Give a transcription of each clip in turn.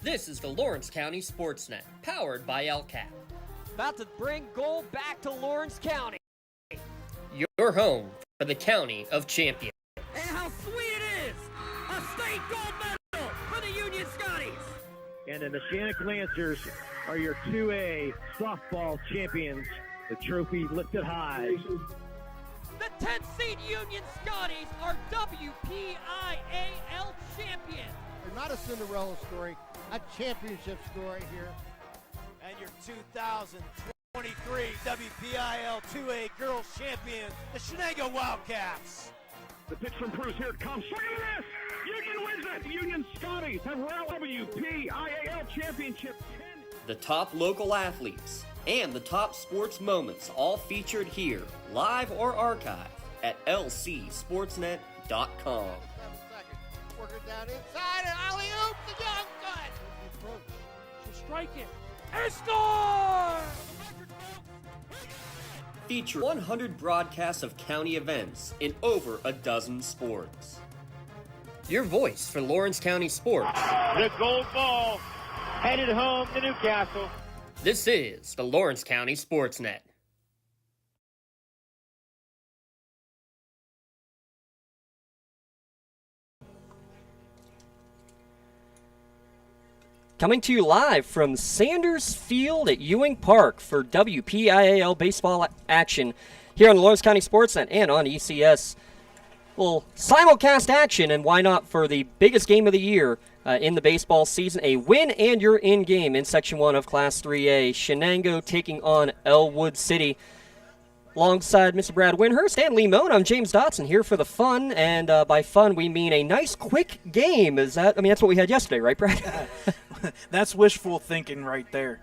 This is the Lawrence County Sportsnet, powered by LCAP. About to bring gold back to Lawrence County. Your home for the County of Champions. And how sweet it is! A state gold medal for the Union Scotties! And then the Shenango Lancers are your 2A softball champions. The trophy lifted high. The 10th seed Union Scotties are WPIAL champions. Not a Cinderella story, a championship story here. And your 2023 WPIL 2A Girls Champions, the Shenango Wildcats. The pitch from Bruce, here it comes. Look at this! Union wins it! The Union Scotties have WPIAL Championship 10. The top local athletes and the top sports moments all featured here, live or archived at lcsportsnet.com. Worker down inside, and alley-oop, the young gun. She'll strike it, and score! Feature 100 broadcasts of county events in over a dozen sports. Your voice for Lawrence County sports. The gold ball headed home to Newcastle. This is the Lawrence County Sportsnet. Coming to you live from Sanders Field at Ewing Park for WPIAL baseball action here on the Lawrence County Sportsnet and on ECS. Well, simulcast action, and why not for the biggest game of the year in the baseball season, a win and you're in game in Section 1 of Class 3A. Shenango taking on Ellwood City. Alongside Mr. Brad Winhurst and Lee Moan, I'm James Dotson here for the fun, and by fun we mean a nice quick game. That's what we had yesterday, right, Brad? That's wishful thinking right there.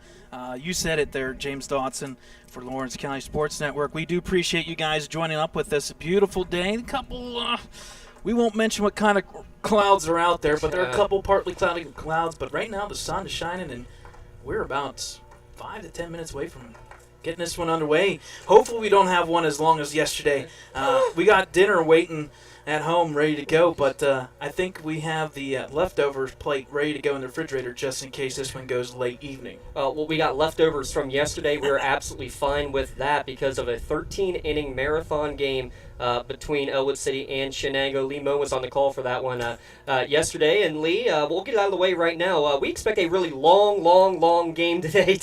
You said it there, James Dotson for Lawrence County Sports Network. We do appreciate you guys joining up with us. A beautiful day. A couple, we won't mention what kind of clouds are out there, but there are a couple partly cloudy clouds. But right now the sun is shining, and we're about 5 to 10 minutes away from getting this one underway. Hopefully we don't have one as long as yesterday. We got dinner waiting at home ready to go, but I think we have the leftovers plate ready to go in the refrigerator just in case this one goes late evening. Well, we got leftovers from yesterday. We were absolutely fine with that because of a 13-inning marathon game between Ellwood City and Shenango. Lee Moan was on the call for that one yesterday. And Lee, we'll get it out of the way right now. We expect a really long game today.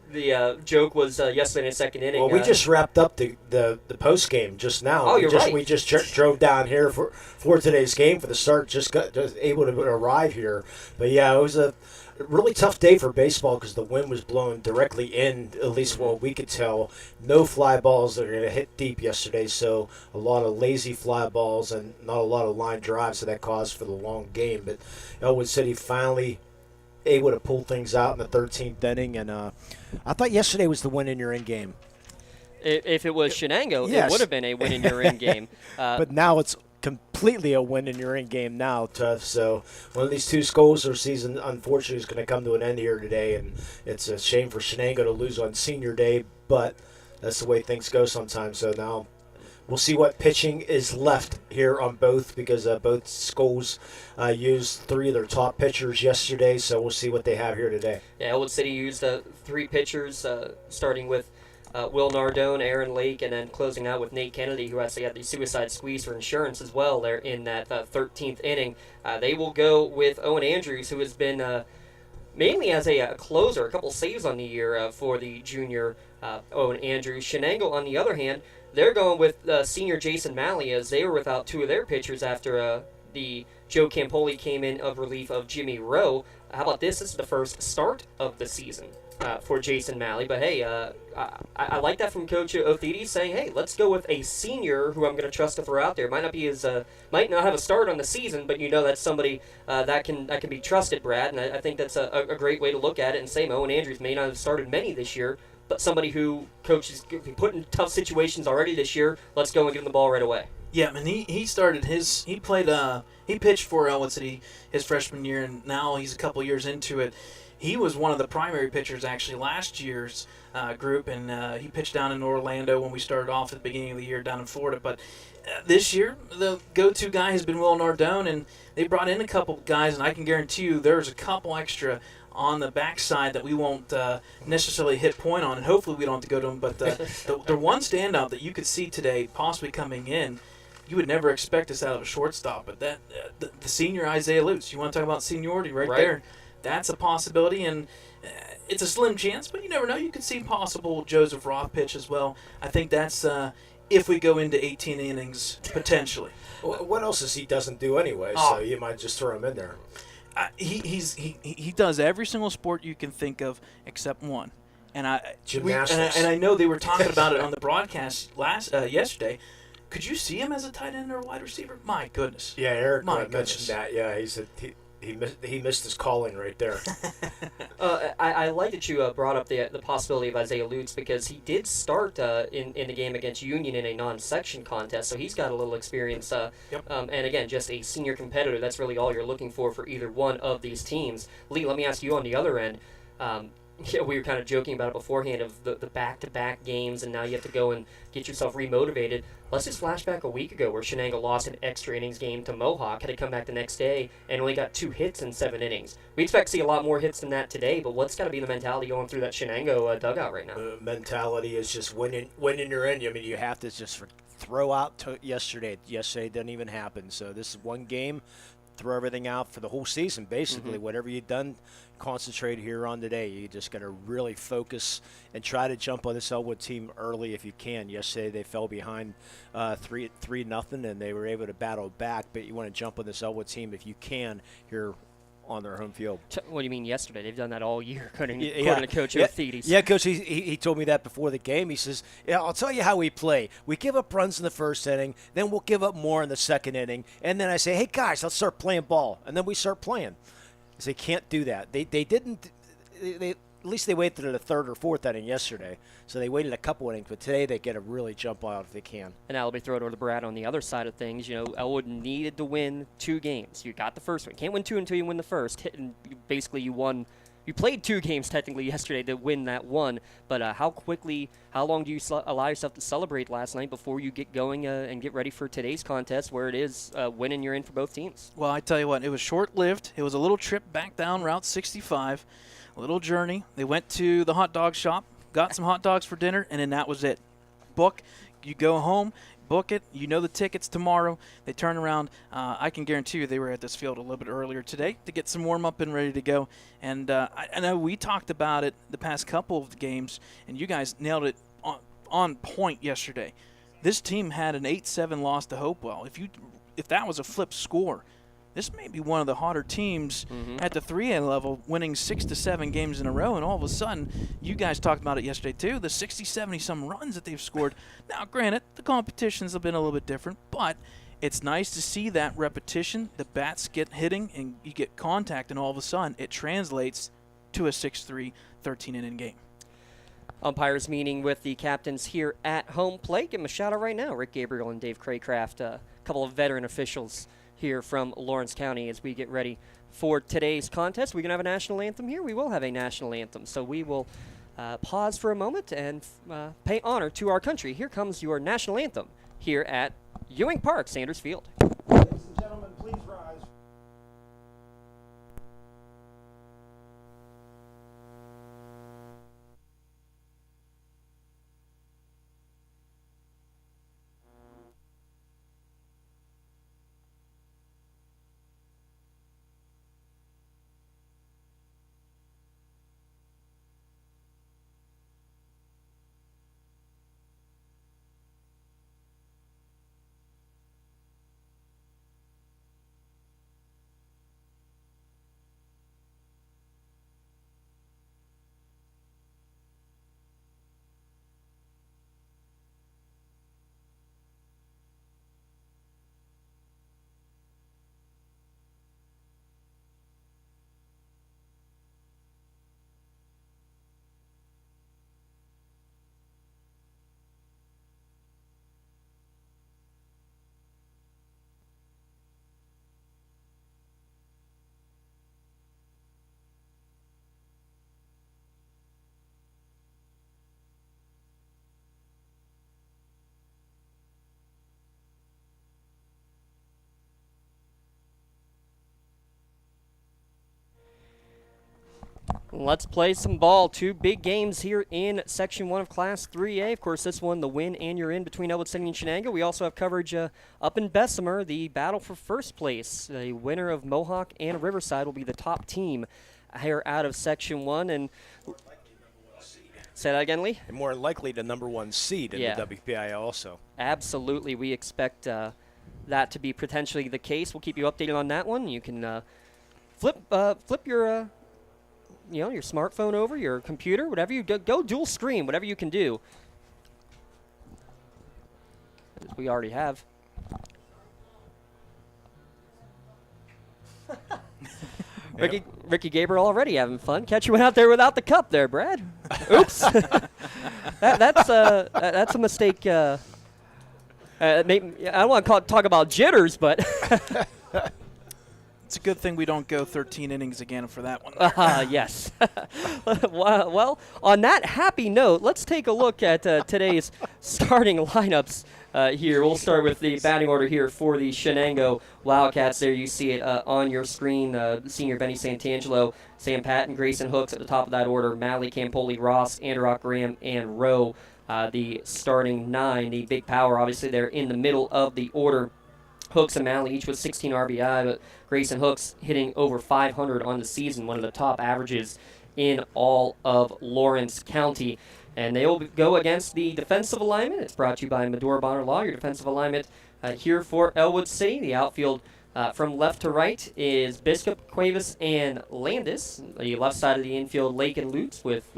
The joke was yesterday in the second inning. Well, we just wrapped up the post game just now. Oh, you're right. We just drove down here for today's game for the start. Just able to arrive here. But yeah, it was a really tough day for baseball because the wind was blowing directly in, at least what we could tell. No fly balls that are going to hit deep yesterday, so a lot of lazy fly balls and not a lot of line drives, so that caused for the long game. But Ellwood City finally able to pull things out in the 13th inning. And I thought yesterday was the win in your end game. If it was Shenango, Yes. it would have been a win in your end game. But now it's completely a win in your end game now, Tuff. So one of these two schools or season, unfortunately, is going to come to an end here today. And it's a shame for Shenango to lose on senior day, but that's the way things go sometimes. So now we'll see what pitching is left here on both, because both schools used 3 of their top pitchers yesterday. So we'll see what they have here today. Yeah, Ellwood City used 3 pitchers, starting with Will Nardone, Aaron Lake, and then closing out with Nate Kennedy, who actually had the suicide squeeze for insurance as well there in that 13th inning. They will go with Owen Andrews, who has been mainly as a closer, a couple saves on the year for the junior Owen Andrews. Shenango, on the other hand, they're going with senior Jason Malley, as they were without 2 of their pitchers after the Joe Campoli came in of relief of Jimmy Rowe. How about this? This is the first start of the season for Jason Malley. But hey, I like that from Coach Othides, saying, hey, let's go with a senior who I'm going to trust to throw out there. Might not have a start on the season, but that's somebody that can be trusted, Brad. And I think that's a great way to look at it and say Owen Andrews may not have started many this year, but somebody who coaches put in tough situations already this year. Let's go and give him the ball right away. Yeah, man, he started he pitched for Ellwood City his freshman year, and now he's a couple years into it. He was one of the primary pitchers actually last year's group, and he pitched down in Orlando when we started off at the beginning of the year down in Florida. But this year, the go-to guy has been Will Nardone, and they brought in a couple guys, and I can guarantee you there's a couple extra on the backside that we won't necessarily hit point on, and hopefully we don't have to go to them. But the one standout that you could see today possibly coming in, you would never expect this out of a shortstop, but that the senior Isaiah Lutz, you want to talk about seniority right there, that's a possibility, and it's a slim chance, but you never know. You could see possible Joseph Roth pitch as well. I think that's if we go into 18 innings, potentially. What else is he doesn't do anyway, so you might just throw him in there. He does every single sport you can think of except one. And Gymnastics. I know they were talking about it on the broadcast yesterday. Could you see him as a tight end or a wide receiver? My goodness. Yeah, Eric mentioned that. Yeah, he missed his calling right there. I like that you brought up the possibility of Isaiah Lutz, because he did start in the game against Union in a non-section contest, so he's got a little experience. And again, just a senior competitor. That's really all you're looking for either one of these teams. Lee, let me ask you on the other end. We were kind of joking about it beforehand of the back-to-back games, and now you have to go and get yourself remotivated. Let's just flash back a week ago where Shenango lost an extra innings game to Mohawk, had to come back the next day, and only got 2 hits in 7 innings. We expect to see a lot more hits than that today, but what's got to be the mentality going through that Shenango dugout right now? Mentality is just winning your end. I mean, you have to just throw out yesterday. Yesterday didn't even happen, so this is one game. Throw everything out for the whole season, basically. Whatever you've done, concentrate here on today. You just got to really focus and try to jump on this Ellwood team early if you can. Yesterday they fell behind 3-0, and they were able to battle back. But you want to jump on this Ellwood team if you can here on their home field. What do you mean yesterday? They've done that all year, according to Coach Othides. Yeah, Coach, he told me that before the game. He says, yeah, I'll tell you how we play. We give up runs in the first inning, then we'll give up more in the second inning, and then I say, hey, guys, let's start playing ball, and then we start playing. They can't do that. They didn't at least they waited to the 3rd or 4th inning yesterday, so they waited a couple innings, but today they get to really jump out if they can. And now let me throw it over to Brad on the other side of things. Ellwood needed to win 2 games. You got the first one. Can't win 2 until you win the first. And basically you won. You played 2 games technically yesterday to win that one, but how long do you allow yourself to celebrate last night before you get going and get ready for today's contest, where it is winning you're in for both teams? Well, I tell you what, it was short-lived. It was a little trip back down Route 65, a little journey. They went to the hot dog shop, got some hot dogs for dinner, and then that was it. Book, you go home, book it. You know the tickets tomorrow. They turn around. I can guarantee you they were at this field a little bit earlier today to get some warm-up and ready to go. And I know we talked about it the past couple of games, and you guys nailed it on point yesterday. This team had an 8-7 loss to Hopewell. If that was a flip score, this may be one of the hotter teams at the 3A level, winning 6 to 7 games in a row, and all of a sudden, you guys talked about it yesterday too, the 60, 70-some runs that they've scored. Now, granted, the competitions have been a little bit different, but it's nice to see that repetition. The bats get hitting and you get contact, and all of a sudden it translates to a 6-3, 13-inning game. Umpires meeting with the captains here at home plate. Give them a shout out right now. Rick Gabriel and Dave Craycraft, a couple of veteran officials here from Lawrence County as we get ready for today's contest. We're going to have a national anthem here. We will have a national anthem. So we will pause for a moment and pay honor to our country. Here comes your national anthem here at Ewing Park, Sanders Field. Ladies and gentlemen, please rise. Let's play some ball. Two big games here in Section 1 of Class 3A. Of course, this one, the win and you're in between Ellwood City and Shenango. We also have coverage up in Bessemer, the battle for first place. The winner of Mohawk and Riverside will be the top team here out of Section 1. And say that again, Lee? And more likely the number 1 seed in the WPIL also. Absolutely. We expect that to be potentially the case. We'll keep you updated on that one. You can flip your your smartphone over, your computer, whatever you go dual screen, whatever you can do. As we already have. Ricky Gabriel already having fun. Catch you out there without the cup there, Brad. Oops. That's a mistake. I don't want to talk about jitters, but it's a good thing we don't go 13 innings again for that one. Yes. Well, on that happy note, let's take a look at today's starting lineups here. We'll start with the batting order here for the Shenango Wildcats. There you see it on your screen. Senior Benny Santangelo, Sam Patton, Grayson Hooks at the top of that order. Malley, Campoli, Ross, Anderock, Graham, and Rowe. The starting 9. The big power, obviously, they're in the middle of the order. Hooks and Malley each with 16 RBI, but Grayson Hooks hitting over 500 on the season, one of the top averages in all of Lawrence County. And they will go against the defensive alignment. It's brought to you by Medora Bonner Law, your defensive alignment here for Ellwood City. The outfield from left to right is Biscup, Cuevas, and Landis. The left side of the infield, Lake and Lutz with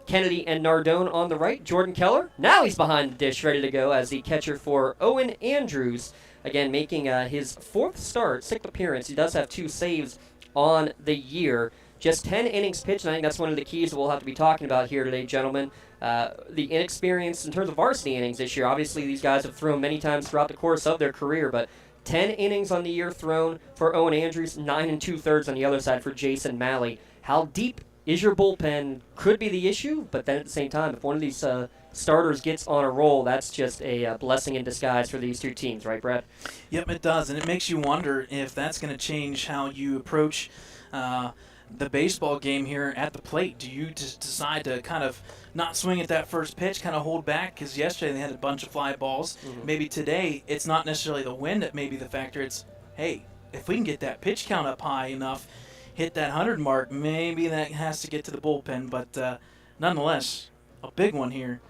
Kennedy and Nardone on the right. Jordan Keller, now he's behind the dish, ready to go as the catcher for Owen Andrews. Again, making his 4th start, 6th appearance. He does have 2 saves on the year. Just 10 innings pitched, and I think that's one of the keys that we'll have to be talking about here today, gentlemen. The inexperience in terms of varsity innings this year. Obviously, these guys have thrown many times throughout the course of their career, but 10 innings on the year thrown for Owen Andrews, 9 2/3 on the other side for Jason Malley. How deep is your bullpen could be the issue, but then at the same time, if one of these starters gets on a roll, that's just a blessing in disguise for these two teams, right, Brad? Yep, it does, and it makes you wonder if that's going to change how you approach the baseball game here at the plate. Do you decide to kind of not swing at that first pitch, kind of hold back? Because yesterday they had a bunch of fly balls. Mm-hmm. Maybe today it's not necessarily the wind that may be the factor. It's, hey, if we can get that pitch count up high enough, hit that 100 mark, maybe that has to get to the bullpen. But nonetheless, a big one here.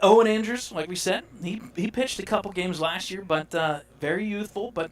Owen Andrews, like we said, he pitched a couple games last year, but very youthful, but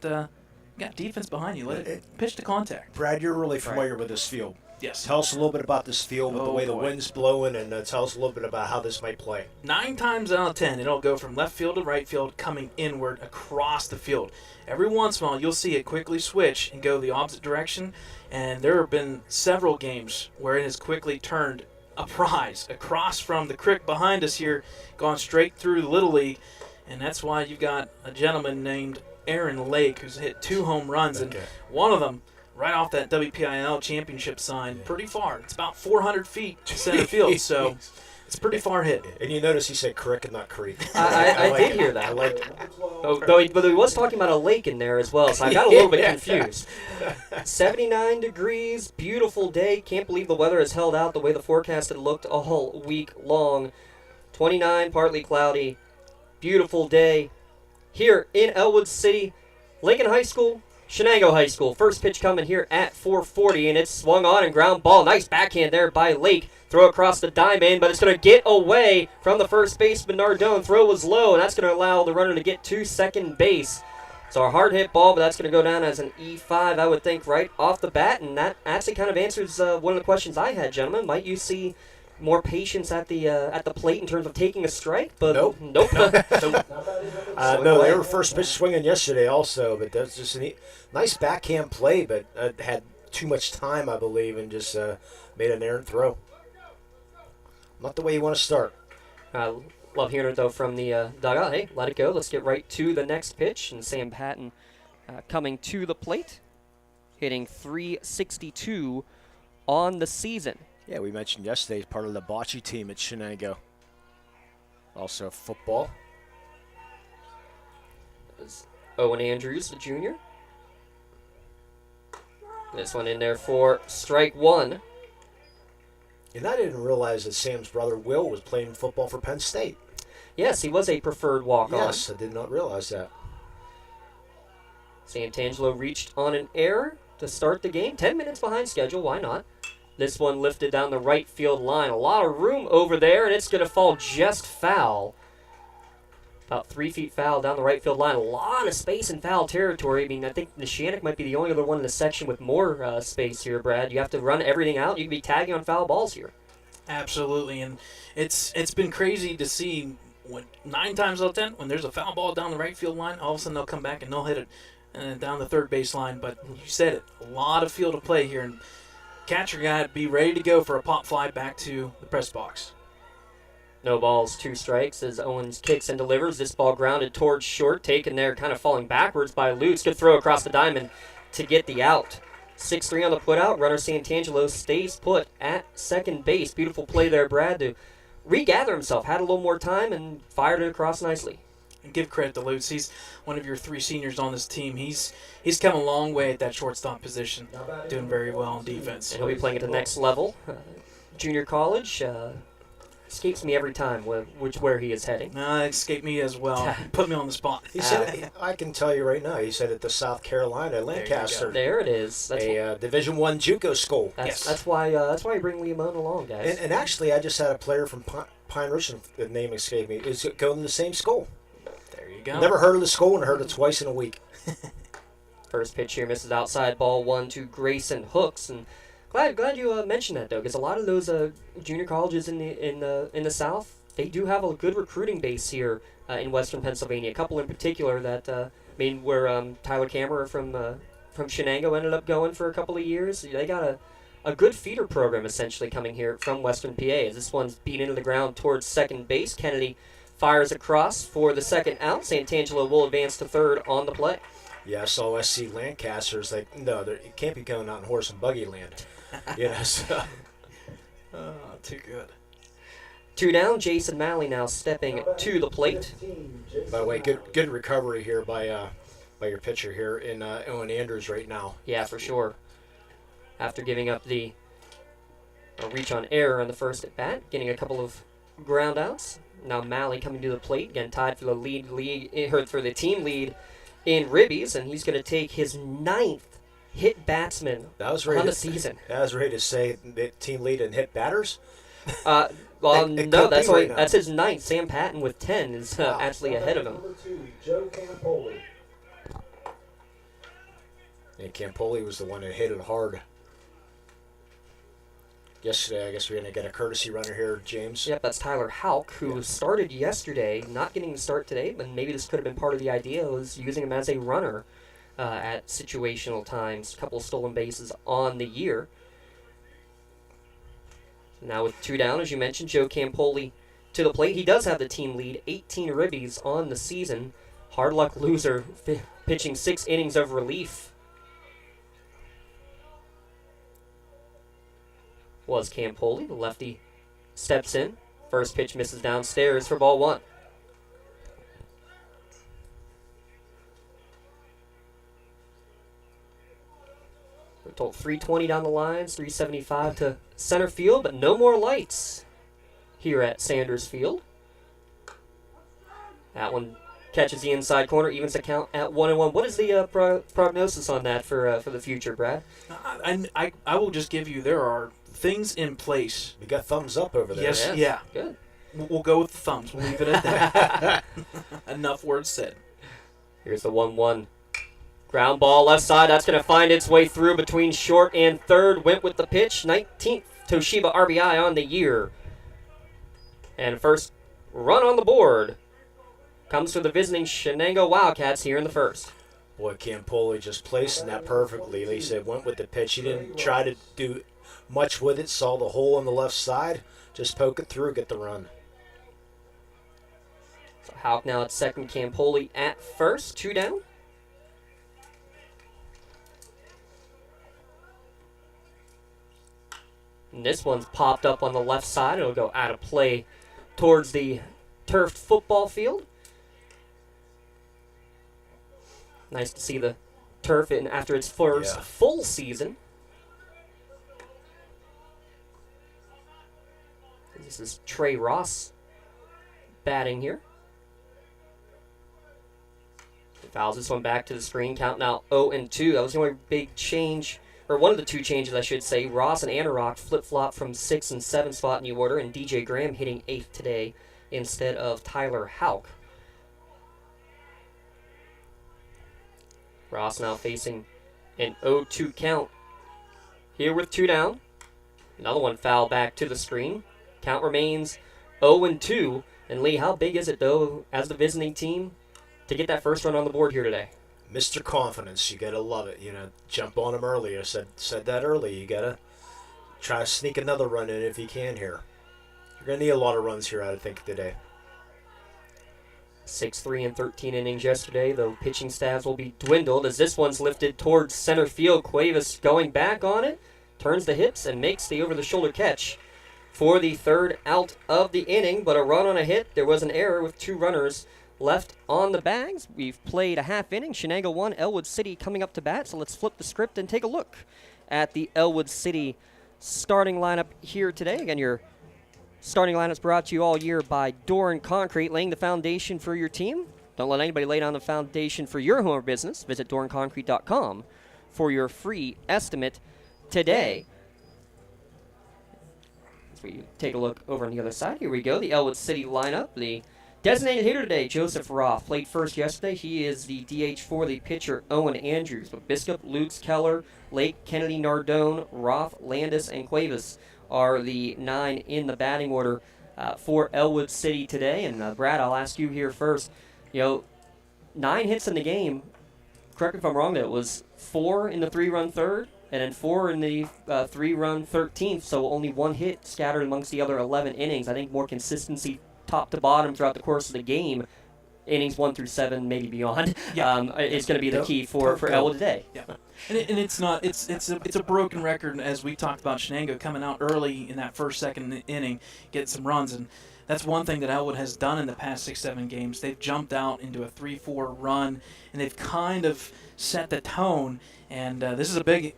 got defense behind you. Let it pitch to contact. Brad, you're really familiar with this field. Yes. Tell us a little bit about this field with the way the boy. wind's blowing, and tell us a little bit about how this might play. 9 times out of 10, it'll go from left field to right field, coming inward across the field. Every once in a while, you'll see it quickly switch and go the opposite direction, and there have been several games where it has quickly turned a prize across from the creek behind us here, gone straight through the Little League, and that's why you've got a gentleman named Aaron Lake who's hit 2 home runs, and one of them right off that WPIL championship sign, pretty far. It's about 400 feet to center field, so it's pretty far hit. And you notice he said crick and not creek. I like did it. hear that. I like it. But he was talking about a lake in there as well, so I got a little bit confused. 79 degrees, beautiful day. Can't believe the weather has held out the way the forecast had looked a whole week long. 29, partly cloudy, beautiful day here in Ellwood City. Lincoln High School, Shenango High School. First pitch coming here at 4:40, and it's swung on and ground ball. Nice backhand there by Lake. Throw across the diamond, but it's going to get away from the first baseman, Nardone. Throw was low, and that's going to allow the runner to get to second base. So a hard hit ball, but that's going to go down as an E5, I would think, right off the bat. And that actually kind of answers one of the questions I had, gentlemen. Might you see more patience at the plate in terms of taking a strike? But Nope. Nope. No, they were first pitch swinging yesterday also, but that's just a nice backhand play, but had too much time, I believe, and just made an errant throw. Not the way you want to start. I love hearing it, though, from the dugout. Hey, let it go. Let's get right to the next pitch. And Sam Patton coming to the plate, hitting .362 on the season. Yeah, we mentioned yesterday he's part of the bocce team at Shenango. Also football. There's Owen Andrews, the junior. This one in there for strike one. And I didn't realize that Sam's brother Will was playing football for Penn State. Yes, he was a preferred walk-on. Yes, I did not realize that. Santangelo reached on an error to start the game. 10 minutes behind schedule, why not? This one lifted down the right field line. A lot of room over there, and it's going to fall just foul. About 3 feet foul down the right field line. A lot of space in foul territory. I mean, I think Neshannock might be the only other one in the section with more space here, Brad. You have to run everything out. You can be tagging on foul balls here. Absolutely, and it's been crazy to see 9 times out of 10 when there's a foul ball down the right field line, all of a sudden they'll come back and they'll hit it down the third base line. But you said it, a lot of field to play here, and catcher got to be ready to go for a pop fly back to the press box. No balls, 2 strikes as Owens kicks and delivers. This ball grounded towards short, taken there, kind of falling backwards by Lutz. Good throw across the diamond to get the out. 6-3 on the putout. Runner Santangelo stays put at second base. Beautiful play there, Brad, to regather himself. Had a little more time and fired it across nicely. And give credit to Lutz. He's one of your 3 seniors on this team. He's come a long way at that shortstop position, doing very well on defense. And he'll be playing at the next level. Junior college. Escapes me every time where he is heading. It escaped me as well. Put me on the spot. He said, I can tell you right now, he said at the South Carolina Lancaster. There it is. That's a Division I JUCO school. That's why you bring Leamone along, guys. And actually, I just had a player from Pine Ridge, the name escaped me, is going to the same school. There you go. Never heard of the school and heard it twice in a week. First pitch here misses outside, ball 1 to Grayson Hooks, and glad you mentioned that, though, because a lot of those junior colleges in the South, they do have a good recruiting base here in Western Pennsylvania. A couple in particular that where Tyler Kammerer from Shenango ended up going for a couple of years. They got a good feeder program essentially coming here from Western PA. As this one's beat into the ground towards second base, Kennedy fires across for the second out. Santangelo will advance to third on the play. Yeah, I saw SC Lancaster's like, no, you can't be going out in horse and buggy land. So. Too good. 2 down. Jason Malley now stepping to the plate. By the way, good recovery here by your pitcher here in Owen Andrews right now. Yeah, for sure. After giving up a reach on error on the first at bat, getting a couple of ground outs. Now Malley coming to the plate, again tied for the team lead in ribbies, and he's going to take his 9th hit batsman on the season. I was ready to say the team lead in hit batters. No, that's his 9th. Sam Patton with 10 is actually ahead of him. Number 2, Joe Campoli. And Campoli was the one that hit it hard. yesterday. I guess we're going to get a courtesy runner here, James. Yep, that's Tyler Hauk, who started yesterday, not getting to start today, but maybe this could have been part of the idea, was using him as a runner at situational times. A couple of stolen bases on the year. Now with 2 down, as you mentioned, Joe Campoli to the plate. He does have the team lead, 18 ribbies on the season. Hard luck loser, pitching 6 innings of relief. Was Campoli. The lefty steps in. First pitch misses downstairs for ball 1. We're told 320 down the lines, 375 to center field, but no more lights here at Sanders Field. That one catches the inside corner, evens the count at 1-1. What is the prognosis on that for the future, Brad? I will just give you, there are things in place. We got thumbs up over there. Yes, yeah. Good. We'll go with the thumbs. We'll leave it at that. Enough words said. Here's the 1-1. Ground ball left side. That's going to find its way through between short and third. Went with the pitch. 19th Toshiba RBI on the year. And first run on the board comes to the visiting Shenango Wildcats here in the first. Boy, Campoli just placing that perfectly. Like you said, went with the pitch. He didn't try to do much with it. Saw the hole on the left side. Just poke it through, get the run. So Hauk now at second, Campoli at first. 2 down. And this one's popped up on the left side. It'll go out of play towards the turfed football field. Nice to see the turf in after its first full season. This is Trey Ross batting here. He fouls this one back to the screen. Count now 0-2. That was the only big change, or one of the 2 changes, I should say. Ross and Anorak flip-flop from 6th and 7th spot in the order, and DJ Graham hitting 8th today instead of Tyler Hauk. Ross now facing an 0-2 count here with 2 down. Another one foul back to the screen. Count remains 0-2. And Lee, how big is it, though, as the visiting team, to get that first run on the board here today? Mr. Confidence, you gotta love it. You know, jump on him early. I said that early. You gotta try to sneak another run in if you can here. You're gonna need a lot of runs here, I think, today. 6-3 and 13 innings yesterday, though pitching staffs will be dwindled as this one's lifted towards center field. Cuevas going back on it, turns the hips and makes the over-the-shoulder catch for the 3rd out of the inning, but a run on a hit. There was an error with 2 runners left on the bags. We've played a half inning. Shenango 1, Ellwood City coming up to bat, so let's flip the script and take a look at the Ellwood City starting lineup here today. Again, your starting lineup's brought to you all year by Doran Concrete, laying the foundation for your team. Don't let anybody lay down the foundation for your home or business. Visit doranconcrete.com for your free estimate today. As we take a look over on the other side, here we go. The Ellwood City lineup. The designated hitter today, Joseph Roth, played first yesterday. He is the DH for the pitcher, Owen Andrews. But Biscup, Lutz, Keller, Lake, Kennedy, Nardone, Roth, Landis, and Cuevas are the 9 in the batting order for Ellwood City today. And Brad, I'll ask you here first. 9 hits in the game. Correct me if I'm wrong, that it was 4 in the 3-run third, and then 4 in the 3-run 13th, so only 1 hit scattered amongst the other 11 innings. I think more consistency top to bottom throughout the course of the game, innings 1 through 7, maybe beyond, is going to be the key for Ellwood today. Yeah. And it's not it's a broken record, as we talked about. Shenango coming out early in that first, second inning, getting some runs, and that's one thing that Ellwood has done in the past 6-7 games. They've jumped out into a 3-4 run, and they've kind of set the tone. And this is a big.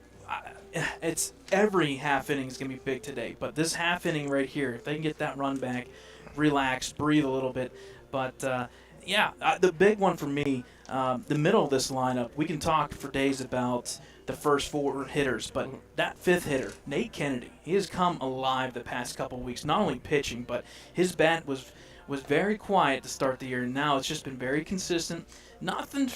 It's every half inning is going to be big today, but this half inning right here, if they can get that run back, relax, breathe a little bit. But the big one for me, the middle of this lineup, we can talk for days about the first 4 hitters, but that 5th hitter, Nate Kennedy, he has come alive the past couple of weeks, not only pitching, but his bat was very quiet to start the year. Now it's just been very consistent. Nothing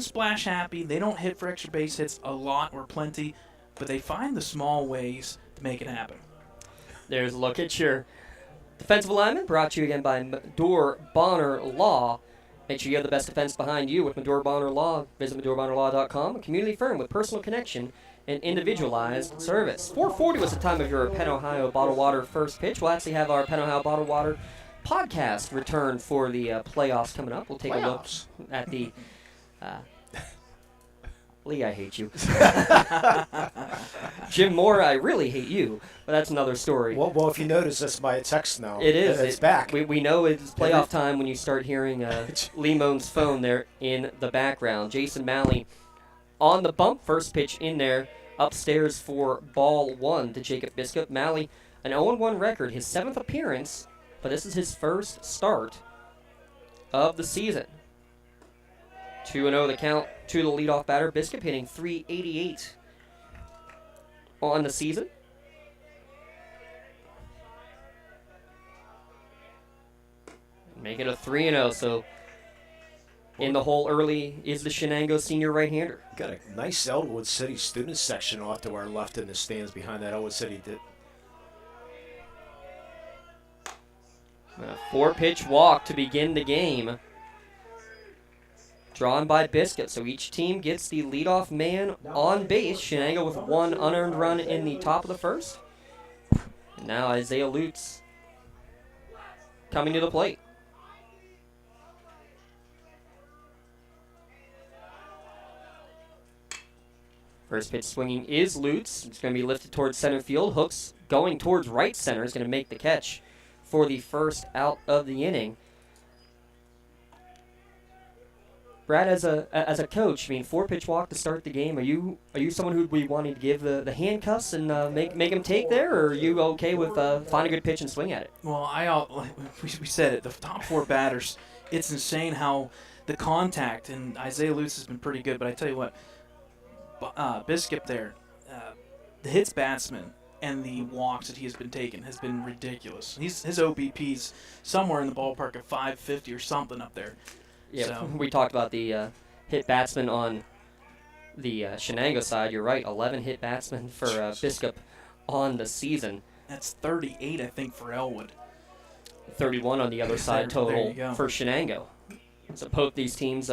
splash happy. They don't hit for extra base hits a lot or plenty, but they find the small ways to make it happen. There's a look at your defensive alignment, brought to you again by Medore Bonner Law. Make sure you have the best defense behind you with Medore Bonner Law. Visit MedoreBonnerLaw.com, a community firm with personal connection and individualized service. 4:40 was the time of your Penn Ohio Bottled Water first pitch. We'll actually have our Penn Ohio Bottled Water podcast return for the playoffs coming up. We'll take a look at the... Lee, I hate you. Jim Moore, I really hate you. But that's another story. Well, if you notice, that's my text now. It is. It's back. We know it's playoff time when you start hearing Lee Moan's phone there in the background. Jason Malley on the bump. First pitch in there. Upstairs for ball one to Jacob Biscup. Malley, an 0-1 record. His 7th appearance, but this is his first start of the season. 2-0 the count to the leadoff batter. Biscup hitting .388 on the season. Make it a 3-0, so in the hole early is the Shenango senior right-hander. Got a nice Ellwood City student section off to our left in the stands behind that Ellwood City. A 4-pitch walk to begin the game. Drawn by Biscuit, so each team gets the leadoff man on base. Shenango with 1 unearned run in the top of the first. And now Isaiah Lutz coming to the plate. First pitch swinging is Lutz. It's going to be lifted towards center field. Hooks going towards right center is going to make the catch for the first out of the inning. Brad, as a coach, I mean, 4-pitch walk to start the game. Are you someone who'd be wanting to give the handcuffs and make him take there, or are you okay with find a good pitch and swing at it? Well, we said it. The top 4 batters, it's insane how the contact, and Isaiah Lutz has been pretty good. But I tell you what, Biscup there, the hits batsman and the walks that he has been taking has been ridiculous. His OBP's somewhere in the ballpark of 550 or something up there. Yeah, so. We talked about the hit batsman on the Shenango side. You're right, 11 hit batsmen for Biscup on the season. That's 38, I think, for Ellwood. 31 on the other side total for Shenango. So both these teams,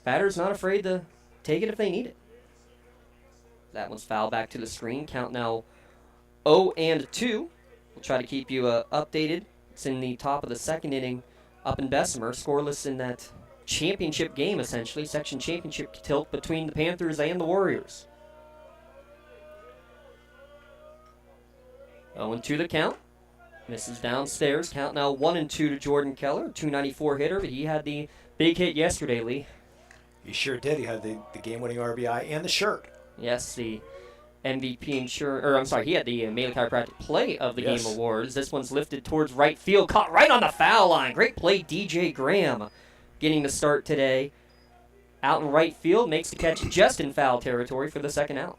batters not afraid to take it if they need it. That one's foul back to the screen. Count now 0-2. We'll try to keep you updated. It's in the top of the second inning. Up in Bessemer, scoreless in that championship game, essentially. Section championship tilt between the Panthers and the Warriors. 0-2 the count. Misses downstairs. Count now 1-2 to Jordan Keller, 294 hitter, but he had the big hit yesterday, Lee. He sure did. He had the game-winning RBI and the shirt. Yes, the MVP he had the Mele Chiropractic Play of the Game Awards. This one's lifted towards right field, caught right on the foul line. Great play, DJ Graham, getting the start today. Out in right field, makes the catch just in foul territory for the second out.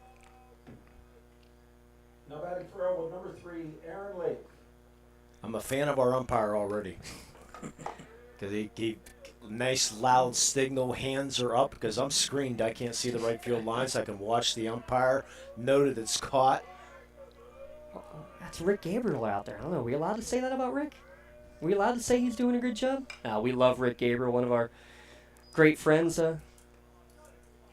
Now batting for Ellwood, number 3, Aaron Lake. I'm a fan of our umpire already. Because he nice loud signal, hands are up, because I'm screened. I can't see the right field line, so I can watch the umpire, know that it's caught. That's Rick Gabriel out there. I don't know, are we allowed to say that about Rick? Are we allowed to say he's doing a good job? We love Rick Gabriel, one of our great friends here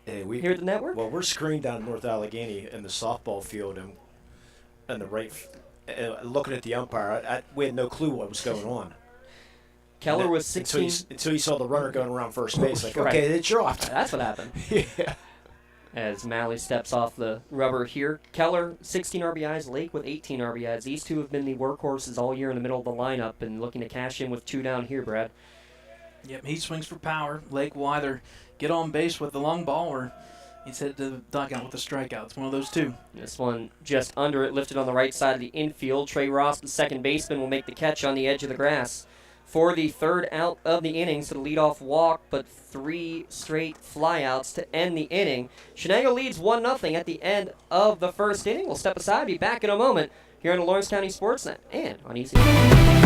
at the network. Well, we're screened down in North Allegheny in the softball field, and the right, looking at the umpire, we had no clue what was going on. Keller was 16. Until you saw the runner going around first base. Like, right. Okay, it dropped. That's what happened. Yeah. As Malley steps off the rubber here. Keller, 16 RBIs. Lake with 18 RBIs. These two have been the workhorses all year in the middle of the lineup and looking to cash in with 2 down here, Brad. Yep, he swings for power. Lake will either get on base with the long ball or he's headed to the dugout with a strikeout. It's one of those two. This one just under it, lifted on the right side of the infield. Trey Ross, the second baseman, will make the catch on the edge of the grass for the third out of the inning. So the leadoff walk, but 3 straight flyouts to end the inning. Shenango leads 1-0 at the end of the first inning. We'll step aside, be back in a moment here on the Lawrence County Sportsnet and on ECS.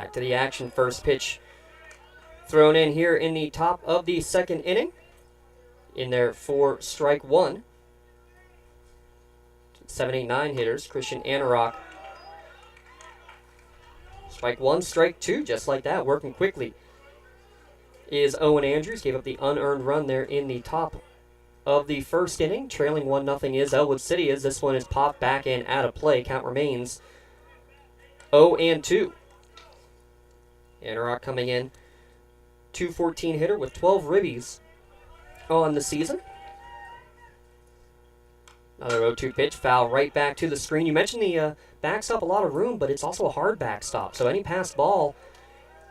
Back to the action. First pitch thrown in here in the top of the second inning. In there for strike one. 7, 8, 9 hitters. Christian Anorak. Strike one, strike two, just like that, working quickly. Is Owen Andrews. Gave up the unearned run there in the top of the first inning. Trailing 1-0 is Ellwood City as this one is popped back and out of play. Count remains 0-2. Anorak coming in. 214 hitter with 12 ribbies on the season. Another 0-2 pitch, foul right back to the screen. You mentioned the backstop, a lot of room, but it's also a hard backstop. So any passed ball,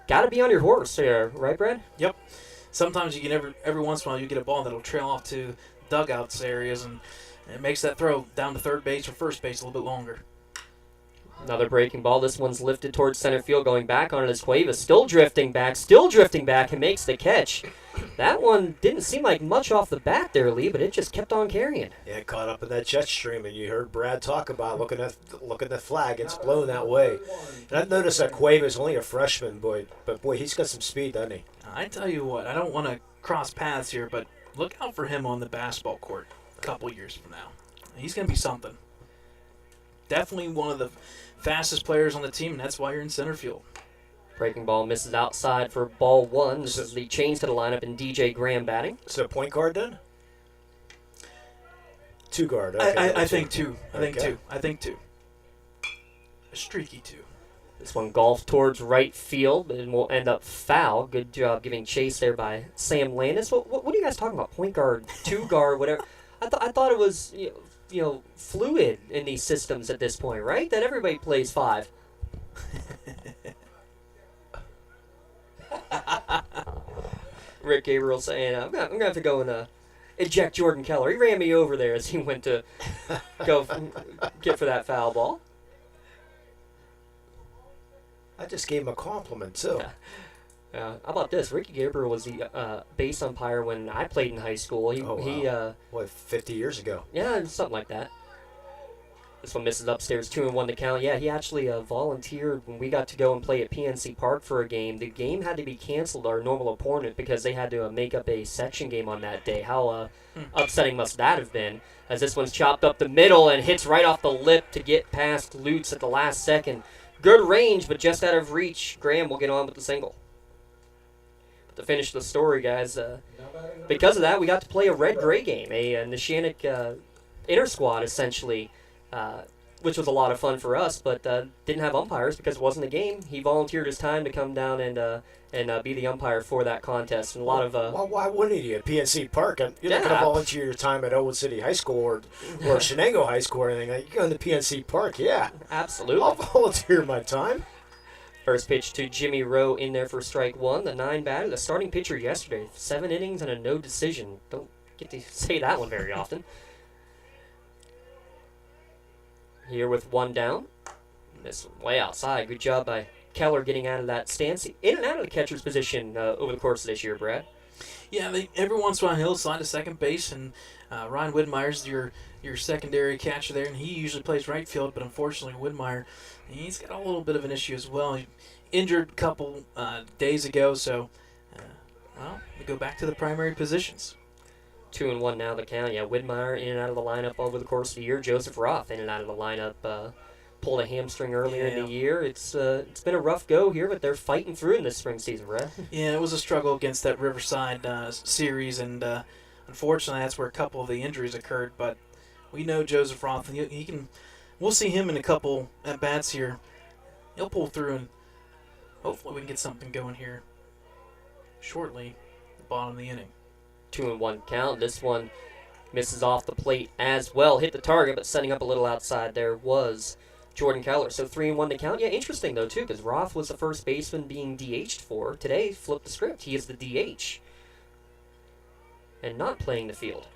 got to be on your horse there, right, Brad? Yep. Sometimes you get every once in a while you get a ball that'll trail off to dugouts areas, and it makes that throw down to third base or first base a little bit longer. Another breaking ball. This one's lifted towards center field, going back on it as Cuevas. Still drifting back, and makes the catch. That one didn't seem like much off the bat there, Lee, but it just kept on carrying. Yeah, caught up in that jet stream, and you heard Brad talk about looking at the flag. It's blown that way. And I've noticed that Cuevas is only a freshman, but boy, he's got some speed, doesn't he? I tell you what, I don't want to cross paths here, but look out for him on the basketball court a couple years from now. He's going to be something. Definitely one of the fastest players on the team, and that's why you're in center field. Breaking ball misses outside for ball one. This is the change to the lineup, and DJ Graham batting. So point guard then? Two guard. Okay, I think two. I think two. A streaky two. This one golfed towards right field and will end up foul. Good job giving chase there by Sam Landis. What are you guys talking about? Point guard, two guard, whatever. I thought it was fluid in these systems at this point, right? That everybody plays five. Rick Gabriel saying, I'm gonna have to go and eject Jordan Keller. He ran me over there as he went to go get for that foul ball. I just gave him a compliment too. How about this? Ricky Gabriel was the base umpire when I played in high school. What, 50 years ago? Yeah, something like that. This one misses upstairs, 2-1 to count. Yeah, he actually volunteered when we got to go and play at PNC Park for a game. The game had to be canceled, our normal opponent, because they had to make up a section game on that day. How upsetting must that have been? As this one's chopped up the middle and hits right off the lip to get past Lutz at the last second. Good range, but just out of reach. Graham will get on with the single. But to finish the story, guys, because of that, we got to play a red-gray game, a Neshannock inter-squad, essentially, which was a lot of fun for us, but didn't have umpires because it wasn't a game. He volunteered his time to come down and be the umpire for that contest. And a lot of well, why wouldn't he at PNC Park? You're not going to volunteer your time at Ellwood City High School or Shenango High School or anything. You're going to PNC Park, yeah. Absolutely. I'll volunteer my time. First pitch to Jimmy Rowe in there for strike one. The 9 batter, the starting pitcher yesterday. 7 innings and a no decision. Don't get to say that one very often. Here with 1 down. This one way outside. Good job by Keller getting out of that stance. In and out of the catcher's position over the course of this year, Brad. Yeah, every once in a while he'll slide to second base, and Ryan Widmeyer's your secondary catcher there, and he usually plays right field, but unfortunately Widmeyer, he's got a little bit of an issue as well. He injured a couple days ago, so we go back to the primary positions. 2-1 now the count. Yeah, Widmeyer in and out of the lineup over the course of the year. Joseph Roth in and out of the lineup. Pulled a hamstring earlier in the year. It's been a rough go here, but they're fighting through in this spring season, Brad. Yeah, it was a struggle against that Riverside series, and unfortunately that's where a couple of the injuries occurred. But we know Joseph Roth, and he can. We'll see him in a couple at bats here. He'll pull through, and hopefully we can get something going here shortly at the bottom of the inning. 2-1 count. This one misses off the plate as well. Hit the target, but setting up a little outside there was Jordan Keller. So 3-1 to count. Yeah, interesting though too, because Roth was the first baseman being DH'd for. Today, flipped the script. He is the DH and not playing the field.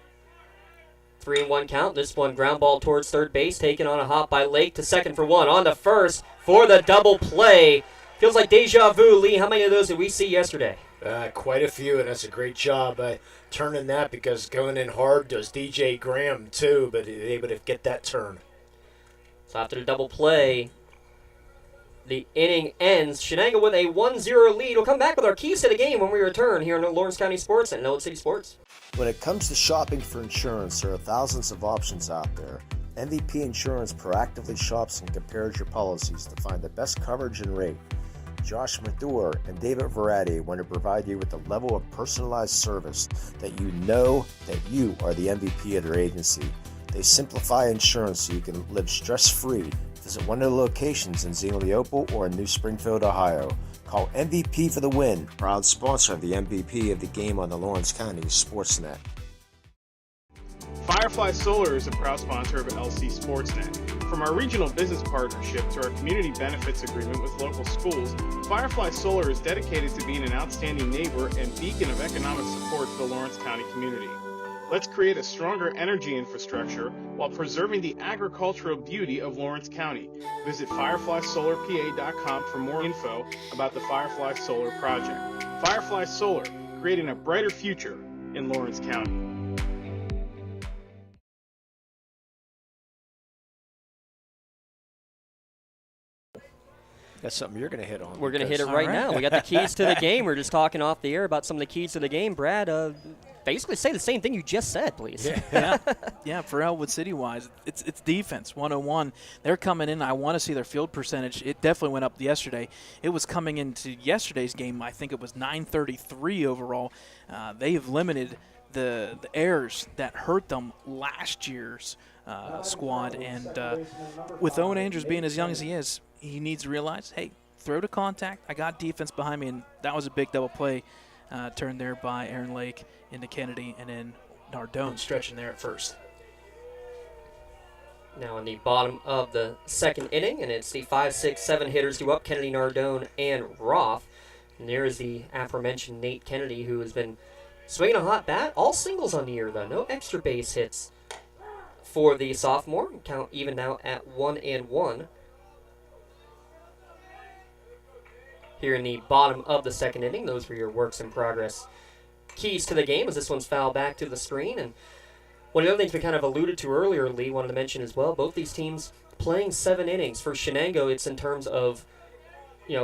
3-1 count. This one ground ball towards third base, taken on a hop by Lake to second for 1. On to first for the double play. Feels like deja vu, Lee. How many of those did we see yesterday? Quite a few, and that's a great job turning that, because going in hard does DJ Graham too, but able to get that turn. So after the double play, the inning ends. Shenango with a 1-0 lead. We'll come back with our keys to the game when we return here on Lawrence County Sports and Ellwood City Sports. When it comes to shopping for insurance, there are thousands of options out there. MVP Insurance proactively shops and compares your policies to find the best coverage and rate. Josh Mathur and David Verratti want to provide you with a level of personalized service that you know that you are the MVP of their agency. They simplify insurance so you can live stress-free. Visit one of the locations in Zeno-Leopold or in New Springfield, Ohio. Call MVP for the win. Proud sponsor of the MVP of the game on the Lawrence County Sportsnet. Firefly Solar is a proud sponsor of LC Sportsnet. From our regional business partnership to our community benefits agreement with local schools, Firefly Solar is dedicated to being an outstanding neighbor and beacon of economic support to the Lawrence County community. Let's create a stronger energy infrastructure while preserving the agricultural beauty of Lawrence County. Visit fireflysolarpa.com for more info about the Firefly Solar project. Firefly Solar, creating a brighter future in Lawrence County. That's something you're going to hit on. We're going to hit it right now. We got the keys to the game. We're just talking off the air about some of the keys to the game. Brad, basically say the same thing you just said, please. Yeah, for Ellwood City-wise, it's defense, 101. They're coming in. I want to see their field percentage. It definitely went up yesterday. It was coming into yesterday's game, I think it was 933 overall. They have limited the errors that hurt them last year's squad. And with Owen Andrews being as young as he is, he needs to realize, hey, throw to contact. I got defense behind me, and that was a big double play turned there by Aaron Lake into Kennedy, and then Nardone stretching there at first. Now in the bottom of the second inning, and it's the 5, 6, 7 hitters due up, Kennedy, Nardone, and Roth. And there is the aforementioned Nate Kennedy, who has been swinging a hot bat. All singles on the year, though. No extra base hits for the sophomore. Count even now at 1-1. Here in the bottom of the second inning, those were your works in progress keys to the game, as this one's fouled back to the screen. And one of the other things we kind of alluded to earlier, Lee, wanted to mention as well, both these teams playing 7 innings. For Shenango, it's in terms of,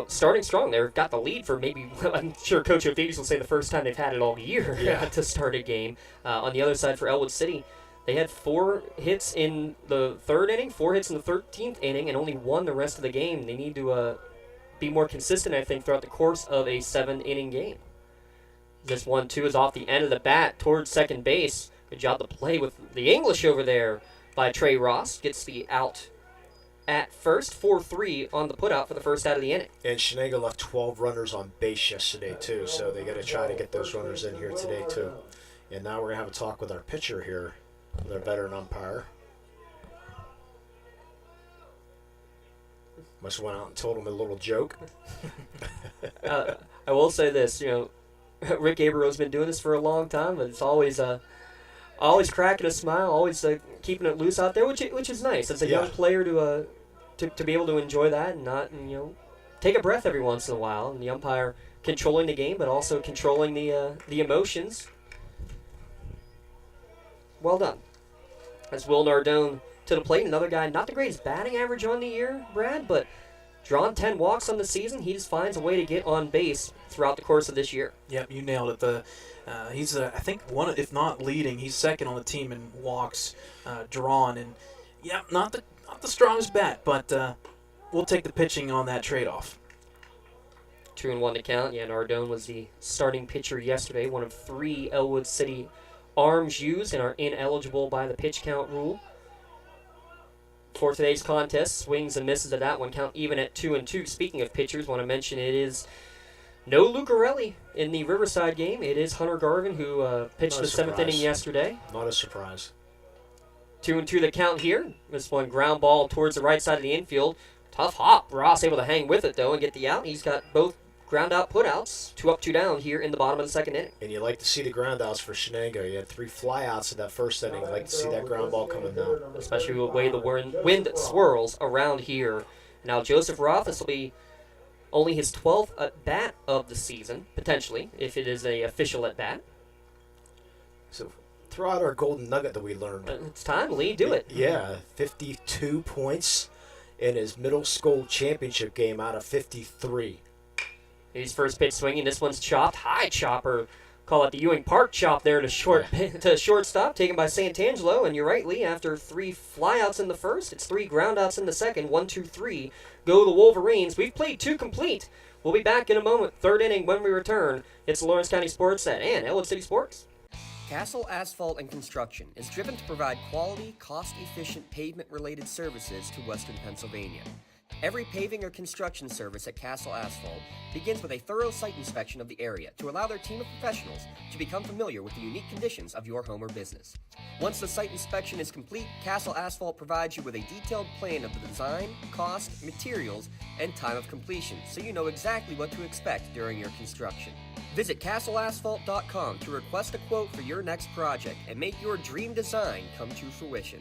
starting strong. They've got the lead for maybe, I'm sure Coach O'Davies will say the first time they've had it all year to start a game. On the other side for Ellwood City, they had 4 hits in the 3rd inning, 4 hits in the 13th inning, and only 1 the rest of the game. They need to be more consistent, I think, throughout the course of a 7-inning game. This 1-2 is off the end of the bat towards second base. Good job to play with the English over there by Trey Ross. Gets the out at first. 4-3 on the putout for the first out of the inning. And Shenango left 12 runners on base yesterday, too, so they got to try to get those runners in here today, too. And now we're going to have a talk with our pitcher here, with our veteran umpire. Must have went out and told him a little joke. I will say this, Rick Abero's been doing this for a long time, but it's always cracking a smile, always keeping it loose out there, which is nice as a young player to be able to enjoy that and not take a breath every once in a while. And the umpire controlling the game, but also controlling the emotions. Well done. As Will Nardone to the plate, another guy, not the greatest batting average on the year, Brad, but drawn 10 walks on the season. He just finds a way to get on base throughout the course of this year. Yep, you nailed it. He's, I think, one, if not leading, he's second on the team in walks drawn. And, not the strongest bat, but we'll take the pitching on that trade-off. 2-1 to count. Yeah, Nardone was the starting pitcher yesterday, one of 3 Ellwood City arms used and are ineligible by the pitch count rule. For today's contest, swings and misses of that one count even at 2-2. Speaking of pitchers, want to mention it is no Lucarelli in the Riverside game. It is Hunter Garvin who pitched the 7th inning yesterday. Not a surprise. 2-2 the count here. This one ground ball towards the right side of the infield. Tough hop. Ross able to hang with it though and get the out. He's got both ground out putouts. 2 up, 2 down here in the bottom of the second inning. And you like to see the ground outs for Shenango. You had 3 flyouts in that first inning. You like to see that ground ball coming down. Especially with the way the wind swirls around here. Now Joseph Roth, this will be only his 12th at-bat of the season, potentially, if it is an official at-bat. So throw out our golden nugget that we learned. It's time, Lee. Do it. Yeah, 52 points in his middle school championship game out of 53. He's first pitch swinging. This one's chopped. High chopper. Call it the Ewing Park chop there to shortstop, taken by Santangelo. And you're right, Lee, after 3 flyouts in the first, it's 3 groundouts in the second. 1, 2, 3. Go the Wolverines. We've played 2 complete. We'll be back in a moment. Third inning when we return. It's the Lawrence County Sportsnet and Ellwood City Sports. Castle Asphalt and Construction is driven to provide quality, cost-efficient pavement-related services to Western Pennsylvania. Every paving or construction service at Castle Asphalt begins with a thorough site inspection of the area to allow their team of professionals to become familiar with the unique conditions of your home or business. Once the site inspection is complete, Castle Asphalt provides you with a detailed plan of the design, cost, materials, and time of completion, so you know exactly what to expect during your construction. Visit castleasphalt.com to request a quote for your next project and make your dream design come to fruition.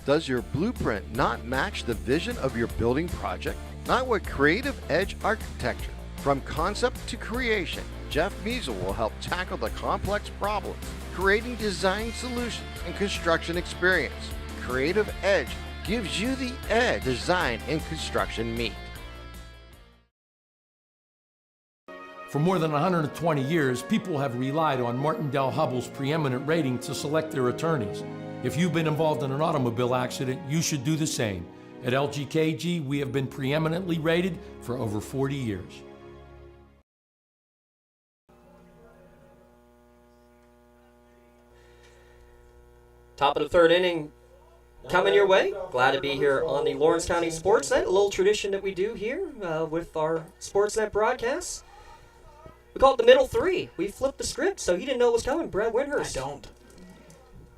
Does your blueprint not match the vision of your building project? Not with Creative Edge Architecture. From concept to creation, Jeff Measle will help tackle the complex problems, creating design solutions and construction experience. Creative Edge gives you the edge design and construction meet. For more than 120 years, people have relied on Martindale Hubbell's preeminent rating to select their attorneys. If you've been involved in an automobile accident, you should do the same. At LGKG, we have been preeminently rated for over 40 years. Top of the third inning coming your way. Glad to be here on the Lawrence County Sportsnet. A little tradition that we do here with our Sportsnet broadcasts. We call it the middle 3. We flipped the script, so you didn't know it was coming. Brad Windhurst. I don't.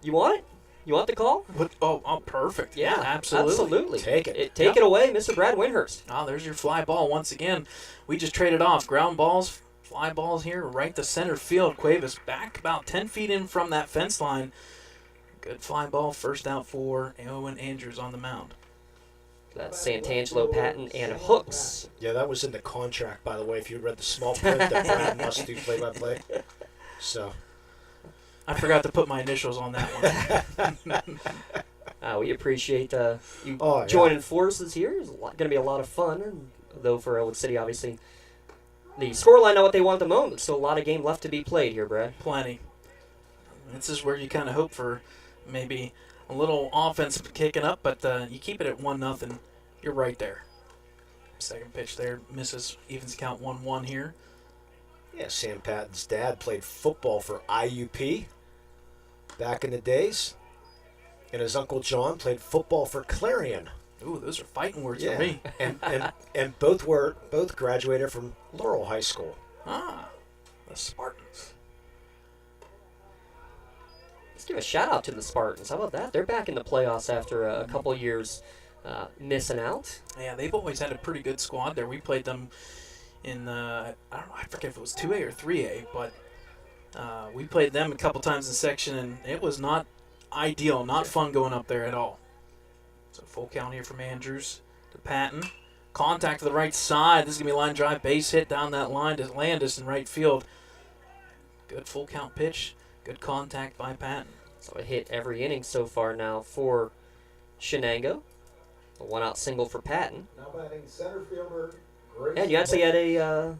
You want it? You want the call? What? Oh, perfect. Yeah, absolutely. Take it. Take it away, Mr. Brad Windhurst. Oh, there's your fly ball once again. We just traded off ground balls, fly balls here, right to center field. Cuevas back about 10 feet in from that fence line. Good fly ball, first out for Owen Andrews on the mound. That's Santangelo, Patton, and Hooks. Yeah, that was in the contract, by the way, if you read the small print that Brad must do play-by-play. So I forgot to put my initials on that one. We appreciate you joining forces here. It's going to be a lot of fun, and though for Ellwood City, obviously, the scoreline not what they want at the moment. Still a lot of game left to be played here, Brad. Plenty. This is where you kind of hope for maybe a little offense kicking up, but you keep it at 1-0. You're right there. Second pitch there misses. Evens count 1-1 here. Yeah, Sam Patton's dad played football for IUP back in the days. And his Uncle John played football for Clarion. Ooh, those are fighting words for me. and both graduated from Laurel High School. Ah, the Spartans. Let's give a shout out to the Spartans. How about that? They're back in the playoffs after a couple years missing out. Yeah, they've always had a pretty good squad there. We played them in I don't know, I forget if it was 2A or 3A, but we played them a couple times in section, and it was not ideal, not fun going up there at all. So full count here from Andrews to Patton. Contact to the right side. This is going to be a line drive, base hit down that line to Landis in right field. Good full count pitch. Good contact by Patton. So a hit every inning so far now for Shenango. A one-out single for Patton. Now batting center fielder. Grace. And you actually had a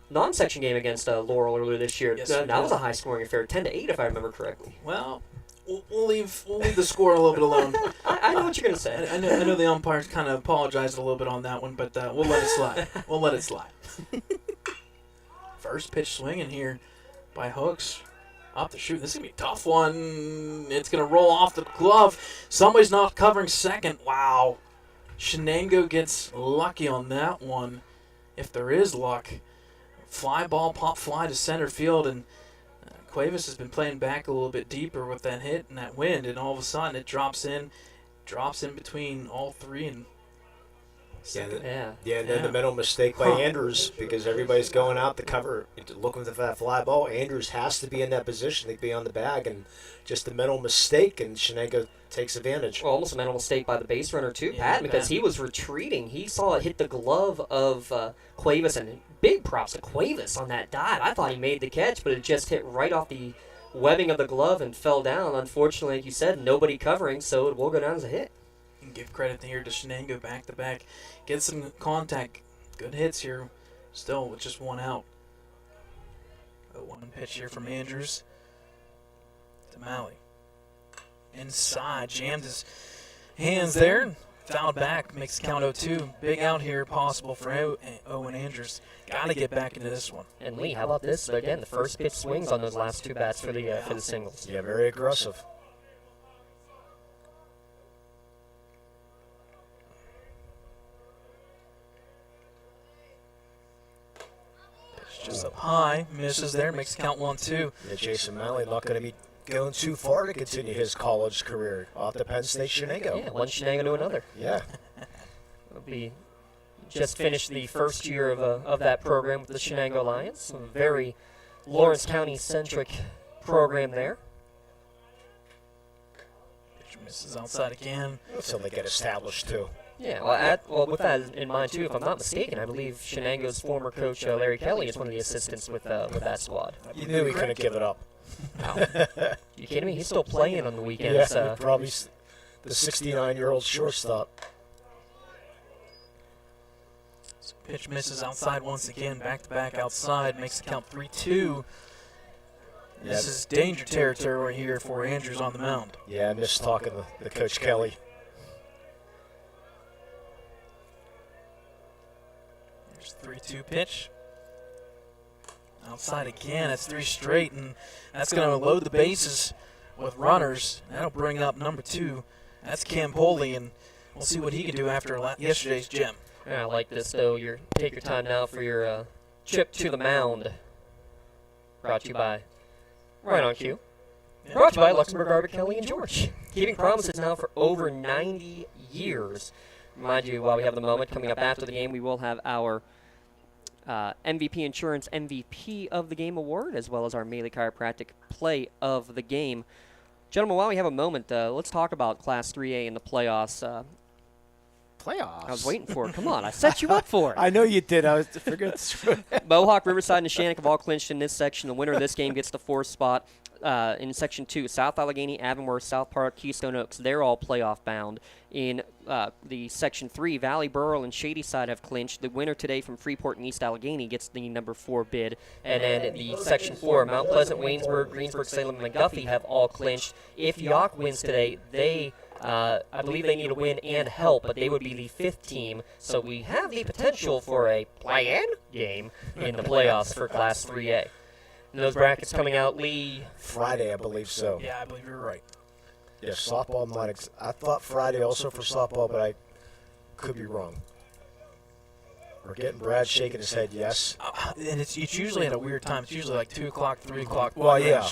non-section game against Laurel earlier this year. Yes, that was a high-scoring affair, 10-8 if I remember correctly. Well, we'll leave the score a little bit alone. I know what you're going to say. I know the umpires kind of apologized a little bit on that one, but we'll let it slide. We'll let it slide. First pitch swinging here by Hooks. Up the shoot. This is going to be a tough one. It's going to roll off the glove. Somebody's not covering second. Wow. Shenango gets lucky on that one, if there is luck. Fly ball, pop fly to center field, and Cuevas has been playing back a little bit deeper with that hit and that wind, and all of a sudden it drops in between all three, and then the mental mistake by Andrews, because everybody's going out to cover, looking for that fly ball. Andrews has to be in that position to be on the bag, and just a mental mistake, and Shenango takes advantage. Well, almost a mental mistake by the base runner too, Pat, because he was retreating. He saw it hit the glove of Cuevas, and big props to Cuevas on that dive. I thought he made the catch, but it just hit right off the webbing of the glove and fell down. Unfortunately, like you said, nobody covering, so it will go down as a hit. And give credit here to Shenango back-to-back. Get some contact. Good hits here. Still with just one out. A one pitch here from Andrews to Malley. Inside, jammed his hands there. Fouled back, makes the count 0-2. Big out here possible for Owen Andrews. Got to get back into this one. And Lee, how about this? Again, the first pitch swings on those last two bats for the singles. Yeah, very aggressive. Just up high, misses there, makes the count 1-2. Yeah, Jason Malley not going to be going too far to continue his college career off the Penn State Shenango. Yeah, one Shenango to another. Yeah. It'll be just finished the first year of that program with the Shenango Lions. A very Lawrence County-centric program there. Pitch misses outside again. Until they get established, too. Yeah, well, with that in mind, too, if I'm not mistaken, I believe Shenango's former coach, Larry Kelly, is one of the assistants with that squad. You knew he couldn't give it up. You kidding me? He's still playing on the weekends. Yeah, probably the 69-year-old shortstop. So pitch misses outside once again, back-to-back outside, makes the count 3-2. This is danger territory here for Andrews on the mound. Yeah, I missed talking to Coach Kelly. There's 3-2 pitch. Outside again, it's 3 straight, and that's going to load the bases with runners. That'll bring up number 2. That's Campoli, and we'll see what he can do after yesterday's gem. Yeah, I like this, though. Take your time now for your trip to the mound. Brought to you by Right on Cue. Yeah. Brought to you by Luxembourg, Arbor, Kelly, and George. Keeping promises now for over 90 years. Remind you, while we have the moment, coming up after the game, we will have our MVP Insurance MVP of the Game award, as well as our Melee Chiropractic Play of the Game. Gentlemen, while we have a moment, let's talk about Class 3A in the playoffs. Playoffs? I was waiting for it. Come on, I set you up for it. I know you did. I was figuring. Mohawk, Riverside, and Shenango have all clinched in this section. The winner of this game gets the 4th spot. In Section 2, South Allegheny, Avonworth, South Park, Keystone Oaks, they're all playoff bound. In the Section 3, Valley, Burrell, and Shadyside have clinched. The winner today from Freeport and East Allegheny gets the number 4 bid. And then the Section 4, Mount Pleasant, Waynesburg, Greensburg, Salem, and McGuffey have all clinched. If York wins today, they I believe they need a win and help, but they would be the 5th team. So we have the potential for a play-in game in the playoffs for Class 3A. And those brackets coming out, Lee? Friday, I believe so. Yeah, I believe you're right. Yeah, softball might. I thought Friday also for softball, but I could be wrong. We're getting Brad shaking his head, yes. And it's usually at a weird time. It's usually like 2 o'clock, 3 o'clock. Well, yeah.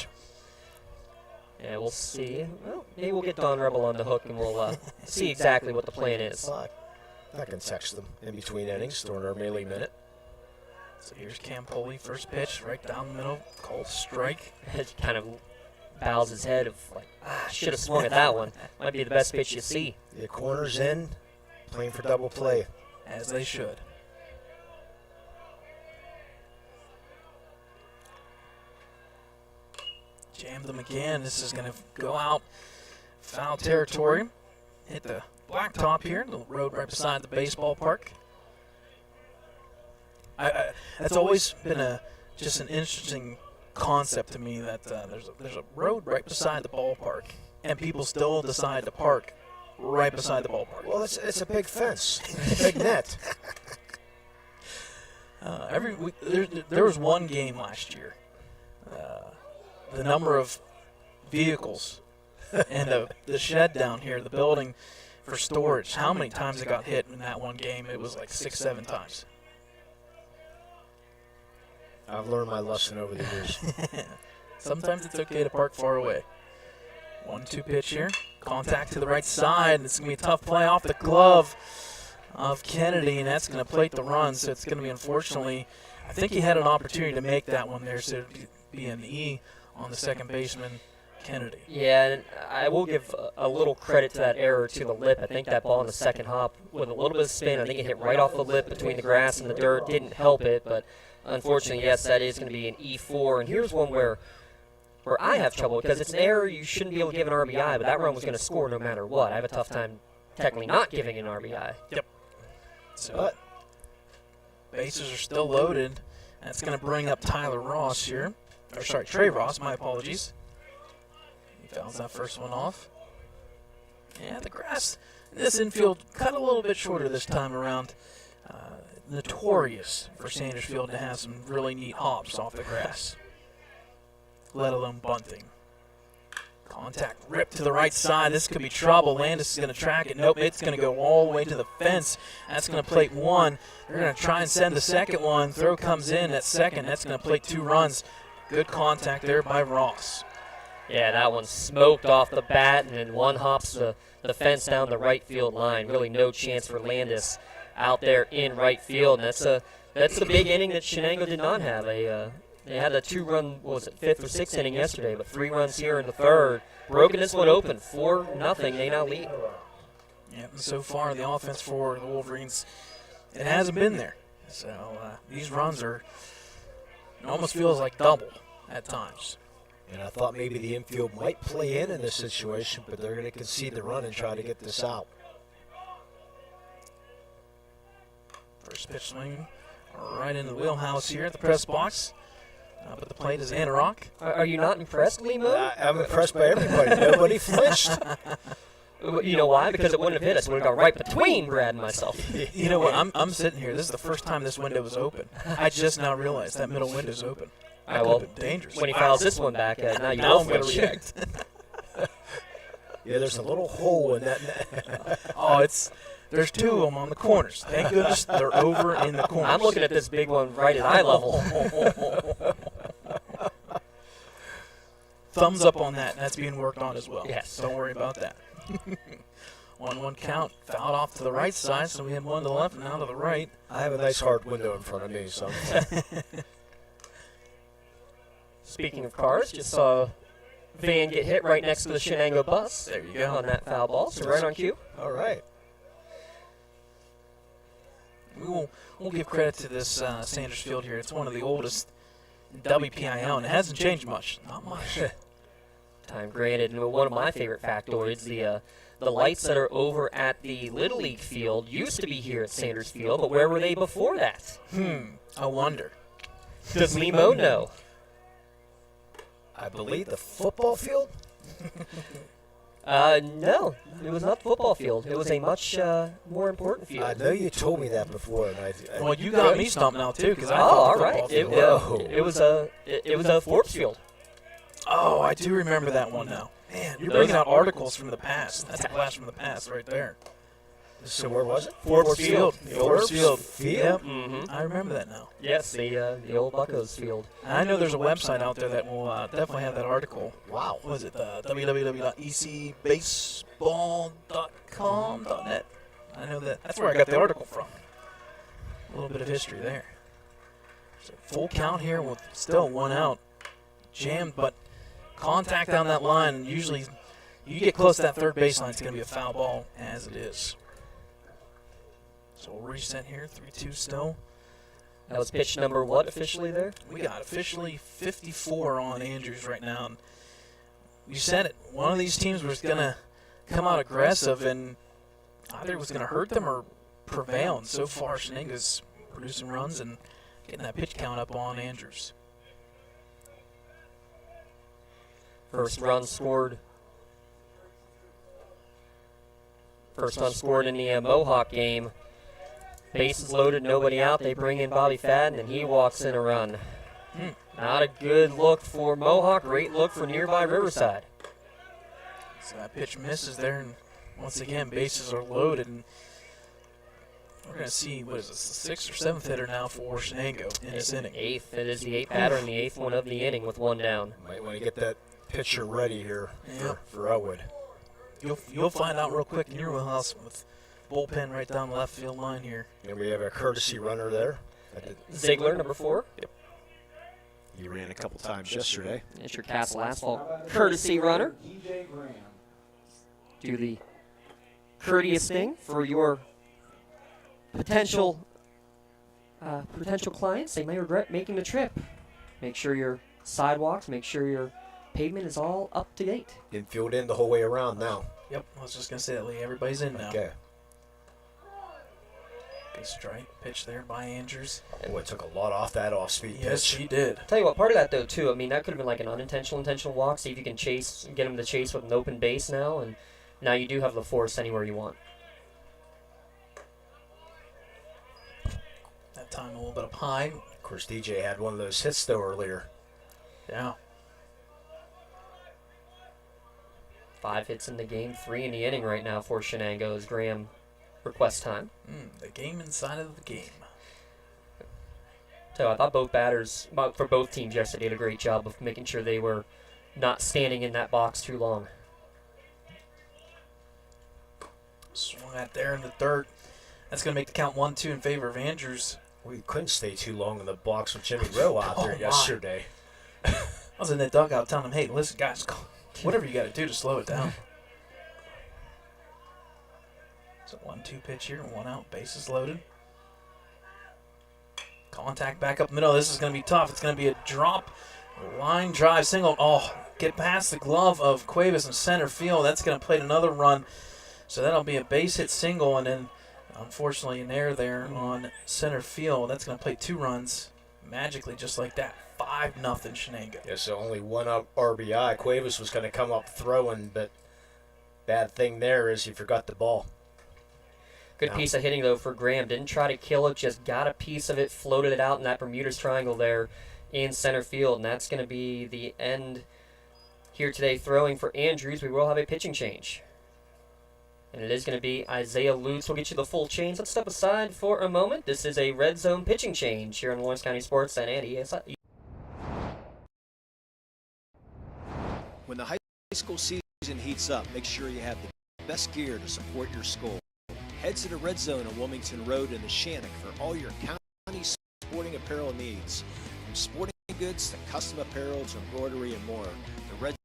Yeah, we'll see. Well, maybe we'll get Don Rebel on the hook and we'll see exactly what the plan is. I can text them in between innings during our melee minute. So here's Campoli, first pitch, right down the middle, cold strike. It kind of bows his head of like, should have swung at that one. Might be the best pitch you see. The corner's in, playing for double play. As they should. Jammed them again. This is going to go out foul territory. Hit the blacktop here, the road right beside the baseball park. That's always been just an interesting concept to me that there's a road right beside the ballpark, and people still decide to park right beside the ballpark. Well, it's a big fence, it's a big net. Every week, there was one game last year. The number of vehicles and the shed down here, the building for storage, how many times it got hit in that one game? It was like 6-7 times. I've learned my lesson over the years. Sometimes it's okay to park far away. 1-2 pitch here. Contact to the right side. It's going to be a tough play off the glove of Kennedy, and that's going to plate the run. So it's going to be, unfortunately, I think he had an opportunity to make that one there, so it would be an E on the second baseman, Kennedy. Yeah, and I will give a little credit to that error to the lip. I think that ball in the second hop with a little bit of spin, I think it hit right off the lip between the grass and the dirt. Didn't help it, but unfortunately, yes, that is going to be an E4. And here's one where I have trouble because it's an error. You shouldn't be able to give an RBI, but that run was going to score no matter what. I have a tough time technically not giving an RBI. Yep. So, bases are still loaded. That's going to bring up Tyler Ross here. Or, sorry, Trey Ross, my apologies. He fouls that first one off. Yeah, the grass in this infield cut a little bit shorter this time around. Notorious for Sanders Field to have some really neat hops off the grass, let alone bunting. Contact ripped to the right side. This could be trouble. Landis is going to track it. Nope, it's going to go all the way to the fence. That's going to plate one. They're going to try and send the second one. Throw comes in at second. That's going to plate 2 runs. Good contact there by Ross. Yeah, that one smoked off the bat, and then one hops the fence down the right field line. Really no chance for Landis out there in right field. And that's the big inning that Shenango did not have. They had a 2-run, what was it, 5th or 6th inning yesterday, but 3 runs here in the 3rd. Broken this one open, 4-0. They now lead. Yeah, so far the offense for the Wolverines, it hasn't been there. So these runs are, it almost feels like double at times. And I thought maybe the infield might play in this situation, but they're going to concede the run and try to get this out. First pitch swing right in the wheelhouse here at the press box. But the plate is Anarok. Are you not impressed, Limo? I'm impressed by everybody. Nobody flinched. You know why? Because it wouldn't have hit us. It would have gone right between Brad and myself. You know what? I'm sitting here. This is the first time this window was open. I just now realized that middle window's open. That could have been dangerous. When he files this one back, now you both got to react. Yeah, there's a little hole in that. Oh, there's 2 of them on the corners. Thank goodness they're over in the corners. I'm looking at this big one right at eye level. Thumbs up on that. That's being worked on as well. Yes. Don't worry about that. 1-1 count. Fouled off to the right side, so we had one to the left and now to the right. I have a nice hard window in front of me, so. Speaking of cars, just saw Van get hit right next to the Shenango bus. There you go on that foul ball. So right on cue. All right. We'll give credit to this Sanders Field here. It's one of the oldest WPIL, and it hasn't changed much. Not much. Time granted. And one of my favorite factoids, the lights that are over at the Little League field used to be here at Sanders Field, but where were they before that? I wonder. Does Limo know? I believe the football field? No, it was not the football field. It was a much more important field. I know you told me that before. Well, you got me stumped now too, because I all thought right. It was a Forbes field. Oh, I do remember that one now. Man, you're bringing out articles from the past. That's a blast from the past right there. So where was it? Forbes Field. Forbes Field. Yep. Mm-hmm. I remember that now. Yes, the old Buccos field. And I know there's a website out there that will definitely have that article. Wow. What is it? www.ecbaseball.com.net. I know that. That's where I got the article from. A little bit of history there. So full count here with still 1 out. Jammed, but contact down that line. Usually, you get close to that third baseline, it's going to be a foul ball, as it is. So we'll reset here, 3-2 still. That was pitch number what officially there? We got officially 54 on Andrews right now. And you said it. One of these teams was going to come out aggressive, and either it was going to hurt them or prevail. And so far, Shenango's producing runs and getting that pitch count up on Andrews. First run scored in the Mohawk game. Bases loaded, nobody out. They bring in Bobby Fadden, and he walks in a run. Not a good look for Mohawk. Great look for nearby Riverside. So that pitch misses there, and once again, bases are loaded. And we're going to see, what is this, the 6th or 7th hitter now for Shenango in this inning. 8th. It is the 8th batter in the 8th one of the inning with 1 down. Might want to get that pitcher ready here for Ellwood. You'll find out real quick in your wheelhouse with bullpen right down the left field line here. And we have a courtesy runner there. Ziegler, number 4. Yep. He ran a couple times yesterday. It's your Castle Asphalt courtesy runner. Do the courteous thing for your potential clients. They may regret making the trip. Make sure your sidewalks, make sure your pavement is all up to date. Infield in the whole way around now. Yep, I was just going to say that, Lee. Everybody's in now. Okay. Big strike pitch there by Andrews. Oh, it took a lot off that off-speed pitch. Yes, he did. Tell you what, part of that though too. I mean, that could have been like an intentional walk. See if you can get him to chase with an open base now, and now you do have the force anywhere you want. That time a little bit up high. Of course, DJ had one of those hits though earlier. Yeah. 5 hits in the game, 3 in the inning right now for Shenango as Graham requests time. The game inside of the game. So I thought both batters, for both teams yesterday, did a great job of making sure they were not standing in that box too long. Swung at there in the third. That's going to make the count 1-2 in favor of Andrews. We couldn't stay too long in the box with Jimmy Rowe out there yesterday. I was in that dugout telling him, hey, listen, guys, whatever you got to do to slow it down. So 1-2 pitch here, 1 out, bases loaded. Contact back up the middle. This is going to be tough. It's going to be a drop, line drive, single. Oh, get past the glove of Cuevas in center field. That's going to plate another run. So that'll be a base hit single, and then unfortunately an error there on center field. That's going to plate 2 runs magically just like that. 5-0 Shenango. Yeah, so only 1 up RBI. Cuevas was going to come up throwing, but bad thing there is he forgot the ball. Good piece of hitting, though, for Graham. Didn't try to kill it, just got a piece of it, floated it out in that Bermuda's Triangle there in center field. And that's going to be the end here today. Throwing for Andrews, we will have a pitching change. And it is going to be Isaiah Lutz. We'll get you the full change. Let's step aside for a moment. This is a red zone pitching change here on Lawrence County Sports and ECS. When the high school season heats up, make sure you have the best gear to support your school. Head to the Red Zone on Wilmington Road in the Shenango for all your county sporting apparel needs. From sporting goods to custom apparel to embroidery and more, the Red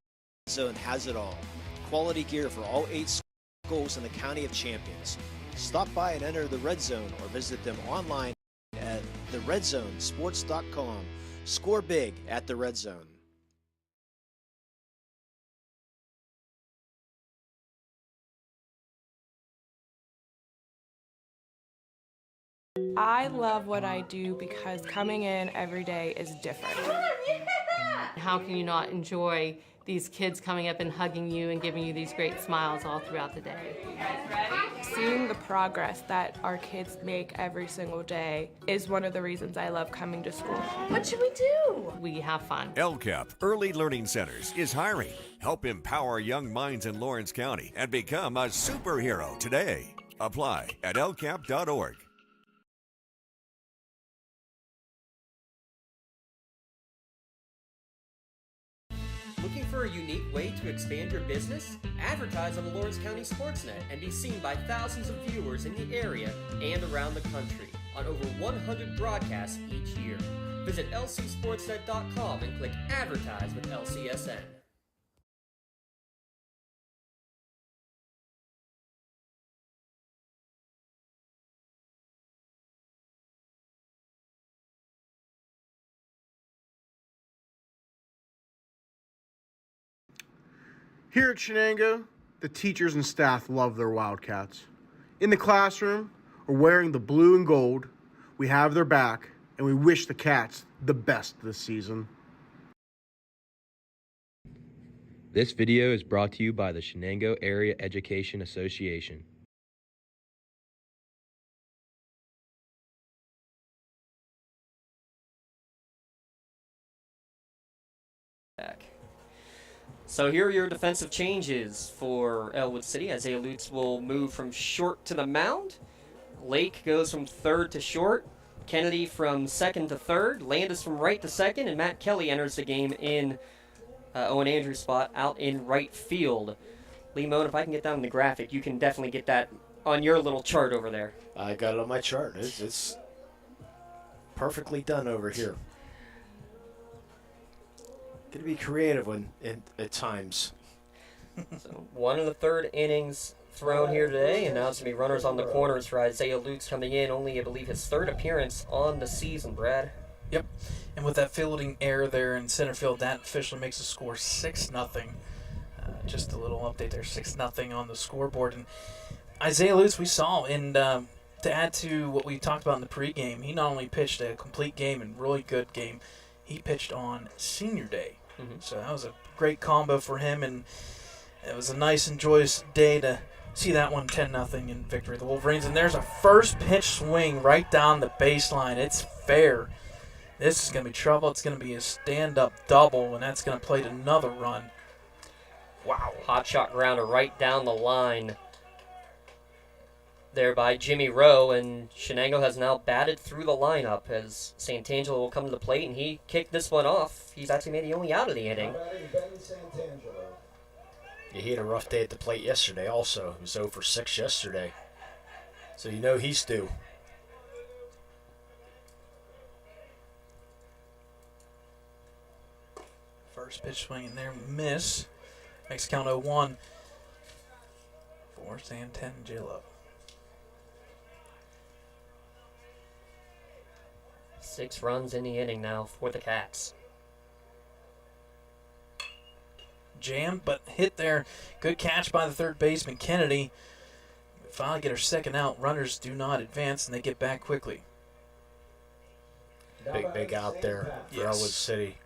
Zone has it all. Quality gear for all 8 schools in the County of Champions. Stop by and enter the Red Zone or visit them online at theredzonesports.com. Score big at the Red Zone. I love what I do because coming in every day is different. How can you not enjoy these kids coming up and hugging you and giving you these great smiles all throughout the day? You guys ready? Seeing the progress that our kids make every single day is one of the reasons I love coming to school. What should we do? We have fun. LCAP Early Learning Centers is hiring. Help empower young minds in Lawrence County and become a superhero today. Apply at lcap.org. Looking for a unique way to expand your business? Advertise on the Lawrence County Sportsnet and be seen by thousands of viewers in the area and around the country on over 100 broadcasts each year. Visit lcsportsnet.com and click Advertise with LCSN. Here at Shenango, the teachers and staff love their Wildcats. In the classroom, or wearing the blue and gold, we have their back, and we wish the Cats the best this season. This video is brought to you by the Shenango Area Education Association. So here are your defensive changes for Ellwood City. Isaiah Lutz will move from short to the mound. Lake goes from third to short. Kennedy from second to third. Landis from right to second. And Matt Kelly enters the game in Owen Andrews' spot out in right field. Lee Moan, if I can get that on the graphic, you can definitely get that on your little chart over there. I got it on my chart. It's perfectly done over here. Going to be creative at times. So 1 1/3 innings thrown here today, and now it's going to be runners on the corners for Isaiah Lutz coming in. Only, I believe, his 3rd appearance on the season, Brad. Yep. And with that fielding error there in center field, that officially makes the score 6-0. Just a little update there, 6-0 on the scoreboard. And Isaiah Lutz, we saw, and to add to what we talked about in the pregame, he not only pitched a complete game and really good game, he pitched on Senior Day. So that was a great combo for him, and it was a nice and joyous day to see that one 10-0 in victory of the Wolverines. And there's a first pitch swing right down the baseline. It's fair. This is going to be trouble. It's going to be a stand-up double, and that's going to plate another run. Wow. Hot shot grounder right down the line there by Jimmy Rowe, and Shenango has now batted through the lineup as Santangelo will come to the plate, and he kicked this one off. He's actually made the only out of the inning. Yeah, he had a rough day at the plate yesterday also. He was 0 for 6 yesterday. So you know he's due. First pitch swing in there, miss. Makes count 0-1 for Santangelo. 6 runs in the inning now for the Cats. Jammed, but hit there. Good catch by the third baseman, Kennedy. Finally get her second out. Runners do not advance, and they get back quickly. Big out there for Ellwood City.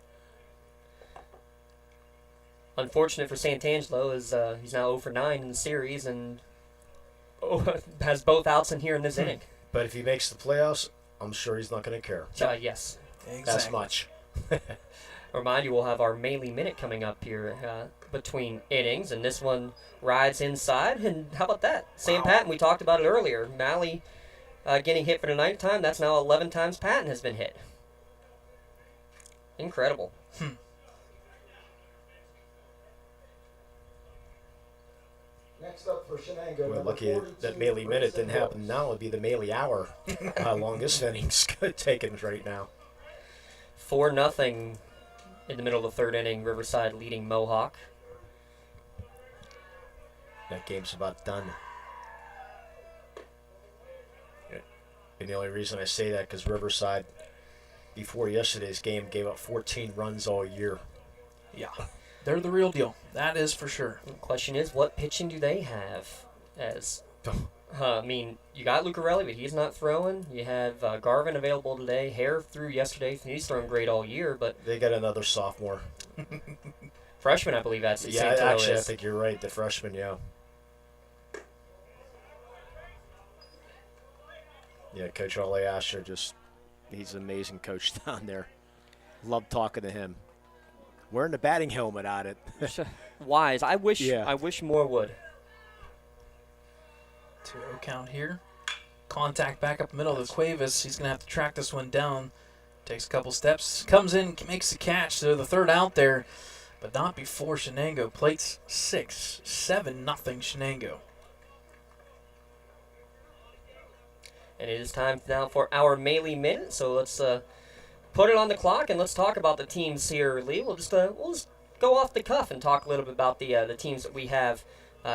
Unfortunate for Santangelo is he's now 0 for 9 in the series and has both outs in here in this inning. But if he makes the playoffs, I'm sure he's not going to care. Yes. Exactly. That's much. Remind you, we'll have our Maley Minute coming up here between innings, and this one rides inside. And how about that? Sam Patton, we talked about it earlier. Maley getting hit for the 9th time. That's now 11 times Patton has been hit. Incredible. Next up for Shenango. We're lucky that Maley Minute didn't happen now. It'd be the Maley Hour. How long this inning's taken right now. 4-0 in the middle of the 3rd inning. Riverside leading Mohawk. That game's about done. And the only reason I say that because Riverside, before yesterday's game, gave up 14 runs all year. Yeah. They're the real deal. That is for sure. The question is, what pitching do they have? I mean, you got Lucarelli, but he's not throwing. You have Garvin available today. Hare threw yesterday. He's thrown great all year, but they got another sophomore. Freshman, I believe that's yeah. Actually, I think you're right. The freshman, yeah. Yeah, Coach Ollie Asher he's an amazing coach down there. Love talking to him. Wearing the batting helmet on it. Wise. I wish more would. 2-0 count here. Contact back up the middle of the Cuevas. He's going to have to track this one down. Takes a couple steps. Comes in, makes the catch. So the 3rd out there, but not before Shenango. Plates 6, 7-0 Shenango. And it is time now for our Maley Minute. So let's put it on the clock and let's talk about the teams here, Lee. We'll just go off the cuff and talk a little bit about the teams that we have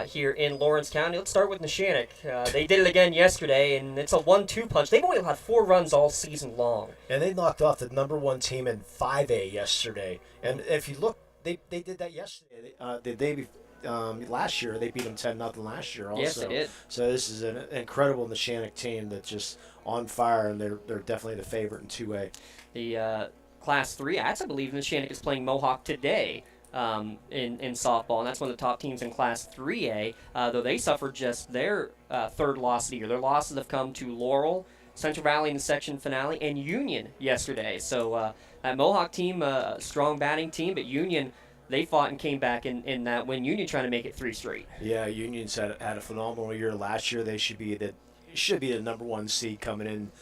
here in Lawrence County. Let's start with Neshannock. They did it again yesterday, and it's a 1-2 punch. They've only had 4 runs all season long. And they knocked off the #1 team in 5A yesterday. And if you look, they did that yesterday. The day last year, they beat them 10-0 last year also. Yes, they did. So this is an incredible Neshannock team that's just on fire, and they're definitely the favorite in 2A. The Class 3, I believe Neshannock is playing Mohawk today. In softball, and that's one of the top teams in Class 3A, though they suffered just their 3rd loss of the year. Their losses have come to Laurel, Central Valley in the section finale, and Union yesterday. So that Mohawk team, strong batting team, but Union, they fought and came back in that win. Union trying to make it 3 straight. Yeah, Union's had a phenomenal year last year. They should be the #1 seed coming in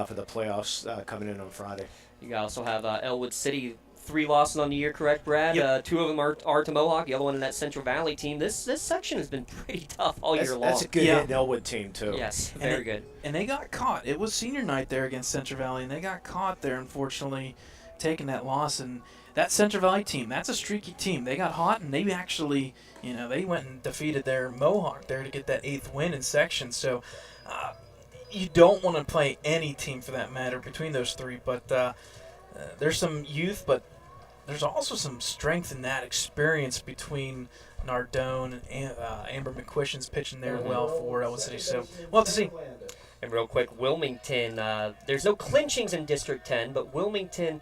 for the playoffs coming in on Friday. You also have Ellwood City. 3 losses on the year, correct, Brad? Yep. 2 of them are to Mohawk. The other one in that Central Valley team. This section has been pretty tough all year long. That's a good hit Ellwood team, too. Yes, very good. And they got caught. It was senior night there against Central Valley, and they got caught there, unfortunately, taking that loss. And that Central Valley team, that's a streaky team. They got hot, and they actually, they went and defeated their Mohawk there to get that 8th win in section. So you don't want to play any team for that matter between those 3. But there's some youth, but there's also some strength in that experience between Nardone and Amber McQuistion's pitching there well for Ellwood City. So we'll have to see. And real quick, Wilmington, there's no clinchings in District 10, but Wilmington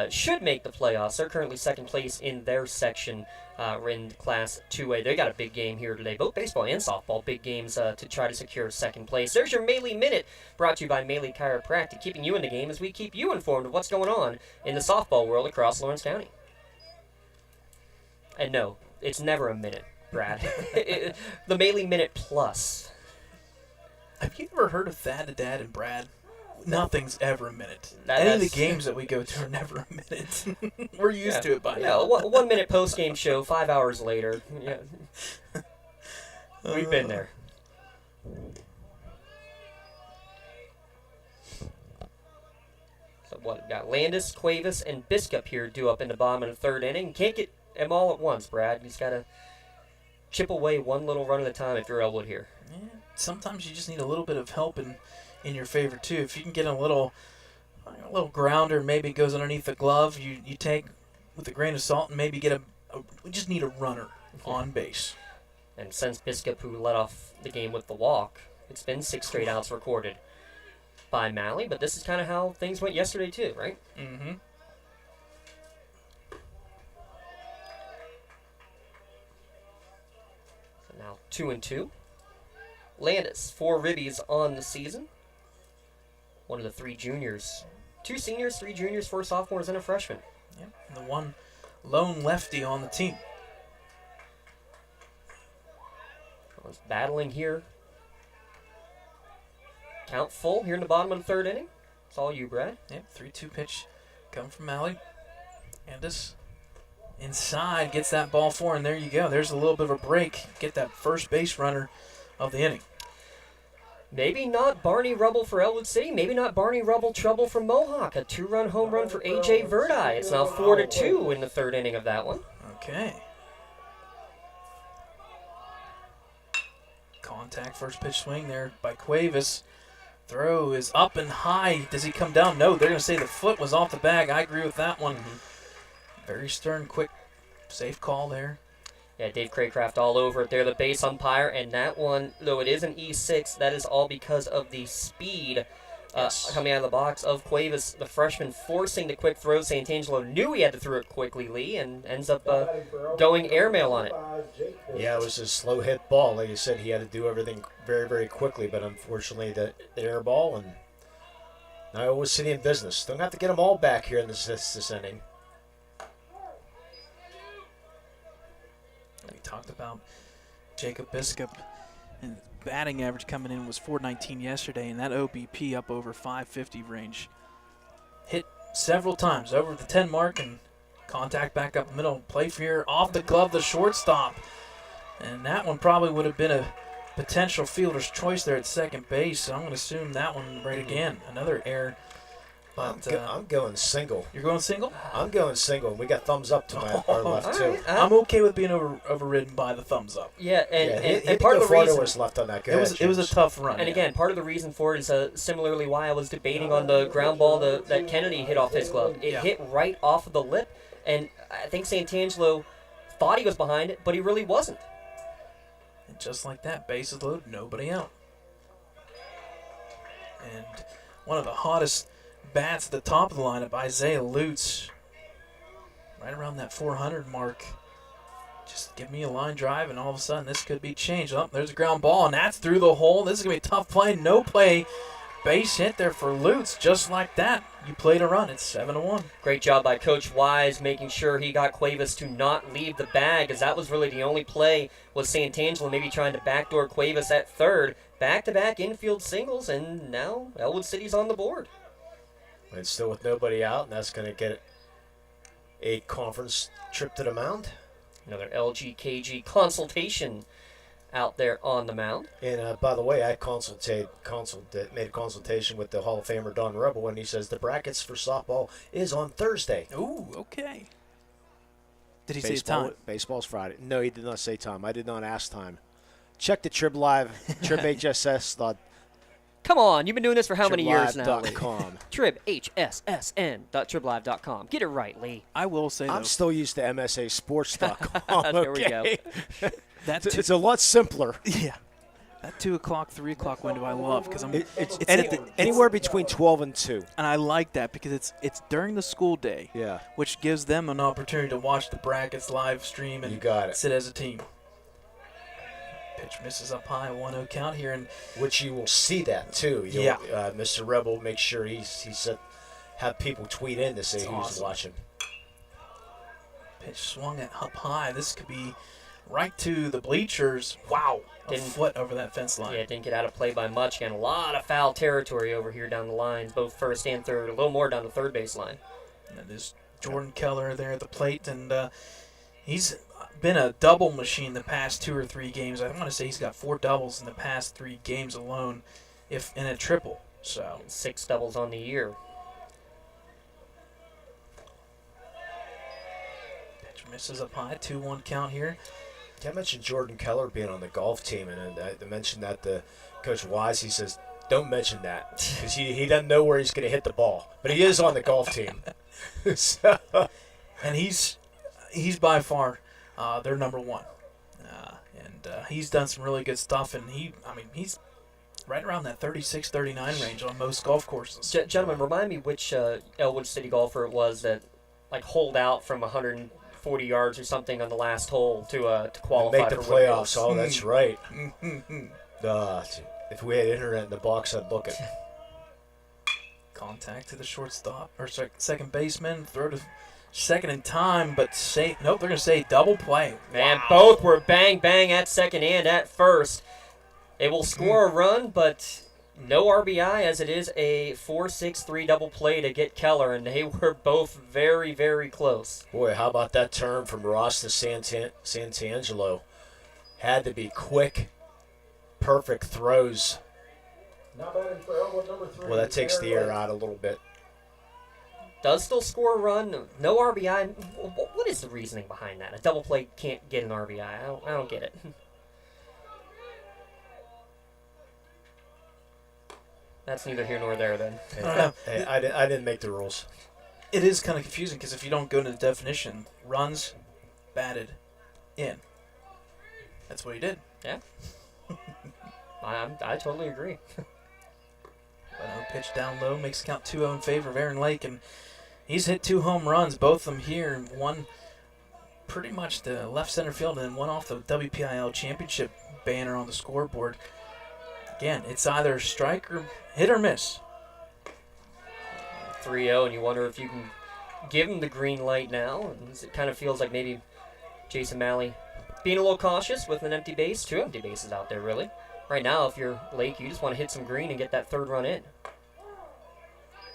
should make the playoffs. They're currently second place in their section in Class 2A. They got a big game here today. Both baseball and softball, big games to try to secure second place. There's your Melee Minute, brought to you by Melee Chiropractic, keeping you in the game as we keep you informed of what's going on in the softball world across Lawrence County. And no, it's never a minute, Brad. The Melee Minute Plus. Have you ever heard of Thad, Dad, and Brad? Nothing's ever a minute. Any of the games that we go to are never a minute. We're used to it by now. 1 minute post-game show, 5 hours later. Yeah. We've been there. So what, got Landis, Cuevas, and Biscup here due up in the bottom of the third inning. Can't get them all at once, Brad. You just got to chip away one little run at a time if you're Ellwood here. Yeah, sometimes you just need a little bit of help in your favor too. If you can get a little grounder, maybe it goes underneath the glove, you take with a grain of salt and maybe get we just need a runner on base. And since Biscup, who led off the game with the walk, it's been 6 straight outs recorded by Malley, but this is kind of how things went yesterday too, right? Mm-hmm. So now 2-2. Landis, 4 ribbies on the season. One of the 3 juniors. 2 seniors, 3 juniors, 4 sophomores, and a freshman. Yep, the one lone lefty on the team. Was battling here. Count full here in the bottom of the third inning. It's all you, Brad. Yep, 3-2 pitch coming from Malley. Andis inside, gets that ball for, and there you go. There's a little bit of a break. Get that first base runner of the inning. Maybe not Barney Rubble for Ellwood City. Maybe not Barney Rubble trouble for Mohawk. A 2-run home run for A.J. Verdi. It's now 4-2 in the third inning of that one. Okay. Contact, first pitch swing there by Cuevas. Throw is up and high. Does he come down? No, they're going to say the foot was off the bag. I agree with that one. Very stern, quick, safe call there. Yeah, Dave Craycraft all over it there, the base umpire, and that one, though it is an E6, that is all because of the speed coming out of the box of Cuevas, the freshman, forcing the quick throw. Santangelo knew he had to throw it quickly, Lee, and ends up going airmail on it. Yeah, it was a slow hit ball. Like you said, he had to do everything very, very quickly, but unfortunately the air ball, and now Ellwood City in business. Don't have to get them all back here in this inning. We talked about Jacob Biscup, and batting average coming in was .419 yesterday, and that OBP up over 550 range. Hit several times over the 10 mark, and contact back up the middle. Play for here, off the glove, the shortstop. And that one probably would have been a potential fielder's choice there at second base, so I'm going to assume that one right again. Another error. But I'm going single. You're going single? I'm going single. We got thumbs up to our left, too. Right. I'm okay with being overridden by the thumbs up. Yeah, and part of the reason was left on that. It was a tough run. And again, part of the reason for it is similarly why I was debating on the ground ball that Kennedy hit off his glove. It hit right off of the lip, and I think Santangelo thought he was behind it, but he really wasn't. And just like that, bases loaded, nobody out. And one of the hottest bats at the top of the lineup, Isaiah Lutz, right around that 400 mark. Just give me a line drive, and all of a sudden this could be changed. Oh, there's a ground ball, and that's through the hole. This is going to be a tough play. No play. Base hit there for Lutz. Just like that, you played a run. It's 7-1. Great job by Coach Wise making sure he got Cuevas to not leave the bag, as that was really the only play was Santangelo maybe trying to backdoor Cuevas at third. Back-to-back infield singles, and now Ellwood City's on the board. It's still with nobody out, and that's going to get a conference trip to the mound. Another LGKG consultation out there on the mound. And by the way, I made a consultation with the Hall of Famer Don Rebel, and he says the brackets for softball is on Thursday. Ooh, okay. Did he say time? Baseball's Friday. No, he did not say time. I did not ask time. Check the Trib Live, tribhss.com Come on, you've been doing this for how many years now, Lee? TribLive.com. Trib, HSSN.triblive.com. Get it right, Lee. I will say, I'm still used to MSASports.com. There we go. It's a lot simpler. Yeah. That 2 o'clock, 3 o'clock window I love because It's anywhere between 12 and 2. And I like that because it's during the school day. Yeah. Which gives them an opportunity to watch the brackets live stream and sit as a team. Pitch misses up high, 1-0 count here, and which you will see that too. Mr. Rebel, make sure he said have people tweet in to say who's awesome. watching. Pitch swung at up high. This could be right to the bleachers. Wow, a foot over that fence line. Yeah, didn't get out of play by much. Again, a lot of foul territory over here down the lines, both first and third. A little more down the third base line. And there's Jordan Keller there at the plate, and he's been a double machine the past 2 or 3 games. I want to say he's got 4 doubles in the past 3 games alone, if in a triple. So 6 doubles on the year. Pitch misses up high, 2-1 count here. I mentioned Jordan Keller being on the golf team, and I mentioned that to Coach Wise. He says, "Don't mention that because he doesn't know where he's going to hit the ball, but he is on the golf team." So. And he's by far their number 1, and he's done some really good stuff. And he's right around that 36, 39 range on most golf courses. Gentlemen, remind me which Ellwood City golfer it was that holed out from 140 yards or something on the last hole to qualify make the for playoffs. Oh, that's right. Mm-hmm. If we had internet in the box, I'd look at. Contact to the shortstop or second baseman. Throw to second in time, but nope. They're gonna say double play. Man, both were bang bang at second and at first. They will score a run, but no RBI, as it is a 4-6-3 double play to get Keller, and they were both very, very close. Boy, how about that turn from Ross to Santangelo? Had to be quick, perfect throws. Not batting for Ellwood, number 3. Well, that takes the air out a little bit. Does still score a run, no RBI. What is the reasoning behind that? A double play can't get an RBI. I don't get it. That's neither here nor there, then. Hey, I didn't make the rules. It is kind of confusing because if you don't go into the definition, runs, batted, in. That's what he did. Yeah. I totally agree. Pitch down low makes the count 2-0 in favor of Aaron Lake, and he's hit 2 home runs, both of them here, and one pretty much the left center field and one off the WPIL championship banner on the scoreboard. Again, it's either strike or hit or miss. 3-0, and you wonder if you can give him the green light now. It kind of feels like maybe Jason Malley being a little cautious with an empty base. 2 empty bases out there, really. Right now, if you're Lake, you just want to hit some green and get that 3rd run in.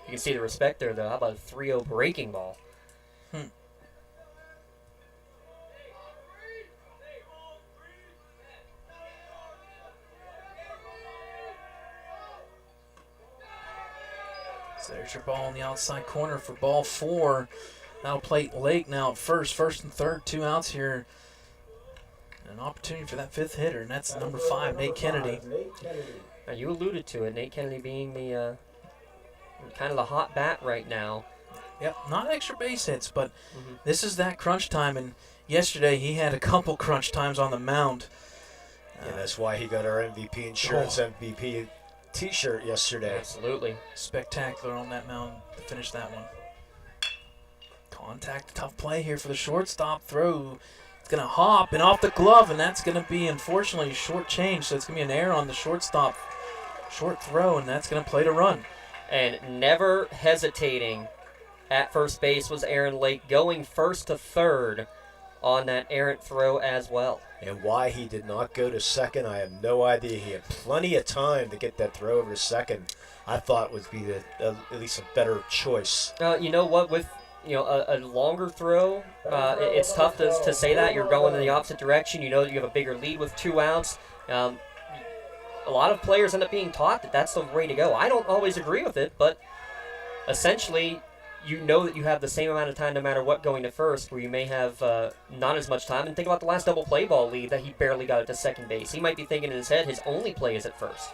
You can see the respect there, though. How about a 3-0 breaking ball? So there's your ball in the outside corner for ball 4. That'll plate Lake now at first and third, 2 outs here. An opportunity for that 5th hitter, and that's number 5, Nate Kennedy. Now, you alluded to it, Nate Kennedy being the kind of the hot bat right now. Yep, not extra base hits, but this is that crunch time, and yesterday he had a couple crunch times on the mound. And that's why he got our MVP Insurance MVP T-shirt yesterday. Absolutely. Spectacular on that mound to finish that one. Contact, tough play here for the shortstop throw. It's going to hop and off the glove, and that's going to be, unfortunately, short change. So it's going to be an error on the shortstop. Short throw, and that's going to play to run. And never hesitating at first base was Aaron Lake, going first to third on that errant throw as well. And why he did not go to second, I have no idea. He had plenty of time to get that throw over to second. I thought would be at least a better choice. You know what? With a longer throw, it's tough to say that. You're going in the opposite direction. You know that you have a bigger lead with 2 outs. A lot of players end up being taught that that's the way to go. I don't always agree with it, but essentially you know that you have the same amount of time no matter what going to first, where you may have not as much time. And think about the last double play ball lead that he barely got it to second base. He might be thinking in his head his only play is at first.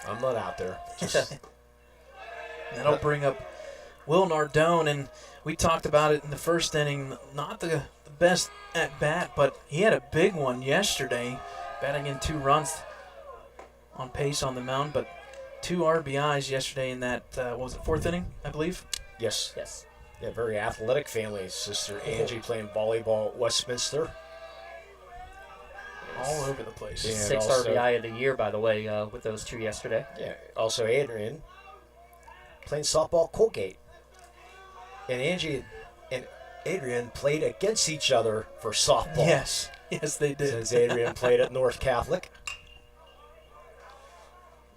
I'm not out there. Just That'll bring up Will Nardone, and we talked about it in the first inning. Not the best at bat, but he had a big one yesterday, batting in 2 runs on pace on the mound, but 2 RBIs yesterday in that, what was it, 4th inning, I believe? Yes. Yes. Yeah, very athletic family. Sister Angie playing volleyball at Westminster. All over the place. And 6th also, RBI of the year, by the way, with those 2 yesterday. Yeah. Also, Adrian playing softball at Colgate. And Angie and Adrian played against each other for softball. Yes. Yes, they did. Since Adrian played at North Catholic.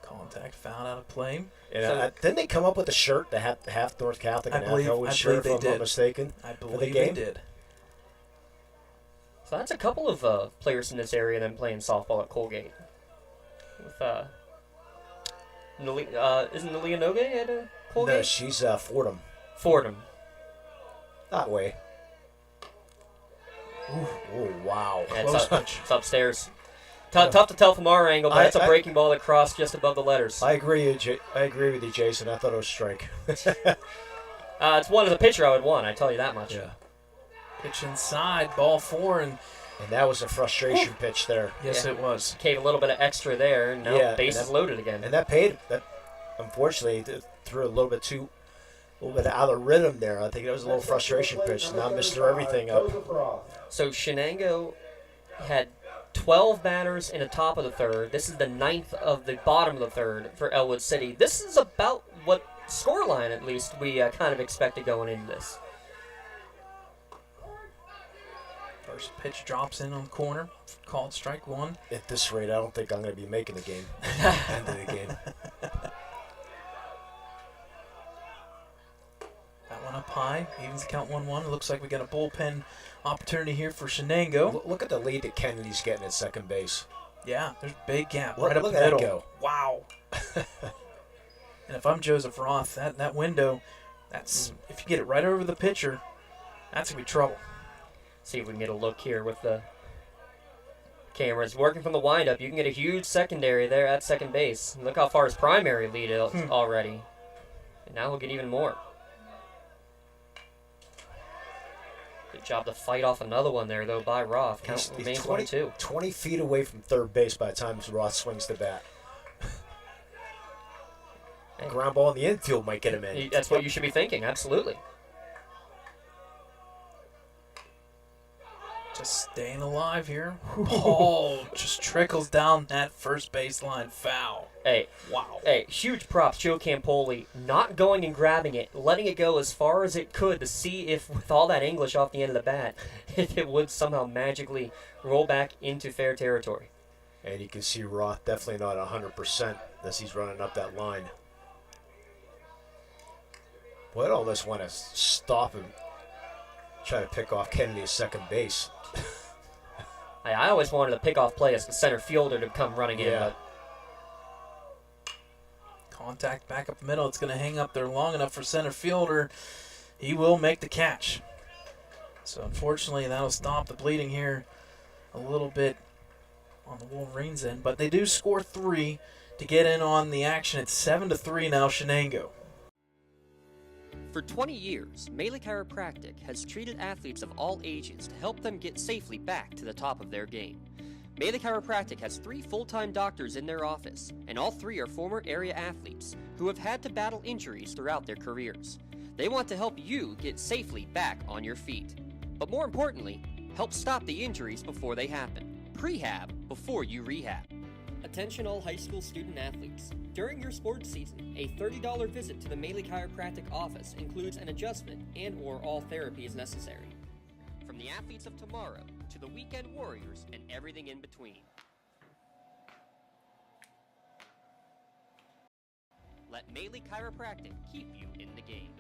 Contact foul out of play. And didn't they come up with a shirt that had half North Catholic and half Ellwood shirt, if I'm not mistaken? I for the believe game? they did. So that's a couple of players in this area then playing softball at Colgate. With isn't Nalia Noge at Colgate? No, she's Fordham. Fordham. That way. Ooh, wow. Yeah, Close. it's upstairs. Tough to tell from our angle, but that's a breaking ball that crossed just above the letters. I agree with you, Jason. I thought it was strike. It's one as a pitcher I would want, I tell you that much. Yeah. Pitch inside, ball 4, and that was a frustration pitch there. Yes, it was. Gave a little bit of extra there, and now bases loaded again. And that paid. That unfortunately threw a little bit out of rhythm there. I think it was a little frustration pitch. Now Mr. Everything up. So Shenango had 12 batters in the top of the 3rd. This is the 9th of the bottom of the 3rd for Ellwood City. This is about what scoreline, at least, we kind of expected going into this. First pitch drops in on the corner, called strike 1. At this rate, I don't think I'm going to be making the game. End of the game. That one up high, evens the count 1-1. It looks like we got a bullpen opportunity here for Shenango. Look at the lead that Kennedy's getting at second base. Yeah, there's a big gap Look right up the at middle. that go. Wow. And if I'm Joseph Roth, that window, that's if you get it right over the pitcher, that's going to be trouble. See if we can get a look here with the cameras. Working from the windup, you can get a huge secondary there at second base. Look how far his primary lead is already. And now he'll get even more. Good job to fight off another one there, though, by Roth. Count remains 1-2. 20 feet away from third base by the time Roth swings the bat. Ground ball in the infield might get him in. That's what you should be thinking, absolutely. Just staying alive here. Oh, just trickles down that first baseline foul. Hey, wow. Hey, huge props, Joe Campoli, not going and grabbing it, letting it go as far as it could to see if, with all that English off the end of the bat, if it would somehow magically roll back into fair territory. And you can see Roth definitely not 100% as he's running up that line. Boy, I almost want to stop him, try to pick off Kennedy at second base. I always wanted to pick off play as the center fielder to come running in, but contact back up the middle. It's going to hang up there long enough for center fielder. He will make the catch. So unfortunately, that'll stop the bleeding here a little bit on the Wolverines end. But they do score 3 to get in on the action. It's 7-3 now, Shenango. For 20 years, Melee Chiropractic has treated athletes of all ages to help them get safely back to the top of their game. Melee Chiropractic has 3 full-time doctors in their office, and all 3 are former area athletes who have had to battle injuries throughout their careers. They want to help you get safely back on your feet. But more importantly, help stop the injuries before they happen. Prehab before you rehab. Attention all high school student athletes. During your sports season, a $30 visit to the Melee Chiropractic office includes an adjustment and/or all therapy is necessary. From the athletes of tomorrow to the weekend warriors and everything in between. Let Melee Chiropractic keep you in the game.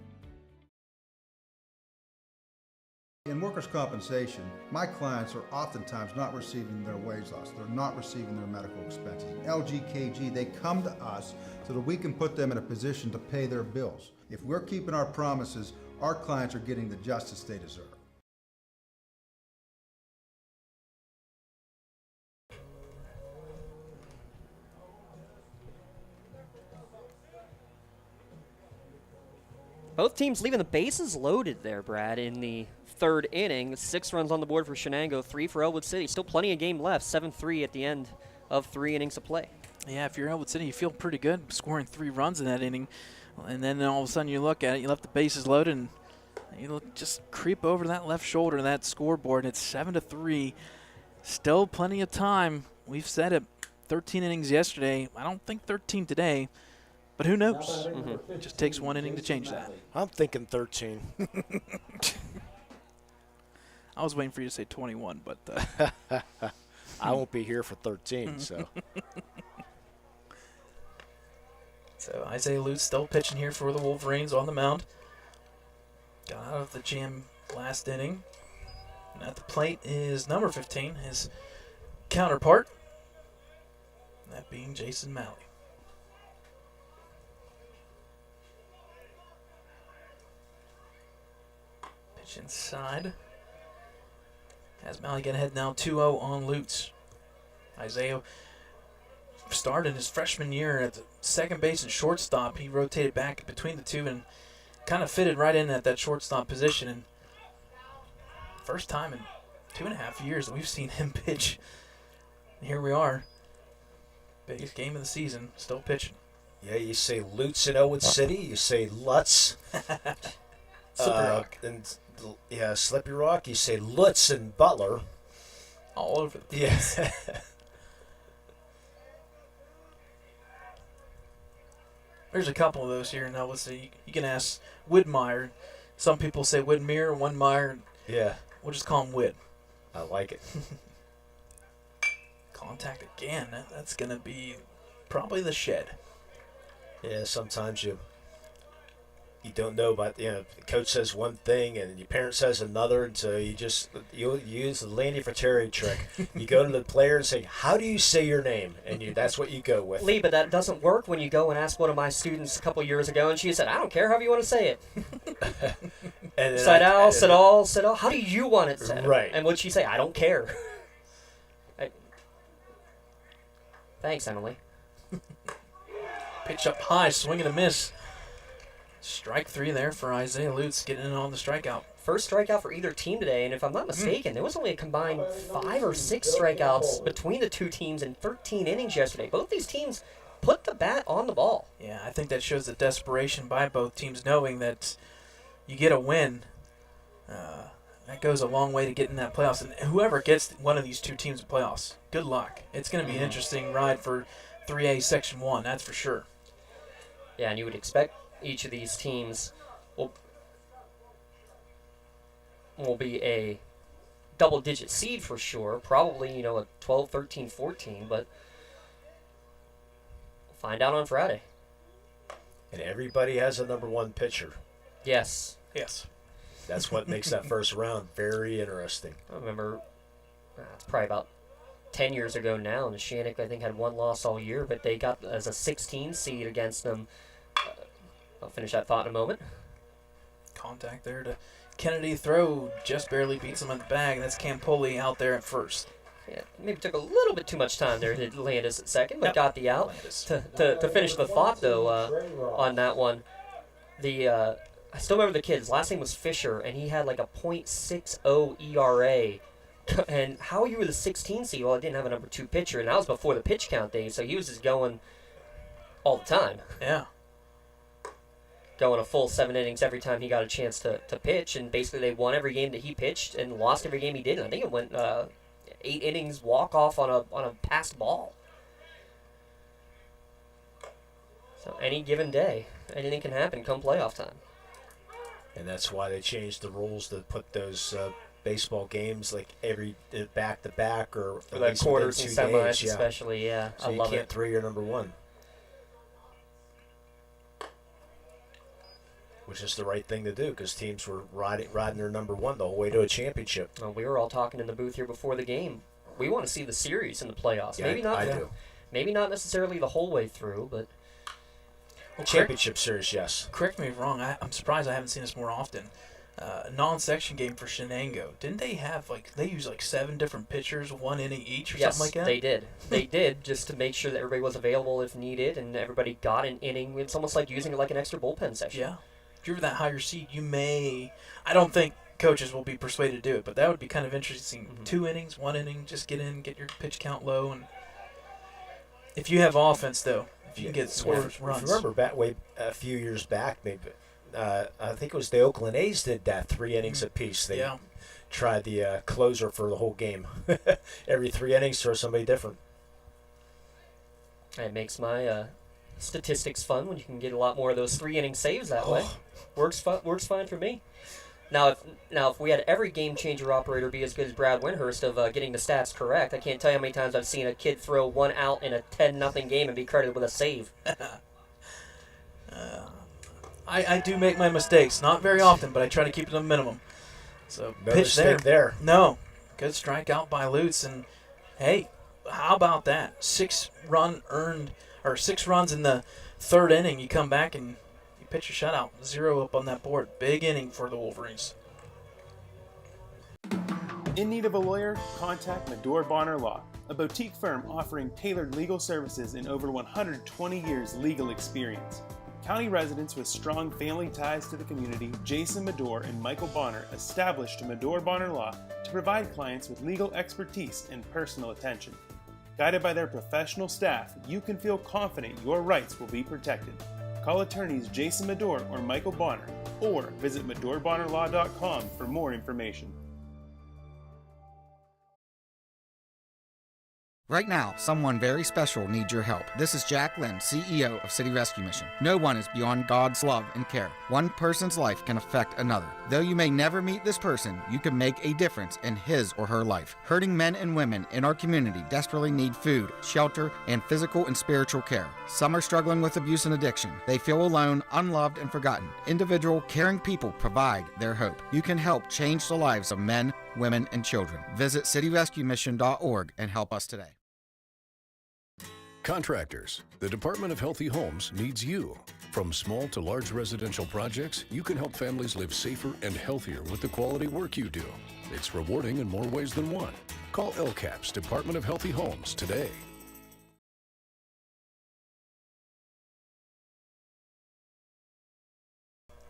In workers' compensation, my clients are oftentimes not receiving their wage loss. They're not receiving their medical expenses. LGKG, they come to us so that we can put them in a position to pay their bills. If we're keeping our promises, our clients are getting the justice they deserve. Both teams leaving the bases loaded there, Brad, in the third inning. 6 runs on the board for Shenango, 3 for Ellwood City. Still plenty of game left, 7-3 at the end of 3 innings of play. Yeah, if you're Ellwood City, you feel pretty good scoring 3 runs in that inning. And then all of a sudden you look at it, you left the bases loaded, and you just creep over to that left shoulder of that scoreboard, and it's 7-3. Still plenty of time. We've said it, 13 innings yesterday. I don't think 13 today, but who knows? It just takes 1 inning to change that. I'm thinking 13. I was waiting for you to say 21, but I won't be here for 13, so. So Isaiah Lutz still pitching here for the Wolverines on the mound. Got out of the jam last inning. And at the plate is number 15, his counterpart, that being Jason Malley. Pitch inside. Has Malley get ahead now 2-0 on Lutz. Isaiah started his freshman year at the second base and shortstop. He rotated back between the two and kind of fitted right in at that shortstop position. And first time in 2.5 years that we've seen him pitch. And here we are. Biggest game of the season, still pitching. Yeah, you say Lutz in Ellwood City. You say Lutz. Slippery Rock. Yeah, Slippery Rock. You say Lutz and Butler. All over the place. Yeah. There's a couple of those here in Ellwood City. You can ask Widmeyer. Some people say Widmere, Widmeyer. Yeah. We'll just call him Wid. I like it. Contact again. That's going to be probably the shed. Yeah, sometimes you don't know about, the coach says one thing and your parent says another, and so you use the Landy Fratteri trick. You go to the player and say, how do you say your name? And that's what you go with. Lee, but that doesn't work when you go and ask one of my students a couple years ago, and she said, I don't care however you want to say it. Sidal, Sidal. How do you want it said? Right. And what'd she say? I don't care. Thanks, Emily. Pitch up high, swing and a miss. Strike 3 there for Isaiah Lutz, getting in on the strikeout. First strikeout for either team today, and if I'm not mistaken, there was only a combined 5 or 6 strikeouts between the two teams in 13 innings yesterday. Both these teams put the bat on the ball. Yeah, I think that shows the desperation by both teams, knowing that you get a win. That goes a long way to getting that playoffs. And whoever gets one of these two teams in playoffs, good luck. It's going to be an interesting ride for 3A Section 1, that's for sure. Yeah, and you would expect each of these teams will be a double-digit seed for sure. Probably, a 12, 13, 14, but we'll find out on Friday. And everybody has a number 1 pitcher. Yes. Yes. That's what makes that first round very interesting. I remember, it's probably about 10 years ago now, and the Shenango, I think, had 1 loss all year, but they got as a 16 seed against them. I'll finish that thought in a moment. Contact there to Kennedy. Throw just barely beats him in the bag. That's Campoli out there at first. Yeah, maybe took a little bit too much time there to Landis at second, but got the out. To finish the thought, though, on that one, I still remember the kid. His last name was Fisher, and he had like a .60 ERA. And how you were the 16 seed? Well, I didn't have a number 2 pitcher, and that was before the pitch count days, so he was just going all the time. Yeah. Going a full 7 innings every time he got a chance to pitch, and basically they won every game that he pitched and lost every game he did. And I think it went 8 innings walk off on a passed ball. So any given day, anything can happen come playoff time. And that's why they changed the rules to put those baseball games like every back to back or for the quarters and semis, especially. Yeah, so I love it. You can't throw your number 1. Which is the right thing to do because teams were riding their number 1 the whole way to a championship. Well, we were all talking in the booth here before the game. We want to see the series in the playoffs. Yeah, I do. Maybe not necessarily the whole way through, but championship series, yes. Correct me if wrong. I'm surprised I haven't seen this more often. Non-section game for Shenango. Didn't they have they use 7 different pitchers, 1 inning each, or something like that? They did. They did just to make sure that everybody was available if needed, and everybody got an inning. It's almost like using it like an extra bullpen session. Yeah. if you're that higher seed, you may. I don't think coaches will be persuaded to do it, but that would be kind of interesting. 2 innings, 1 inning, just get in, get your pitch count low, and if you have offense though, if you can get scores, runs. If you remember way a few years back, maybe I think it was the Oakland A's did that 3 innings apiece. They tried the closer for the whole game. Every 3 innings, throw somebody different. It makes my statistics fun when you can get a lot more of those 3-inning saves that way. Works fine for me. Now, if we had every game changer operator be as good as Brad Windhurst of getting the stats correct, I can't tell you how many times I've seen a kid throw 1 out in a 10-0 game and be credited with a save. I do make my mistakes, not very often, but I try to keep it to a minimum. So No pitch mistake there. No, good strikeout by Lutz, and hey, how about that? 6 runs in the 3rd inning. You come back and you pitch a shutout, 0 up on that board. Big inning for the Wolverines. In need of a lawyer? Contact Medor Bonner Law, a boutique firm offering tailored legal services and over 120 years legal experience. County residents with strong family ties to the community, Jason Medor and Michael Bonner established Medor Bonner Law to provide clients with legal expertise and personal attention. Guided by their professional staff, you can feel confident your rights will be protected. Call attorneys Jason Medor or Michael Bonner, or visit MedorBonnerLaw.com for more information. Right now, someone very special needs your help. This is Jack Lynn, CEO of City Rescue Mission. No one is beyond God's love and care. One person's life can affect another. Though you may never meet this person, you can make a difference in his or her life. Hurting men and women in our community desperately need food, shelter, and physical and spiritual care. Some are struggling with abuse and addiction. They feel alone, unloved, and forgotten. Individual, caring people provide their hope. You can help change the lives of men, women, and children. Visit cityrescuemission.org and help us today. Contractors, the Department of Healthy Homes needs you. From small to large residential projects, you can help families live safer and healthier with the quality work you do. It's rewarding in more ways than one. Call LCAP's Department of Healthy Homes today.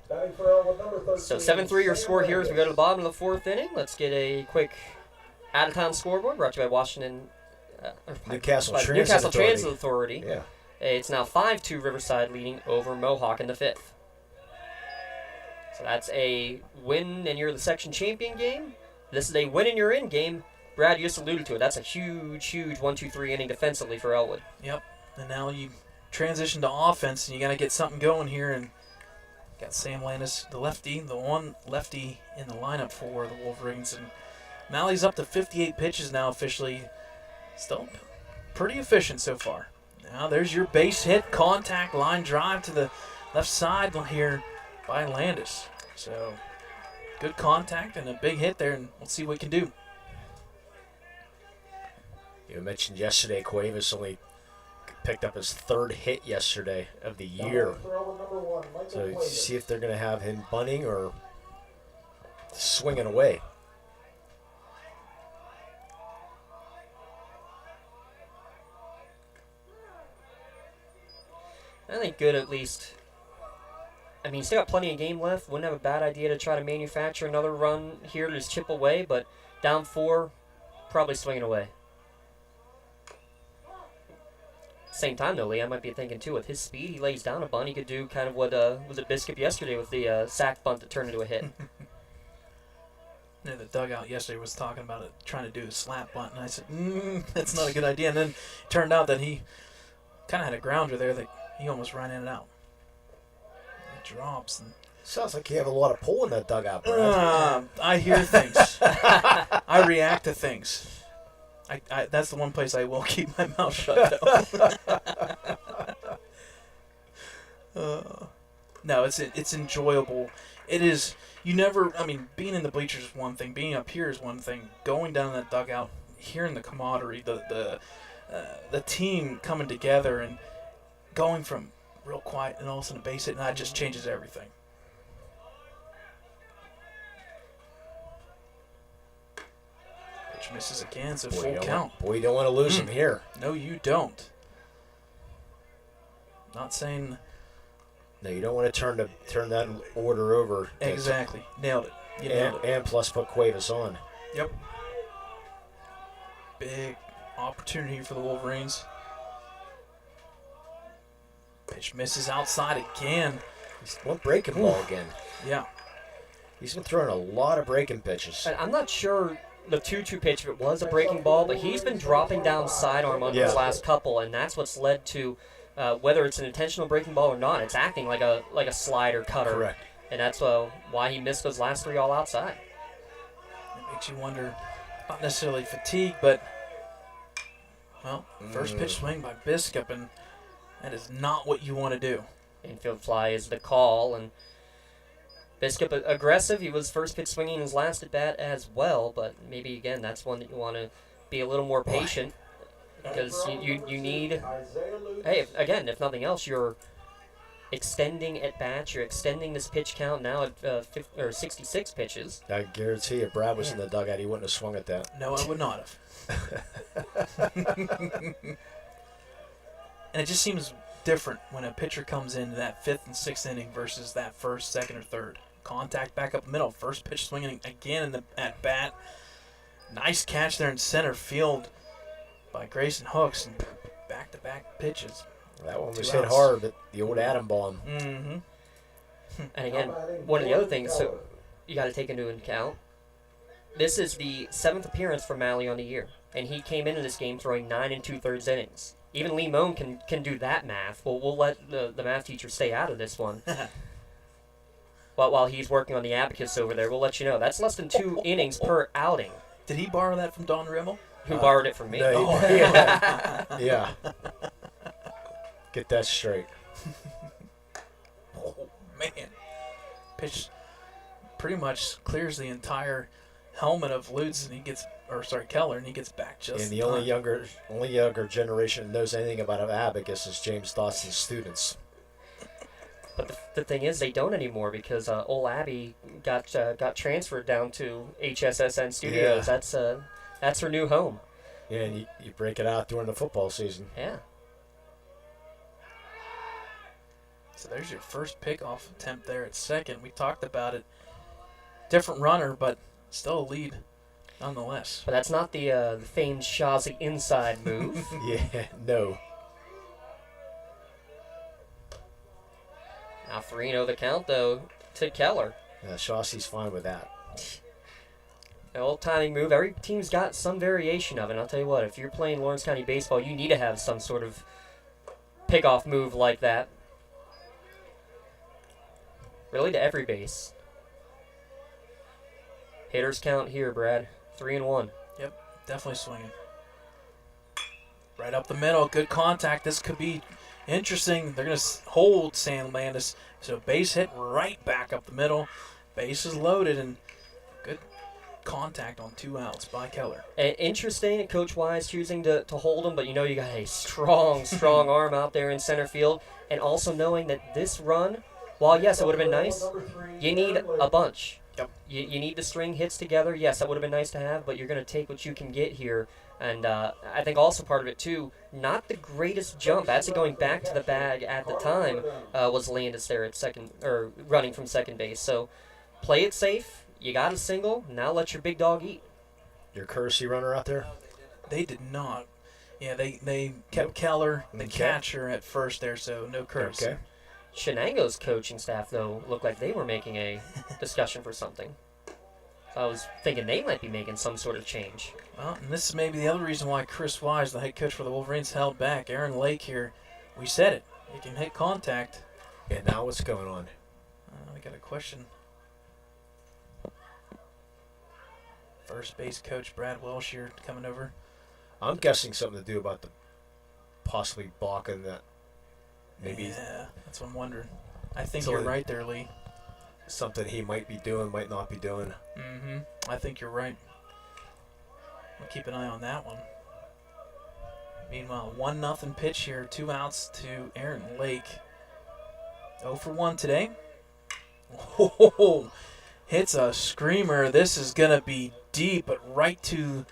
So 7-3 your score here as we go to the bottom of the 4th inning. Let's get a quick out-of-town scoreboard brought to you by Washington... Newcastle Transit Authority. Yeah. It's now 5-2 Riverside leading over Mohawk in the 5th. So that's a win and you're the section champion game. This is a win and you're in game. Brad, you just alluded to it. That's a huge 1-2-3 inning defensively for Ellwood. Yep. And now you transition to offense and you got to get something going here. And got Sam Landis, the one lefty in the lineup for the Wolverines. And Mally's up to 58 pitches now officially. Still pretty efficient so far. Now there's your base hit, contact line drive to the left side here by Landis. So good contact and a big hit there, and we'll see what we can do. You mentioned yesterday Cuevas only picked up his 3rd hit yesterday of the year. So see if they're going to have him bunting or swinging away. I think good at least. I mean, still got plenty of game left. Wouldn't have a bad idea to try to manufacture another run here to just chip away, but down 4, probably swinging away. Same time, though, Lee, I might be thinking, too, with his speed, he lays down a bunt. He could do kind of what was it Biscuit yesterday with the sack bunt that turned into a hit. The dugout yesterday was talking about it, trying to do a slap bunt, and I said, that's not a good idea. And then it turned out that he kind of had a grounder there that he almost ran in and out. It drops. And sounds like you have a lot of pull in that dugout, Brad. I hear things. I react to things. I that's the one place I will keep my mouth shut, though. No, it's enjoyable. It is. You never. I mean, being in the bleachers is one thing. Being up here is one thing. Going down in that dugout, hearing the camaraderie, the team coming together and going from real quiet and all of a sudden a base hit, and that just changes everything. Pitch misses again, so full count. Boy, you don't want to lose him here. No, you don't. Not saying No, you don't want to turn that order over. Exactly. Nailed it. You nailed it. And plus put Cuevas on. Yep. Big opportunity for the Wolverines. Pitch misses outside again. One breaking ball again. Yeah. He's been throwing a lot of breaking pitches. And I'm not sure the 2-2 pitch, if it was a breaking ball, but he's been dropping down sidearm on his last couple, and that's what's led to, whether it's an intentional breaking ball or not, it's acting like a slider cutter. Correct. And that's why he missed those last 3 all outside. It makes you wonder, not necessarily fatigue, but, well, first pitch swing by Biscup, and that is not what you want to do. Infield fly is the call, and Biscup aggressive. He was first pitch swinging his last at bat as well, but maybe again that's one that you want to be a little more patient because you need. Hey, again, if nothing else, you're extending at bats. You're extending this pitch count now at 66 pitches. I guarantee you, if Brad was in the dugout, he wouldn't have swung at that. No, I would not have. And it just seems different when a pitcher comes into that 5th and 6th inning versus that 1st, 2nd, or 3rd. Contact back up the middle. First pitch swinging again in the at bat. Nice catch there in center field by Grayson Hooks. And back-to-back pitches. That one was hit hard, but the old Adam bomb. Mm-hmm. And again, one of the other things you got to take into account, this is the 7th appearance for Malley on the year, and he came into this game throwing 9 2/3 innings. Even Lee Moan can do that math. We'll let the math teacher stay out of this one. While he's working on the abacus over there, we'll let you know. That's less than 2 innings per outing. Did he borrow that from Don Rimmel? Who borrowed it from me. No, yeah. Get that straight. Oh, man. Pitch pretty much clears the entire helmet of Lutz, and Keller, and he gets back just. And the only younger generation that knows anything about an abacus is James Dawson's students. But the thing is, they don't anymore because old Abby got transferred down to HSSN Studios. Yeah. That's her new home. Yeah, and you break it out during the football season. Yeah. So there's your first pickoff attempt there at second. We talked about it. Different runner, but still a lead nonetheless. But that's not the famed Shazi inside move. Yeah, no. Now 3-0 the count, though, to Keller. Yeah, Shawsey's fine with that. An old timing move. Every team's got some variation of it. And I'll tell you what, if you're playing Lawrence County baseball, you need to have some sort of pickoff move like that. Really to every base. Hitters count here, Brad. 3-1. Yep, definitely swinging. Right up the middle, good contact. This could be interesting. They're going to hold San Landis. So base hit right back up the middle. Base is loaded, and good contact on 2 outs by Keller. Interesting, coach-wise, choosing to hold him, but you know you got a strong arm out there in center field. And also knowing that this run, while yes, it would have been nice, you need a bunch. Yep. You need to string hits together. Yes, that would have been nice to have, but you're going to take what you can get here. And I think also part of it, too, not the greatest jump. Actually going back to the bag at the time was Landis there at second, or running from second base. So play it safe. You got a single. Now let your big dog eat. Your courtesy runner out there? They did not. Yeah, they kept Keller, the catcher, at first there, so no courtesy. Okay. Shenango's coaching staff, though, looked like they were making a discussion for something. I was thinking they might be making some sort of change. Well, and this is maybe the other reason why Chris Wise, the head coach for the Wolverines, held back. Aaron Lake here, we said it. He can hit contact. And now what's going on? We got a question. First base coach Brad Welsh here coming over. I'm guessing something to do about the possibly balking that. Maybe. Yeah, that's what I'm wondering. I think you're right there, Lee. Something he might be doing, might not be doing. Mm-hmm. I think you're right. We'll keep an eye on that one. Meanwhile, 1-0 pitch here, 2 outs to Aaron Lake. 0 for 1 today. Oh, hits a screamer. This is going to be deep, but right to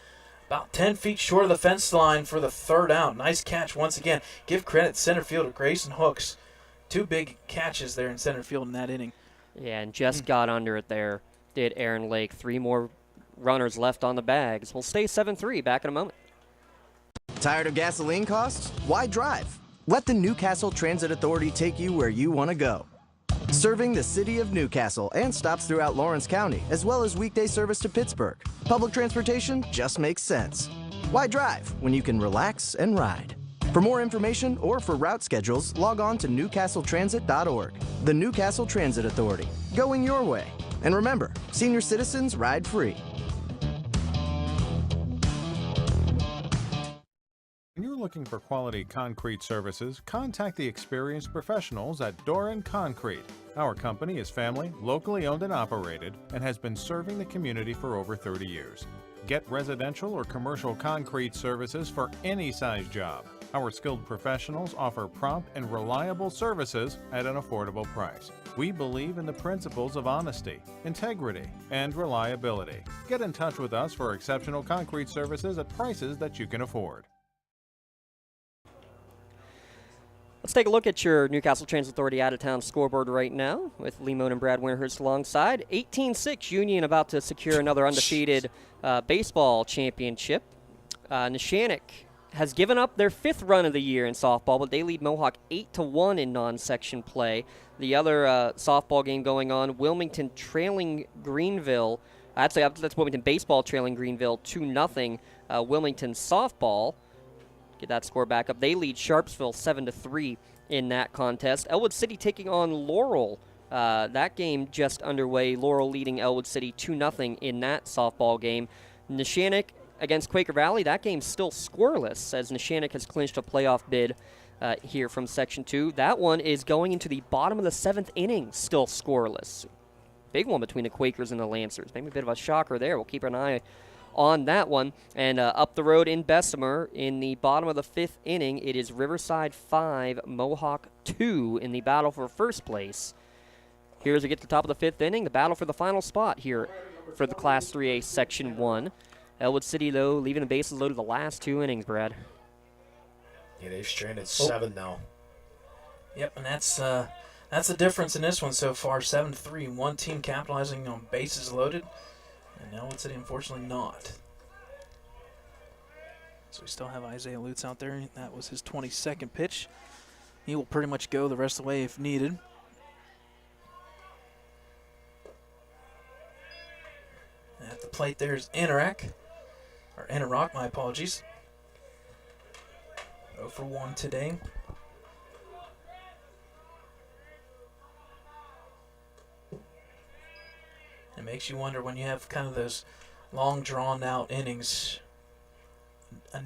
about 10 feet short of the fence line for the 3rd out. Nice catch once again. Give credit center fielder Grayson Hooks. two big catches there in center field in that inning. Yeah, and just got under it there, did Aaron Lake. 3 more runners left on the bags. We'll stay 7-3. Back in a moment. Tired of gasoline costs? Why drive? Let the Newcastle Transit Authority take you where you want to go. Serving the city of Newcastle and stops throughout Lawrence County, as well as weekday service to Pittsburgh. Public transportation just makes sense. Why drive when you can relax and ride? For more information or for route schedules, log on to newcastletransit.org. The Newcastle Transit Authority, going your way. And remember, senior citizens ride free. When you're looking for quality concrete services, contact the experienced professionals at Doran Concrete. Our company is family, locally owned and operated, and has been serving the community for over 30 years. Get residential or commercial concrete services for any size job. Our skilled professionals offer prompt and reliable services at an affordable price. We believe in the principles of honesty, integrity, and reliability. Get in touch with us for exceptional concrete services at prices that you can afford. Let's take a look at your Newcastle Transit Authority out-of-town scoreboard right now with Lee Moan and Brad Winterhurst alongside. 18-6, Union about to secure another undefeated baseball championship. Neshannock has given up their 5th run of the year in softball, but they lead Mohawk 8-1 in non-section play. The other softball game going on, Wilmington trailing Greenville. That's Wilmington baseball trailing Greenville 2-0. Wilmington softball, get that score back up. They lead Sharpsville 7-3 in that contest. Ellwood City taking on Laurel. That game just underway. Laurel leading Ellwood City 2-0 in that softball game. Neshannock against Quaker Valley, that game's still scoreless as Neshannock has clinched a playoff bid here from Section 2. That one is going into the bottom of the 7th inning, still scoreless. Big one between the Quakers and the Lancers. Maybe a bit of a shocker there. We'll keep an eye on that one. And up the road in Bessemer, in the bottom of the 5th inning, it is Riverside 5, Mohawk 2 in the battle for first place. Here as we get to the top of the 5th inning, the battle for the final spot here for the Class 3A Section 1. Ellwood City, though, leaving the bases loaded the last 2 innings, Brad. Yeah, they've stranded 7 now. Yep, and that's the difference in this one so far. 7-3, one team capitalizing on bases loaded, and Ellwood City, unfortunately, not. So we still have Isaiah Lutz out there. That was his 22nd pitch. He will pretty much go the rest of the way if needed. At the plate, there's Anorak. Or Anorak, my apologies. 0 for 1 today. It makes you wonder when you have kind of those long, drawn-out innings.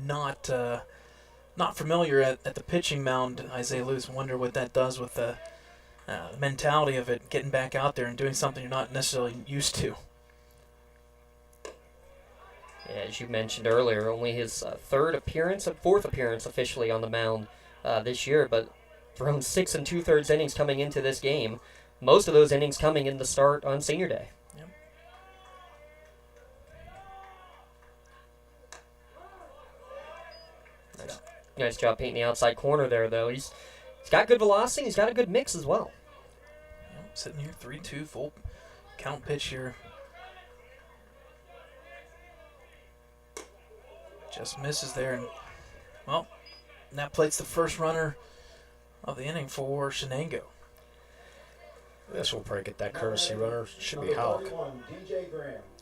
Not familiar at the pitching mound, Isaiah Lewis. Wonder what that does with the mentality of it, getting back out there and doing something you're not necessarily used to. Yeah, as you mentioned earlier, only his 4th appearance officially on the mound this year, but thrown 6 2/3 innings coming into this game. Most of those innings coming in the start on Senior Day. Yep. Nice job painting the outside corner there, though. He's got good velocity. He's got a good mix as well. Yep, sitting here, 3-2, full count pitch here. Just misses there, and well, that plates the first runner of the inning for Shenango. This will probably get that courtesy runner. Should be Houck.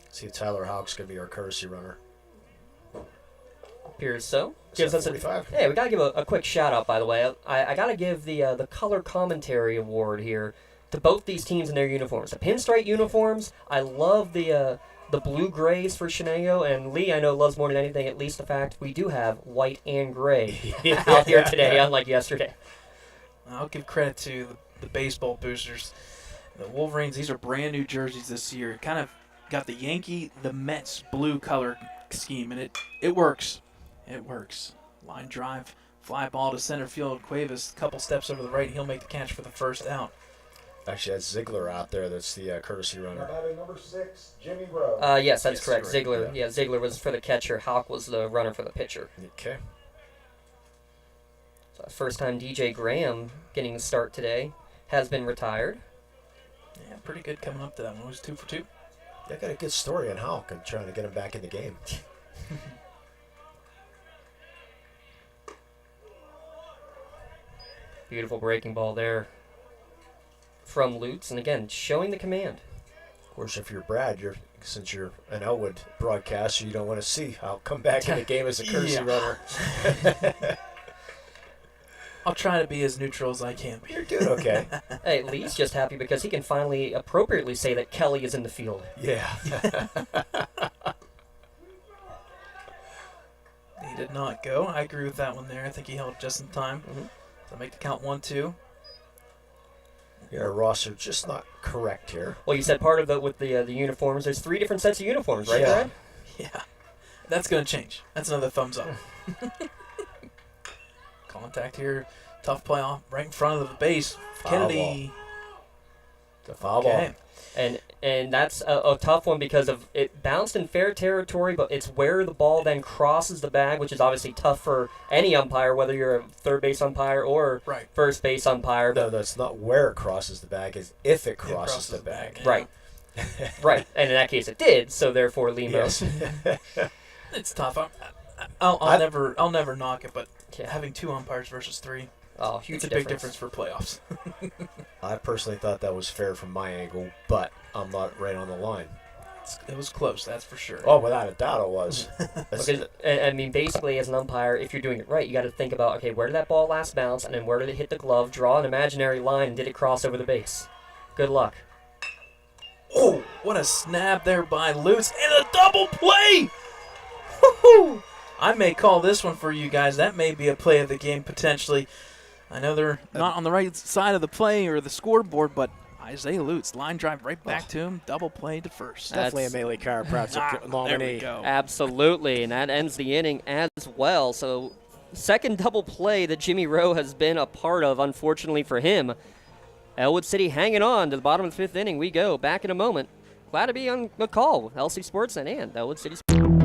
See if Tyler Houck's going to be our courtesy runner. Appears so. Gives us 45. Hey, we got to give a quick shout out, by the way. I got to give the color commentary award here to both these teams in their uniforms. The pinstripe uniforms, I love the blue grays for Shenango, and Lee, I know, loves more than anything at least the fact we do have white and gray out here today, unlike yesterday. I'll give credit to the baseball boosters. The Wolverines, these are brand new jerseys this year. Kind of got the Yankee, the Mets blue color scheme, and it works. It works. Line drive, fly ball to center field. Cuevas, a couple steps over the right, he'll make the catch for the first out. Actually, that's Ziegler out there. That's the courtesy runner. Number 6, Jimmy Rowe. Yes, that's correct. Right. Ziegler. Yeah, Ziegler was for the catcher. Houck was the runner for the pitcher. Okay. First time DJ Graham getting the start today has been retired. Yeah, pretty good coming up to that one. It was 2 for 2. I got a good story on Houck and trying to get him back in the game. Beautiful breaking ball there from Lutz, and again, showing the command. Of course, if you're Brad, since you're an Ellwood broadcaster, you don't want to see Houck come back in the game as a courtesy runner. I'll try to be as neutral as I can be. You're doing okay. Hey, Lee's just happy because he can finally appropriately say that Kelly is in the field. Yeah. He did not go. I agree with that one there. I think he held just in time to make the count 1-2. Yeah, roster just not correct here. Well, you said part of with the uniforms. There's 3 different sets of uniforms, right, Brad? Yeah. That's going to change. That's another thumbs up. Contact here. Tough play off right in front of the base. Kennedy. The foul ball. And that's a tough one because of it bounced in fair territory, but it's where the ball then crosses the bag, which is obviously tough for any umpire, whether you're a third base umpire or first base umpire. No, that's not where it crosses the bag, it's if it crosses the bag. Right. Right. And in that case it did, so therefore Lemos. Yes. It's tough. I'll never knock it, but having 2 umpires versus 3. Oh, huge It's a big difference for playoffs. I personally thought that was fair from my angle, but I'm not right on the line. It was close, that's for sure. Oh, without a doubt it was. Because, I mean, basically, as an umpire, if you're doing it right, you got to think about, okay, where did that ball last bounce, and then where did it hit the glove, draw an imaginary line, and did it cross over the base? Good luck. Oh, what a snap there by Lutz, and a double play! Woo-hoo! I may call this one for you guys. That may be a play of the game, potentially. I know they're not on the right side of the play or the scoreboard, but Isaiah Lutz, line drive right back to him, double play to first. Definitely a Melee chiropractic nominee. There we go. Absolutely, and that ends the inning as well. So, second double play that Jimmy Rowe has been a part of, unfortunately for him. Ellwood City hanging on to the bottom of the 5th inning. We go back in a moment. Glad to be on the call with LC Sportsnet and Ellwood City Sports.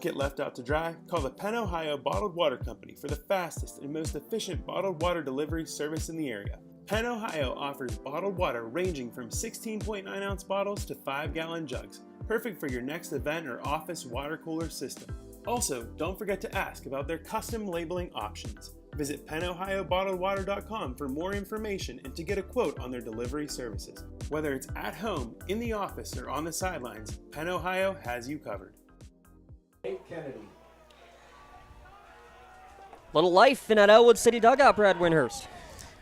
Get left out to dry, call the Penn Ohio Bottled Water Company for the fastest and most efficient bottled water delivery service in the area. Penn Ohio offers bottled water ranging from 16.9-ounce bottles to 5-gallon jugs, perfect for your next event or office water cooler system. Also, don't forget to ask about their custom labeling options. Visit PennOhioBottledWater.com for more information and to get a quote on their delivery services. Whether it's at home, in the office, or on the sidelines, Penn Ohio has you covered. Kennedy. Little life in that Ellwood City dugout, Brad Winhurst.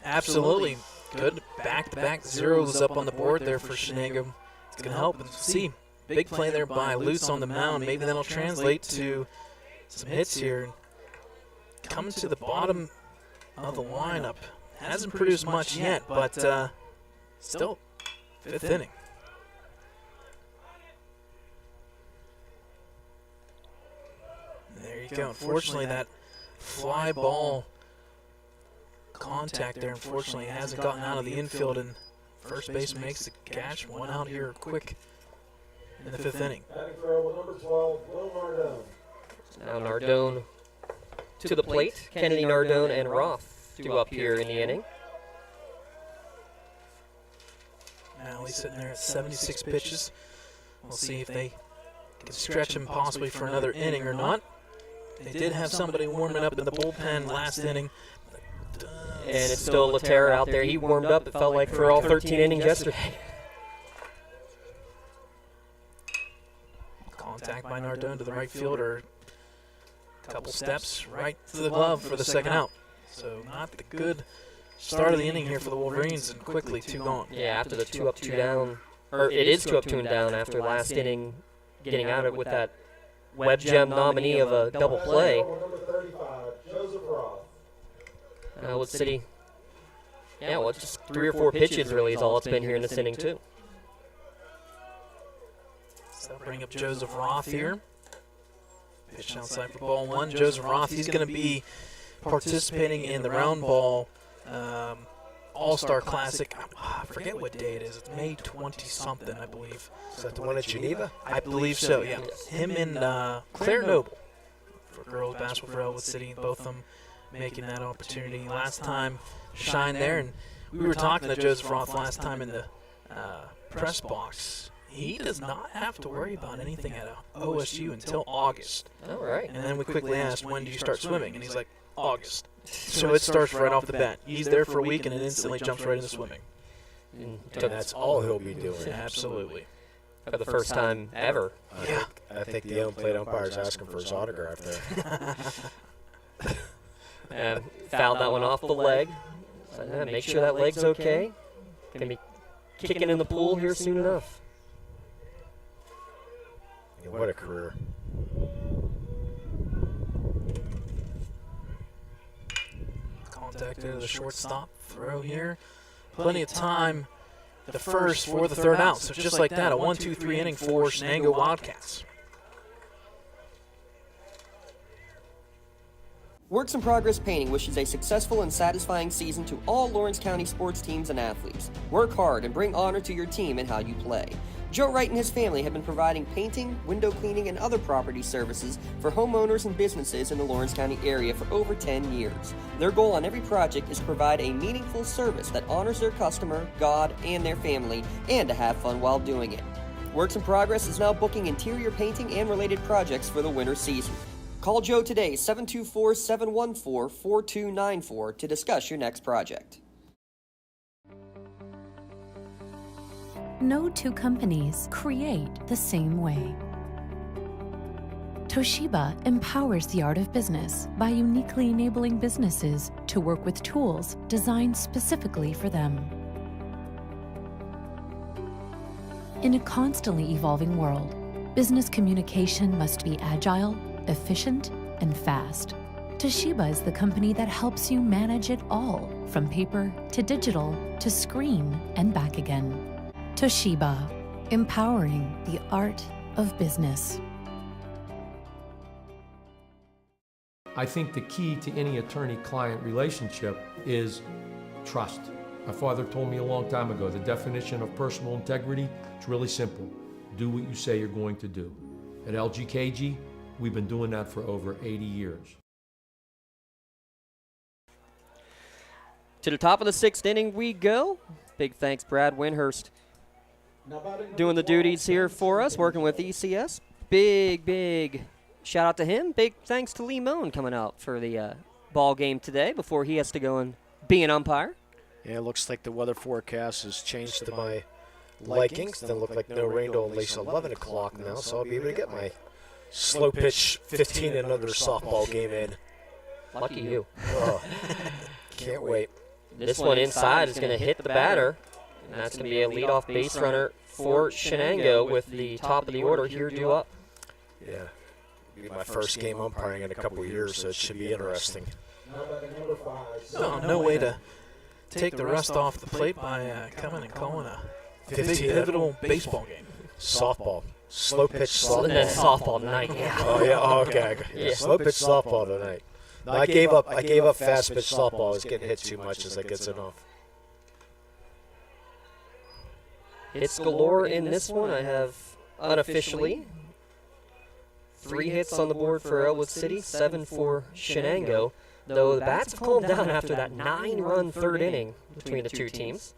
Absolutely. Good back-to-back zeros up on the board there for Shenango. It's going to help. See, big play there by Lutz on the mound. Maybe that'll translate to some hits here. Coming to the bottom of the lineup. Hasn't produced much yet, but still, 5th inning. There you go. Unfortunately, that fly ball contact there, unfortunately, hasn't gotten out of the infield, and first base makes the catch. One out here quick in the 5th inning. Number 12, Will Nardone. Now Nardone to the plate. Kennedy, Nardone, and Roth due up here in the inning. Now he's sitting there at 76 pitches. We'll see if they can stretch him possibly for another inning or not. They did have somebody warming up in the bullpen last inning. And it's still Laterra out there. He warmed up, it felt like, for all 13 innings yesterday. Contact by Nardone to the right fielder. Couple steps right to the glove for the second out. So not the good start of the inning here for the Wolverines, and quickly 2 gone. Yeah, after the 2 up, 2 down, or it is 2 up, 2 down after last inning, getting out of it with that Web Gem nominee of a double play. Ellwood City, yeah, well, it's just 3 or 4 pitches really is all it's been here in this inning too. So bring up Joseph Roth here. Pitch outside for ball 1. Joseph Roth, he's going to be participating in the round ball All-Star Classic. I forget what day it is. It's May 20-something, I believe. Is that the one at Geneva? I believe so, yeah. Him and Claire Noble for girls basketball for Ellwood City, both of them making that opportunity. Last time, shine there. And we were talking to Joseph Roth last time in the press box. He does not have to worry about anything at OSU until August. All right. And then we quickly asked, when do you start swimming? And he's like, August. So it starts right off the bat. He's there for a week and it instantly jumps right into swimming. And that's all he'll be doing. Yeah, absolutely. For the first time ever. I think the on-plate umpire's asking for his autograph there. Fouled that one off the leg. So, make sure that leg's okay. Gonna be kicking in the pool here soon enough. What a career. Contact to the shortstop. Throw here. Plenty of time. The first for the third out. So just like that, a 1-2-3 inning for Shenango Wildcats. Works in Progress Painting wishes a successful and satisfying season to all Lawrence County sports teams and athletes. Work hard and bring honor to your team and how you play. Joe Wright and his family have been providing painting, window cleaning, and other property services for homeowners and businesses in the Lawrence County area for over 10 years. Their goal on every project is to provide a meaningful service that honors their customer, God, and their family, and to have fun while doing it. Works in Progress is now booking interior painting and related projects for the winter season. Call Joe today, 724-714-4294, to discuss your next project. No two companies create the same way. Toshiba empowers the art of business by uniquely enabling businesses to work with tools designed specifically for them. In a constantly evolving world, business communication must be agile, efficient, and fast. Toshiba is the company that helps you manage it all, from paper to digital to screen and back again. Toshiba, empowering the art of business. I think the key to any attorney-client relationship is trust. My father told me a long time ago, the definition of personal integrity is really simple. Do what you say you're going to do. At LGKG, we've been doing that for over 80 years. To the top of the 6th inning we go. Big thanks, Brad Winhurst, doing the duties here for us, working with ECS. Big shout out to him. Big thanks to Lee Moan coming out for the ball game today before he has to go and be an umpire. Yeah, it looks like the weather forecast has changed to my likings. Doesn't look like no rain till at least 11 o'clock now, so I'll be able to get my slow pitch 15 and under softball game in. Lucky you. Oh, can't wait. This one inside is going to hit the batter, and that's going to be a leadoff base runner for Shenango with the top of the order here due up. Yeah, it'll be my first game umpiring in a couple of years, so it should be interesting. No way to take the rust off the plate by coming and calling a pivotal baseball game. Softball. Slow pitch softball. And then softball tonight, yeah. Oh, yeah, okay. Yeah. Slow pitch softball tonight. No, I gave up fast pitch softball. I was getting hit too much as I gets it off. Hits galore in this one. I have unofficially 3 hits on the board for Ellwood City, 7 for Shenango, though the bats have calmed down after that 9-run third inning between the two teams.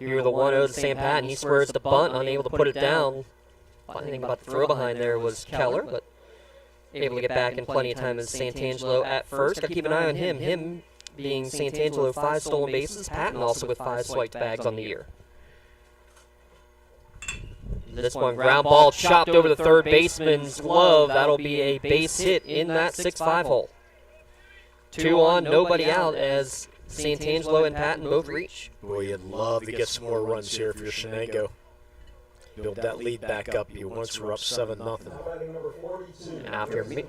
Here the 1-0 to St. Pat, and he squares the bunt, unable to put it down. Funny thing about the throw behind there was Keller, but able to get back in plenty of time as Santangelo at first. Got to keep an eye on him. Him being Santangelo, 5 stolen bases. Patton also with 5 swiped bags on the year. This one, ground ball chopped over the third baseman's glove. That'll be a base hit in that 6-5 hole. 2 on, nobody out as Santangelo and Patton both reach. Boy, you'd love to get some more runs here if you're Shenango. Build that lead back up. You once were up 7-0. After me,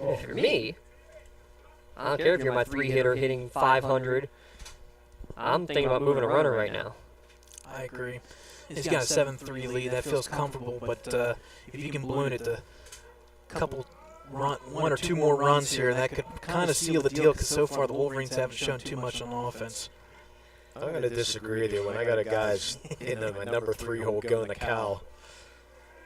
I don't care if you're my 3-hitter hitting 500. I'm thinking about moving a runner right now. I agree. He's got a 7-3 lead. That feels comfortable, but if you can balloon it to one or two more runs here, that could kind of seal the deal because so far the Wolverines haven't shown too much on offense. I'm going to disagree with you. When I got a guy's in my number 3 hole going to Cal,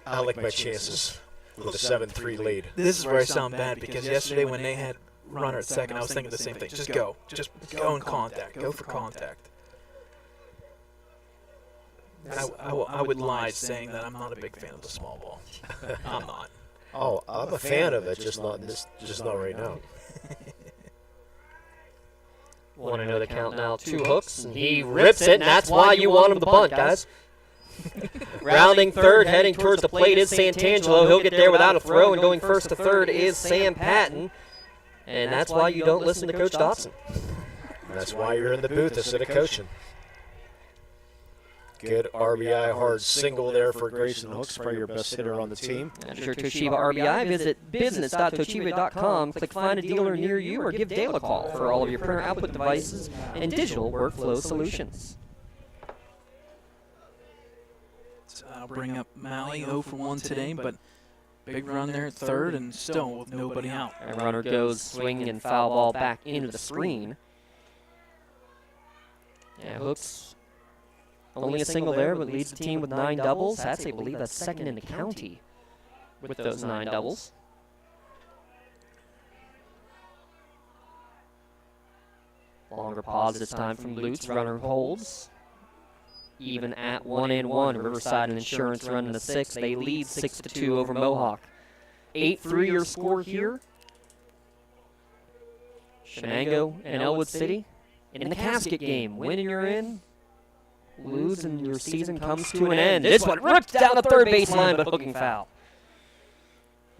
I like my chances with a 7-3 lead. This is where I sound bad because yesterday when they had runner at second, I was thinking the same thing. Just go. Just go in contact. Go for contact. I would lie saying that I'm not a big fan of the small ball. I'm not. Oh, I'm a fan of it, just not right now. Want to know the count now? 2 hooks, and he rips it, and that's why you want him to bunt, guys. Rounding third, heading towards the plate is Santangelo. He'll get there without a throw, and going first to third is Sam Patton. And that's why you don't listen to Coach Dotson. That's why you're in the booth instead of coaching. Good RBI hard single there for Grayson Hooks, probably your best hitter on the team. After Toshiba RBI, visit business.toshiba.com, click Find a Dealer near you, or give Dale a call for all of your printer output devices and digital workflow solutions. So I'll bring up Malley, 0 for 1 today, but big run there at third and still with nobody out. A runner goes swinging and foul ball back into the screen. Yeah, Hooks. Only a single there, but leads the team with 9 doubles. That's, I believe, that's second in the county with those 9 doubles. Longer pause this time from Lutz. Runner holds. Even at 1-1, Riverside and Insurance running the 6. They lead 6-2 over Mohawk. 8-3 your score here. Shenango and Ellwood City in the casket game. Win and you're in. Lose and your season comes to an end. This one ripped down the third baseline, but hooking foul.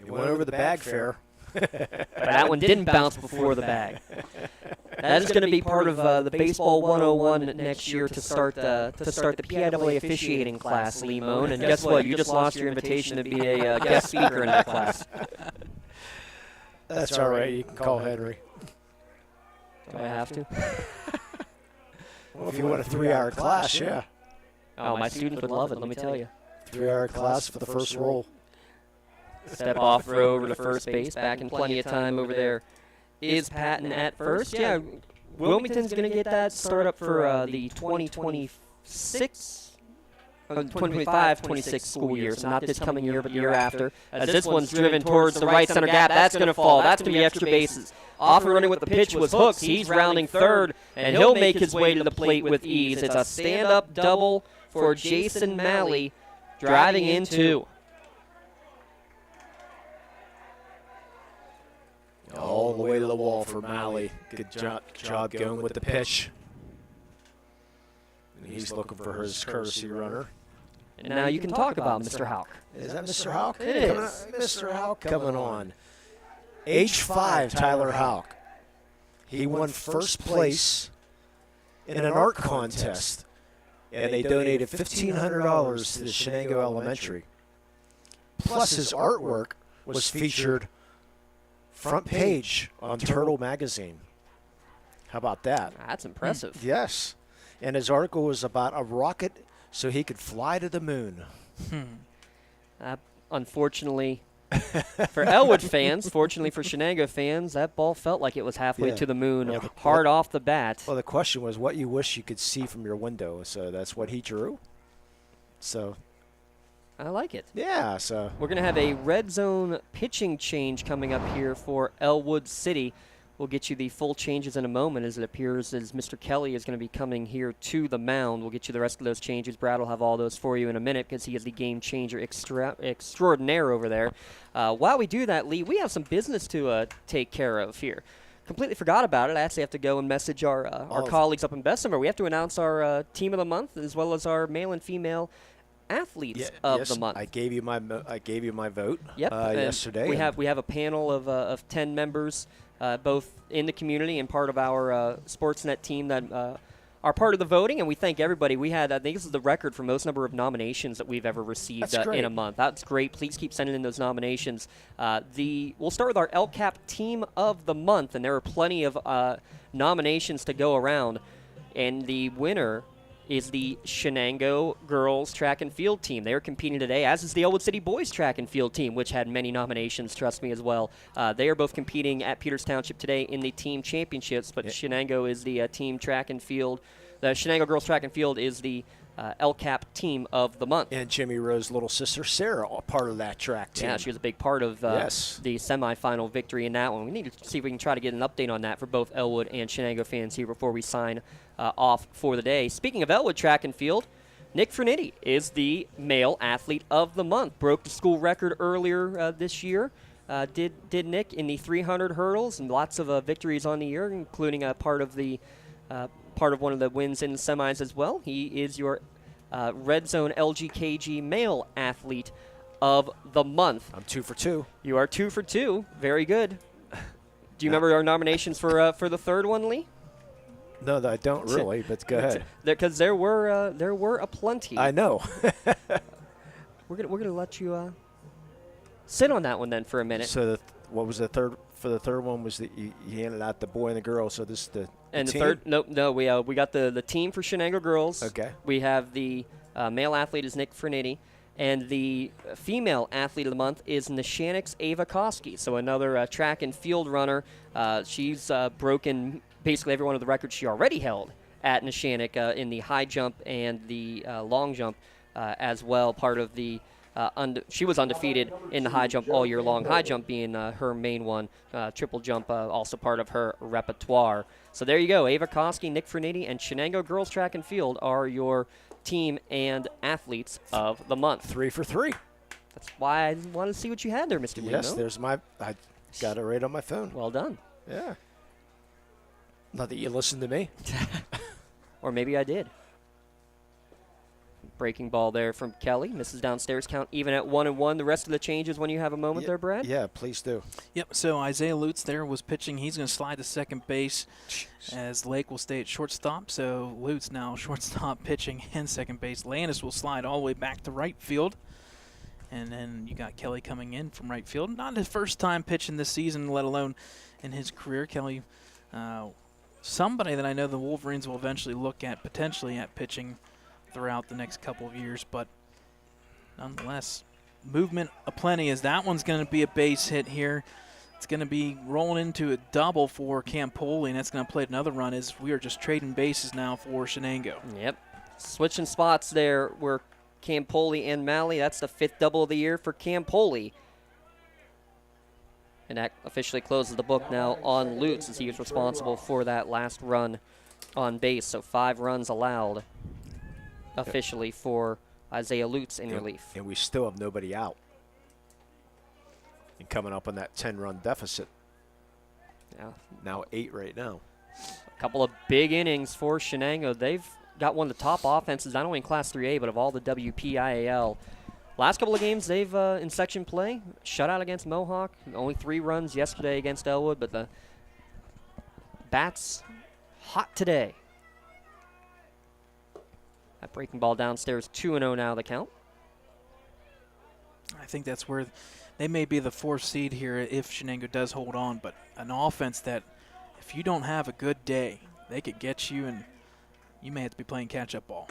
You went over the bag fair. But that one didn't bounce before the bag. That is going to be part of the Baseball 101 next year to start the PIAA officiating class, Lee Moan. And guess what? You just lost your invitation to be a guest speaker in that class. That's all right. You can call Henry. Do I have to? Well, if you want a 3-hour class, yeah. Oh, my students would love it, let me tell you. 3-hour class for the first roll. Step off throw over to first base, back in plenty of time over there. Is Patton at first? Yeah, Wilmington's going to get that start up for the 2025-26 school year. So not this coming year, but the year after. As this one's driven towards the right center gap, that's going to fall. That's going to be extra bases. Off and running with the pitch was Hooks. He's rounding third, and he'll make his way to the plate with ease. It's a stand-up double for Jason Malley, driving in 2. All the way to the wall for Malley. Good job going with the pitch. And he's looking for his courtesy runner. And now you can talk about Mr. Houck. Is that Mr. Houck? It is. Mr. Houck coming on. Age 5, Tyler Houck. He won first place in an art contest, and they donated $1,500 to the Shenango Elementary. Plus, his artwork was featured front page on Turtle Magazine. How about that? That's impressive. Yes. And his article was about a rocket so he could fly to the moon. Unfortunately, for Ellwood fans, fortunately for Shenango fans, that ball felt like it was halfway to the moon, hard off the bat. Well, the question was what you wish you could see from your window, so that's what he drew. So I like it. Yeah, so we're going to have a red zone pitching change coming up here for Ellwood City. We'll get you the full changes in a moment, as it appears as Mr. Kelly is going to be coming here to the mound. We'll get you the rest of those changes. Brad will have all those for you in a minute because he is the game changer extraordinaire over there. While we do that, Lee, we have some business to take care of here. Completely forgot about it. I actually have to go and message our colleagues up in Bessemer. We have to announce our team of the month as well as our male and female athletes of the month. I gave you my vote. Yep. Yesterday. We have a panel of 10 members, both in the community and part of our Sportsnet team that are part of the voting, and we thank everybody. We had, I think this is the record for most number of nominations that we've ever received in a month. That's great. Please keep sending in those nominations. We'll start with our LCAP Team of the Month, and there are plenty of nominations to go around, and the winner is the Shenango girls track and field team. They are competing today, as is the Ellwood City boys track and field team, which had many nominations, trust me, as well. They are both competing at Peters Township today in the team championships, but Shenango is the team track and field. The Shenango girls track and field is the LCAP Team of the Month. And Jimmy Rowe's little sister, Sarah, part of that track team. Yeah, she was a big part of the semifinal victory in that one. We need to see if we can try to get an update on that for both Ellwood and Shenango fans here before we sign off for the day. Speaking of Ellwood track and field, Nick Fernitti is the male athlete of the month. Broke the school record earlier this year. Did Nick in the 300 hurdles, and lots of victories on the year, including a part of one of the wins in the semis as well. He is your Red Zone LGKG male athlete of the month. I'm 2 for 2. You are 2 for 2. Very good. Do you remember our nominations for the third one, Lee? No, I don't really, but go ahead. Because there were a plenty. I know. We're gonna let you sit on that one then for a minute. So what was the third? For the third one was you handed out the boy and the girl. So this is the and team? the third. No. We got the team for Shenango girls. Okay. We have the male athlete is Nick Fernitti, and the female athlete of the month is Nishanek's Ava Koski. So another track and field runner. She's broken basically every one of the records she already held at Nishanek in the high jump and the long jump as well. Part of the she was undefeated in the high jump all year long, high jump being her main one, triple jump also part of her repertoire. So there you go. Ava Koski, Nick Fernitti, and Shenango girls track and field are your team and athletes of the month. 3 for 3. That's why I wanted to see what you had there, Mr. Yes, Bruno. I got it right on my phone. Well done. Yeah. Not that you listened to me. Or maybe I did. Breaking ball there from Kelly. Misses downstairs. Count even at 1-1. The rest of the changes when you have a moment there, Brad? Yeah, please do. Yep, so Isaiah Lutz there was pitching. He's going to slide to second base as Lake will stay at shortstop. So Lutz now shortstop pitching and second base. Landis will slide all the way back to right field. And then you got Kelly coming in from right field. Not his first time pitching this season, let alone in his career. Kelly, somebody that I know the Wolverines will eventually look at potentially at pitching throughout the next couple of years, but nonetheless, movement aplenty as that one's going to be a base hit here. It's going to be rolling into a double for Campoli, and that's going to play another run as we are just trading bases now for Shenango. Yep. Switching spots there were Campoli and Malley. That's the 5th double of the year for Campoli. And that officially closes the book now on Lutz as he was responsible for that last run on base. So 5 runs allowed officially for Isaiah Lutz in relief. And we still have nobody out. And coming up on that 10-run deficit. Yeah. Now 8 right now. A couple of big innings for Shenango. They've got one of the top offenses, not only in Class 3A, but of all the WPIAL. Last couple of games, they've, in section play, shutout against Mohawk. Only 3 runs yesterday against Ellwood, but the bats hot today. That breaking ball downstairs, 2-0 now the count. I think that's where they may be the 4th seed here if Shenango does hold on, but an offense that if you don't have a good day, they could get you and you may have to be playing catch-up ball.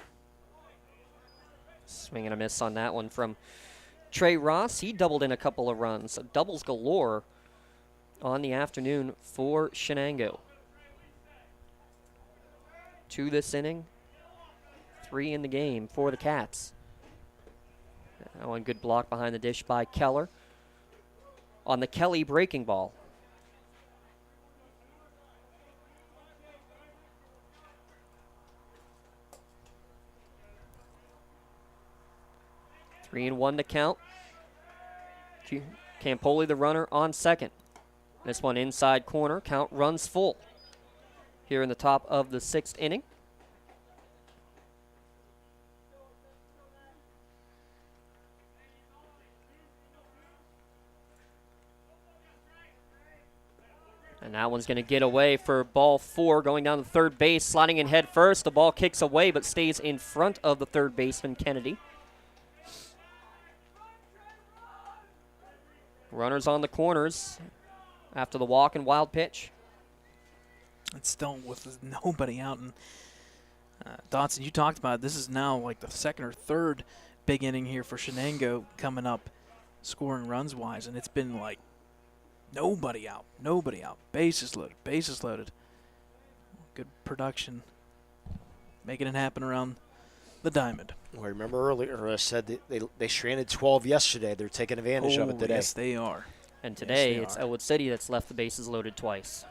Swing and a miss on that one from Trey Ross. He doubled in a couple of runs. So doubles galore on the afternoon for Shenango. 2 this inning. 3 in the game for the Cats. That one good block behind the dish by Keller on the Kelly breaking ball. Three and 1 to count. Campoli the runner on second. This one inside corner. Count runs full here in the top of the 6th inning. And that one's going to get away for ball 4, going down to third base, sliding in head first. The ball kicks away but stays in front of the third baseman, Kennedy. Runners on the corners after the walk and wild pitch. It's still with nobody out. And Dotson, you talked about it. This is now like the second or third big inning here for Shenango coming up, scoring runs-wise. And it's been like nobody out. Bases loaded. Good production. Making it happen around the diamond. Well, remember earlier I said that they stranded 12 yesterday. They're taking advantage of it today. Yes, they are. And today it's Ellwood City that's left the bases loaded twice.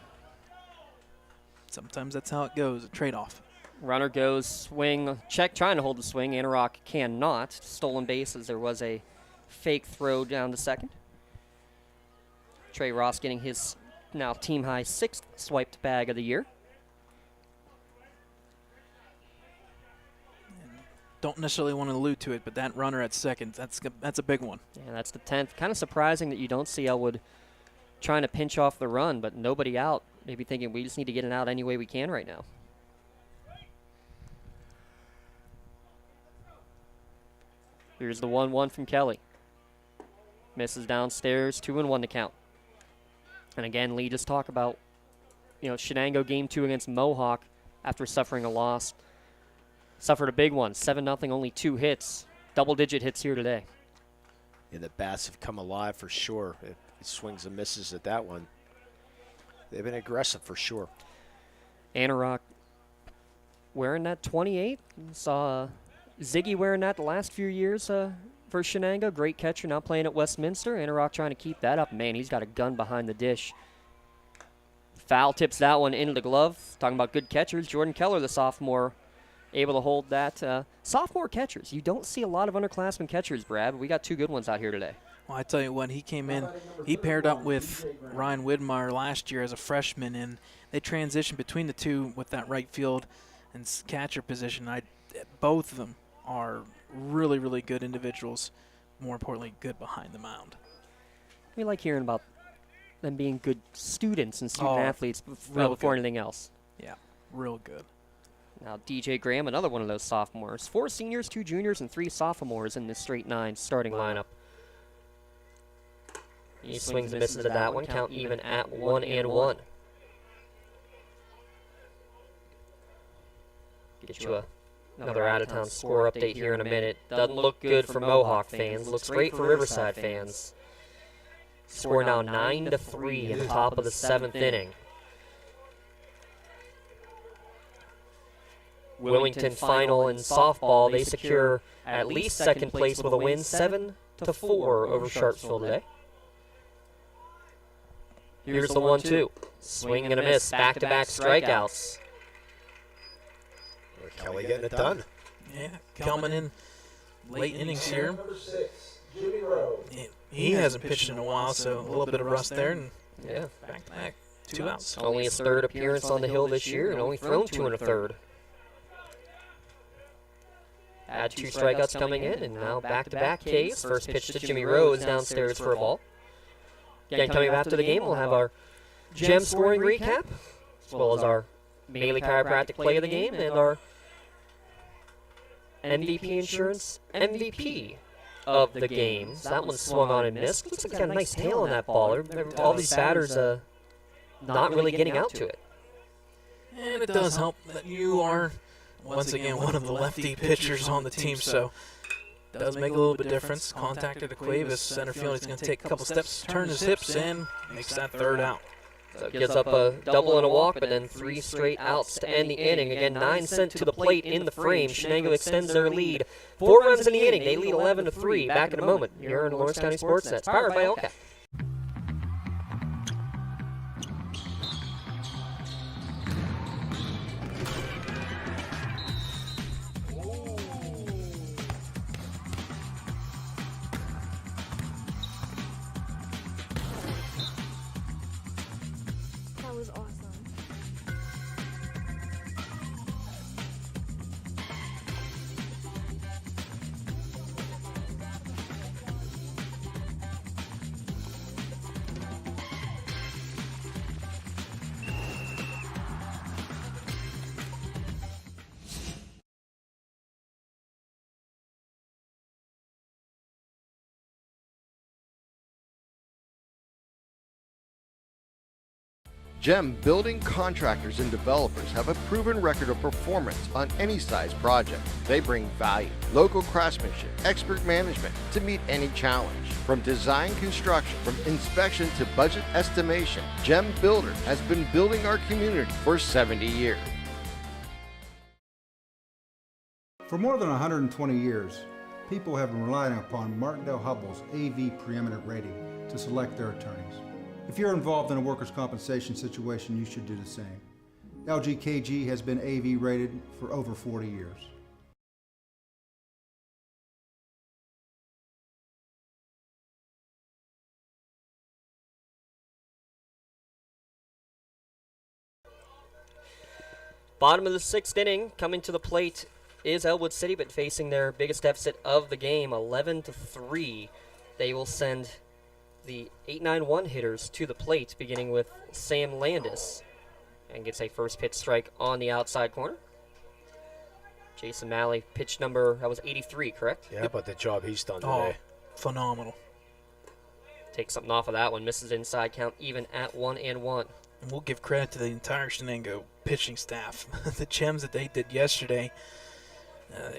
Sometimes that's how it goes, a trade-off. Runner goes, swing, check, trying to hold the swing. Anorak cannot. Stolen bases. There was a fake throw down to second. Trey Ross getting his now team-high 6th swiped bag of the year. Don't necessarily want to allude to it, but that runner at second, that's a big one. Yeah, that's the 10th. Kind of surprising that you don't see Ellwood trying to pinch off the run, but nobody out. Maybe thinking we just need to get it out any way we can right now. Here's the 1-1 from Kelly. Misses downstairs, 2-1 to count. And again, Lee just talked about, Shenango game 2 against Mohawk after suffering a loss. Suffered a big one, 7-0, only 2 hits. Double-digit hits here today. And the bats have come alive for sure. It swings and misses at that one. They've been aggressive for sure. Anorak wearing that 28. Saw Ziggy wearing that the last few years for Shenango. Great catcher, now playing at Westminster. Anorak trying to keep that up. Man, he's got a gun behind the dish. Foul tips that one into the glove. Talking about good catchers. Jordan Keller, the sophomore, able to hold that. Sophomore catchers, you don't see a lot of underclassmen catchers, Brad, but we got 2 good ones out here today. Well, I tell you what, he came in, he paired up with Ryan Widmeyer last year as a freshman, and they transitioned between the two with that right field and catcher position. Both of them are really, really good individuals, more importantly, good behind the mound. We like hearing about them being good students and student athletes before anything else. Yeah, real good. Now DJ Graham, another one of those sophomores. 4 seniors, 2 juniors, and 3 sophomores in this straight 9 starting lineup. He swings and misses at that one. Count even at 1-1. Get you another out-of-town score update here in a minute. Doesn't look good for Mohawk fans. Looks great for Riverside fans. Score now 9-3 at the top of the 7th inning. Wilmington final in softball. They secure at least 2nd place with a win, 7-4 over Sharpsville today. Here's the 1-2. Swing and a miss. Back-to-back strikeouts. Kelly getting it done. Yeah, coming in late innings here. He hasn't pitched in a while, so a little bit of rust there. And yeah, back-to-back, 2 outs. Only his 3rd appearance on the hill this year, and only thrown 2 1/3. Add 2 strikeouts coming in, and now back-to-back Ks. First pitch to Jimmy Rose downstairs for a ball. Again, coming up after the game, we'll have our gem scoring recap, as well as our Bailey Chiropractic play of the game, and our MVP Insurance MVP of the game. That one swung on and missed. Looks like it's got a nice tail on that ball. All these batters not really getting out to it. And it does help that you are, once again, one of the lefty pitchers on the team, so it does make a little bit of difference. Contacted Cuevas, center field. He's going to take a couple steps, turn his hips, and makes that 3rd out. So gives up a double and a walk, but then 3 straight outs to end the inning. Again, 9 sent to the plate in the frame. Shenango extends their lead. 4 runs in the inning. They lead 11-3. Back in a moment here on Lawrence County Sportsnet. It's powered by LCAP. That was awesome. GEM building contractors and developers have a proven record of performance on any size project. They bring value, local craftsmanship, expert management to meet any challenge. From design construction, from inspection to budget estimation, GEM Builder has been building our community for 70 years. For more than 120 years, people have been relying upon Martindale-Hubbell's AV preeminent rating to select their attorneys. If you're involved in a workers' compensation situation, you should do the same. LGKG has been AV rated for over 40 years. Bottom of the 6th inning, coming to the plate is Ellwood City, but facing their biggest deficit of the game, 11-3. They will send the 8-9-1 hitters to the plate, beginning with Sam Landis, and gets a first pitch strike on the outside corner. Jason Malley, pitch number, that was 83, correct? Yeah, but the job he's done today. Phenomenal. Takes something off of that one, misses inside, count even at 1-1. And we'll give credit to the entire Shenango pitching staff. The gems that they did yesterday,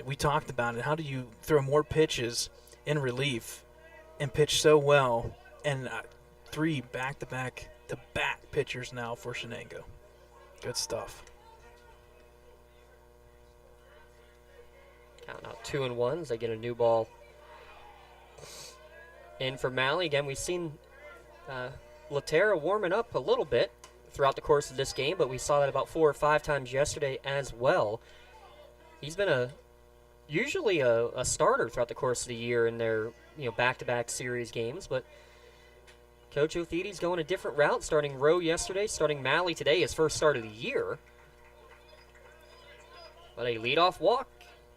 we talked about it. How do you throw more pitches in relief and pitch so well? And 3 back-to-back pitchers now for Shenango. Good stuff. Count out 2-1 as they get a new ball in for Malley. Again, we've seen Laterra warming up a little bit throughout the course of this game, but we saw that about 4 or 5 times yesterday as well. He's been usually a starter throughout the course of the year in their back-to-back series games, but Coach Otheti's going a different route, starting Rowe yesterday, starting Malley today, his first start of the year. But a leadoff walk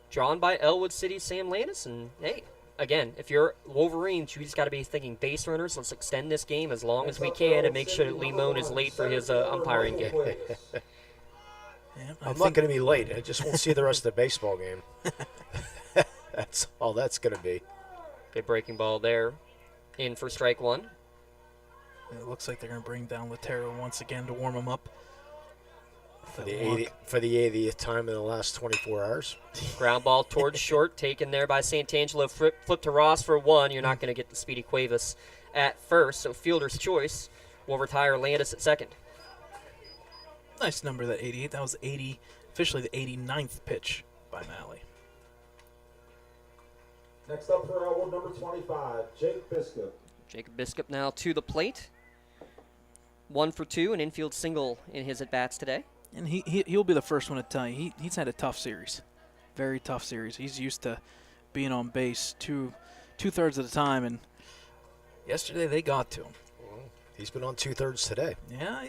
drawn by Ellwood City's Sam Landis, and hey, again, if you're Wolverines, you just got to be thinking base runners. Let's extend this game as long as we can and make sure that Limon is late for his umpiring gig. I'm not going to be late. I just won't see the rest of the baseball game. That's all that's going to be. Good breaking ball there. In for strike 1. It looks like they're going to bring down Laterra once again to warm him up. For the 80th time in the last 24 hours. Ground ball towards short, taken there by Santangelo. Flip to Ross for 1. You're not going to get the Speedy Cuevas at first, so fielder's choice will retire Landis at second. Nice number, that 88. That was officially the 89th pitch by Malley. Next up for Ellwood, number 25, Jake Biscup. Jacob Biscup now to the plate. 1 for 2, an infield single in his at-bats today. And he'll be the first one to tell you, he's had a tough series. Very tough series. He's used to being on base two-thirds of the time, and yesterday they got to him. Well, he's been on 2/3 today. Yeah,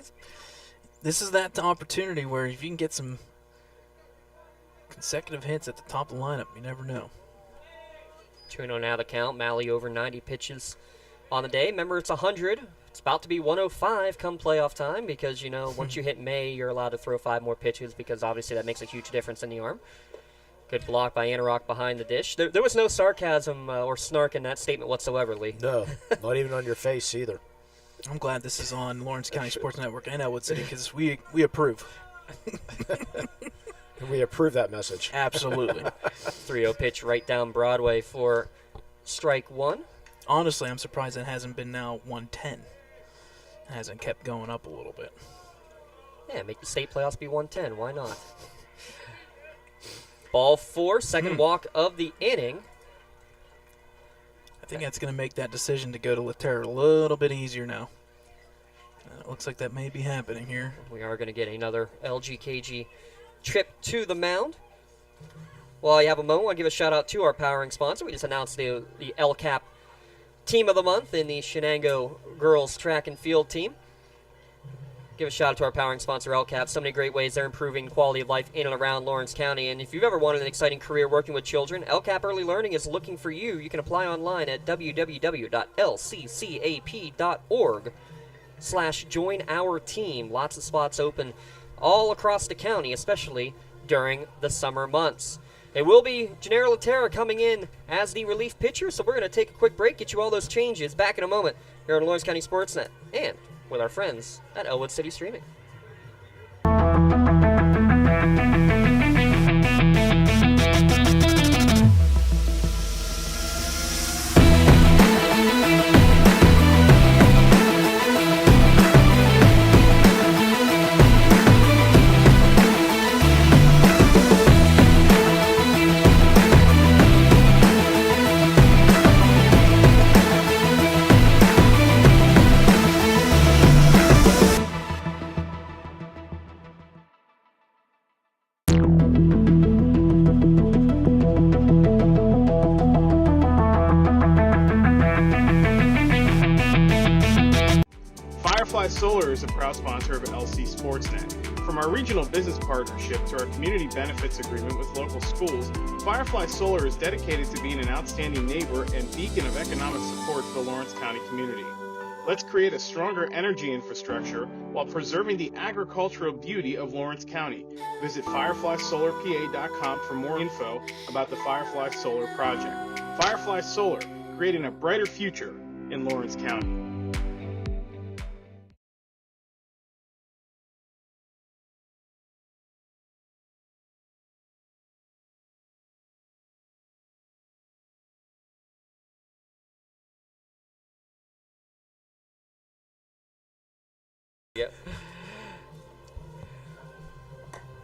this is that opportunity where if you can get some consecutive hits at the top of the lineup, you never know. 2-0 now the count. Malley over 90 pitches on the day. Remember, it's 100. It's about to be 105 come playoff time because, once you hit May, you're allowed to throw 5 more pitches because obviously that makes a huge difference in the arm. Good block by Anarok behind the dish. There was no sarcasm or snark in that statement whatsoever, Lee. No, not even on your face either. I'm glad this is on Lawrence County Sports Network and Ellwood City because we approve. And we approve that message. Absolutely. 3-0 pitch right down Broadway for strike 1. Honestly, I'm surprised it hasn't been now 110. It hasn't kept going up a little bit. Yeah, make the state playoffs be 110. Why not? Ball 4, second walk of the inning. I think that's going to make that decision to go to Laterra a little bit easier now. It looks like that may be happening here. We are going to get another LGKG trip to the mound. While you have a moment, I want to give a shout-out to our powering sponsor. We just announced the LCAP Team of the Month in the Shenango Girls Track and Field team. Give a shout-out to our powering sponsor, LCAP. So many great ways they're improving quality of life in and around Lawrence County. And if you've ever wanted an exciting career working with children, LCAP Early Learning is looking for you. You can apply online at www.lccap.org/join our team. Lots of spots open all across the county, especially during the summer months. It will be Gennaro Laterra coming in as the relief pitcher, so we're going to take a quick break, get you all those changes. Back in a moment here on Lawrence County Sportsnet and with our friends at Ellwood City Streaming. Firefly Solar is a proud sponsor of LC Sportsnet. From our regional business partnership to our community benefits agreement with local schools, Firefly Solar is dedicated to being an outstanding neighbor and beacon of economic support for the Lawrence County community. Let's create a stronger energy infrastructure while preserving the agricultural beauty of Lawrence County. Visit fireflysolarpa.com for more info about the Firefly Solar project. Firefly Solar, creating a brighter future in Lawrence County. Yep.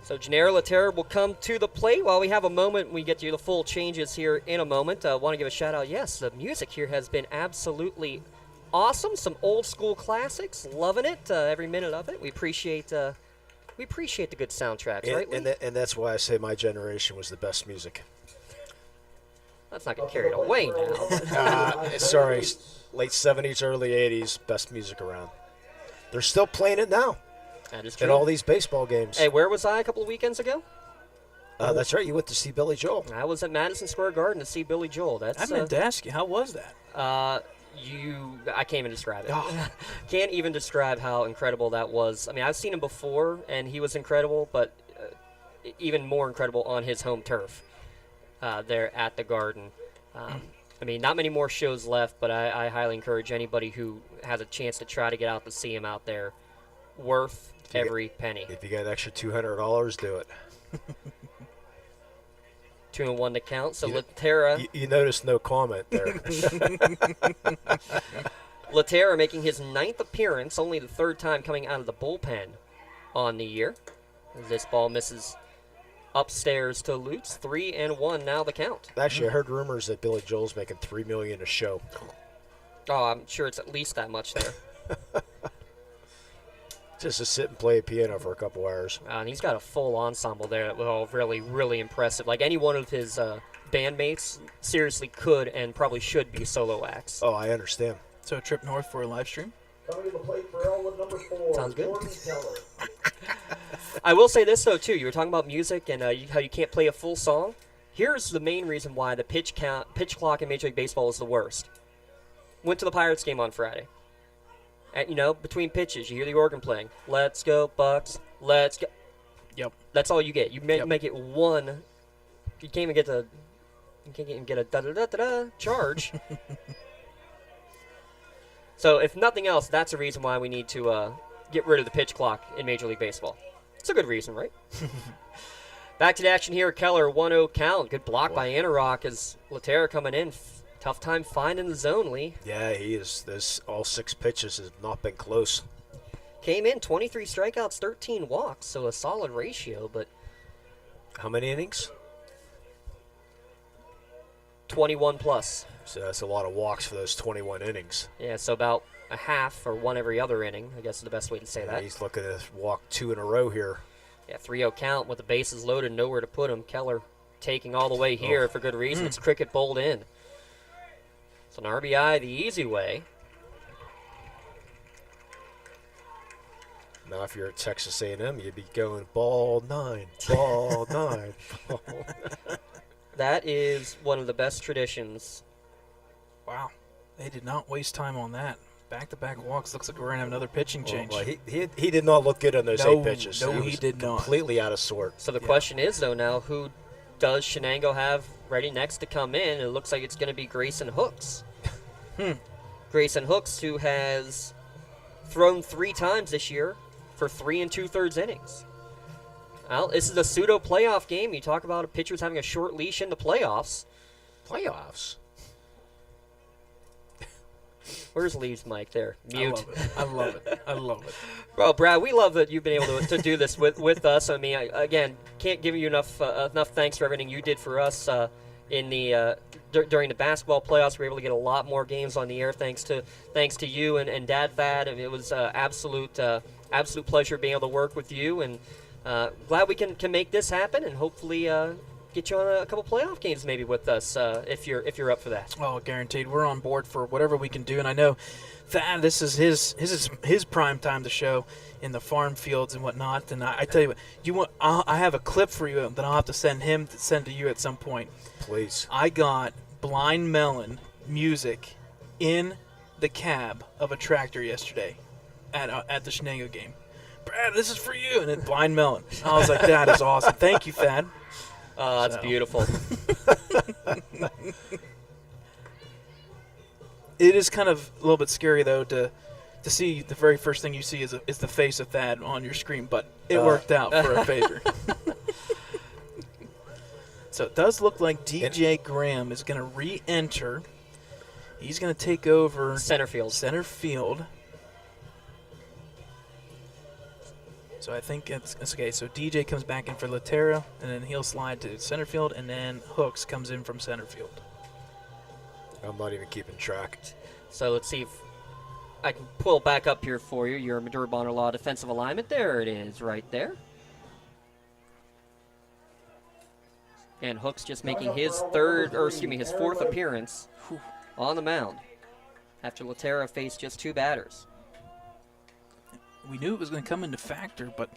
So Gennaro Laterra will come to the plate while we have a moment. We get to the full changes here in a moment. Want to give a shout out. Yes, the music here has been absolutely awesome. Some old school classics. Loving it. Every minute of it. We appreciate the good soundtracks, right? And that's why I say my generation was the best music. Let's not get carried away now. Sorry, late 70s, early 80s, best music around. They're still playing it now. That is true. At all these baseball games. Hey, where was I a couple of weekends ago? That's right. You went to see Billy Joel. I was at Madison Square Garden to see Billy Joel. I meant to ask you, how was that? I can't even describe it. Can't even describe how incredible that was. I mean, I've seen him before, and he was incredible, but even more incredible on his home turf there at the Garden. I mean, not many more shows left, but I highly encourage anybody who has a chance to try to get out to see him out there. Worth every penny. If you got an extra $200, do it. 2 and 1 to count. So Laterra. You notice no comment there. Laterra making his 9th appearance, only the 3rd time coming out of the bullpen on the year. This ball misses upstairs to Lutz. 3 and 1 now the count. Actually, I heard rumors that Billy Joel's making $3 million a show. Oh, I'm sure it's at least that much there. Just to sit and play a piano for a couple hours. And he's got a full ensemble there that was all really, really impressive. Like any one of his bandmates seriously could and probably should be solo acts. Oh, I understand. So a trip north for a live stream? Coming to the plate for Ellwood, number 4. Sounds good. Jordan Keller. I will say this, though, too. You were talking about music and how you can't play a full song. Here's the main reason why the pitch clock in Major League Baseball is the worst. Went to the Pirates game on Friday. And, between pitches, you hear the organ playing. Let's go, Bucks. Let's go. Yep. That's all you get. You make it one. You can't even get a da-da-da-da-da charge. So, if nothing else, that's a reason why we need to get rid of the pitch clock in Major League Baseball. It's a good reason, right? Back to the action here. Keller, 1-0 count. Good block by Anarok as Laterra coming in. Tough time finding the zone, Lee. Yeah, he is. All 6 pitches have not been close. Came in 23 strikeouts, 13 walks, so a solid ratio, but... How many innings? 21 plus. So that's a lot of walks for those 21 innings. Yeah, so about a half or one every other inning, I guess is the best way to say that. He's looking to walk 2 in a row here. Yeah, 3-0 count with the bases loaded, nowhere to put him. Keller taking all the way here for good reason. It's cricket bowled in. So an RBI the easy way. Now, if you're at Texas A&M, you'd be going ball 9, ball 9. Ball. That is one of the best traditions. Wow. They did not waste time on that. Back-to-back walks. Looks like we're going to have another pitching change. Well, he did not look good on those 8 pitches. No, he did not. Completely out of sort. So the question is, though, now, who does Shenango have ready next to come in? It looks like it's going to be Grayson Hooks. Grayson Hooks, who has thrown 3 times this year for 3 2/3 innings. Well, this is a pseudo playoff game. You talk about pitchers having a short leash in the playoffs. Playoffs? Where's Lee's mic there? Mute. I love it. Well, Brad, we love that you've been able to do this with us. I mean, again, can't give you enough thanks for everything you did for us in the during the basketball playoffs. We were able to get a lot more games on the air thanks to you and Dad Thad. I mean, it was absolute pleasure being able to work with you, and glad we can make this happen, and hopefully get you on a couple playoff games maybe with us if you're up for that. Oh, guaranteed. We're on board for whatever we can do, and I know Thad, this is his prime time to show in the farm fields and whatnot. And I tell you what, I have a clip for you that I'll have to send to you at some point. Please. I got Blind Melon music in the cab of a tractor yesterday at the Shenango game. Brad, this is for you, and then Blind Melon. I was like, that is awesome. Thank you, Thad. That's beautiful. It is kind of a little bit scary, though, to see the very first thing you see is the face of Thad on your screen, but it worked out for a favor. So it does look like DJ Graham is going to re-enter. He's going to take over center field. So I think it's okay. So DJ comes back in for Latera, and then he'll slide to center field, and then Hooks comes in from center field. I'm not even keeping track. So let's see if I can pull back up here for you. Your Maduro Bonner Law defensive alignment. There it is, right there. And Hooks just making his fourth appearance on the mound after Latera faced just 2 batters. We knew it was going to come into factor, but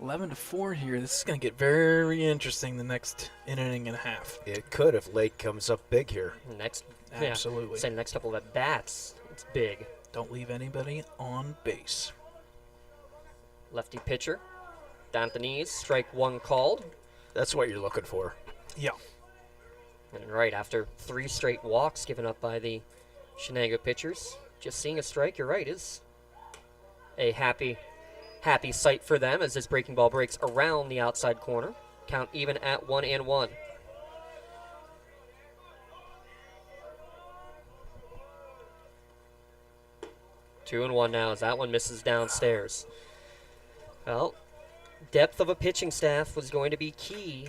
11-4 here. This is going to get very interesting the next inning and a half. It could if Lake comes up big here. Absolutely. Say the next couple of at-bats, it's big. Don't leave anybody on base. Lefty pitcher, down at the knees, strike 1 called. That's what you're looking for. Yeah. And right after 3 straight walks given up by the Shenango pitchers, just seeing a strike, you're right, is a happy sight for them as this breaking ball breaks around the outside corner. Count even at 1-1. Two and 1 now as that one misses downstairs. Well, depth of a pitching staff was going to be key.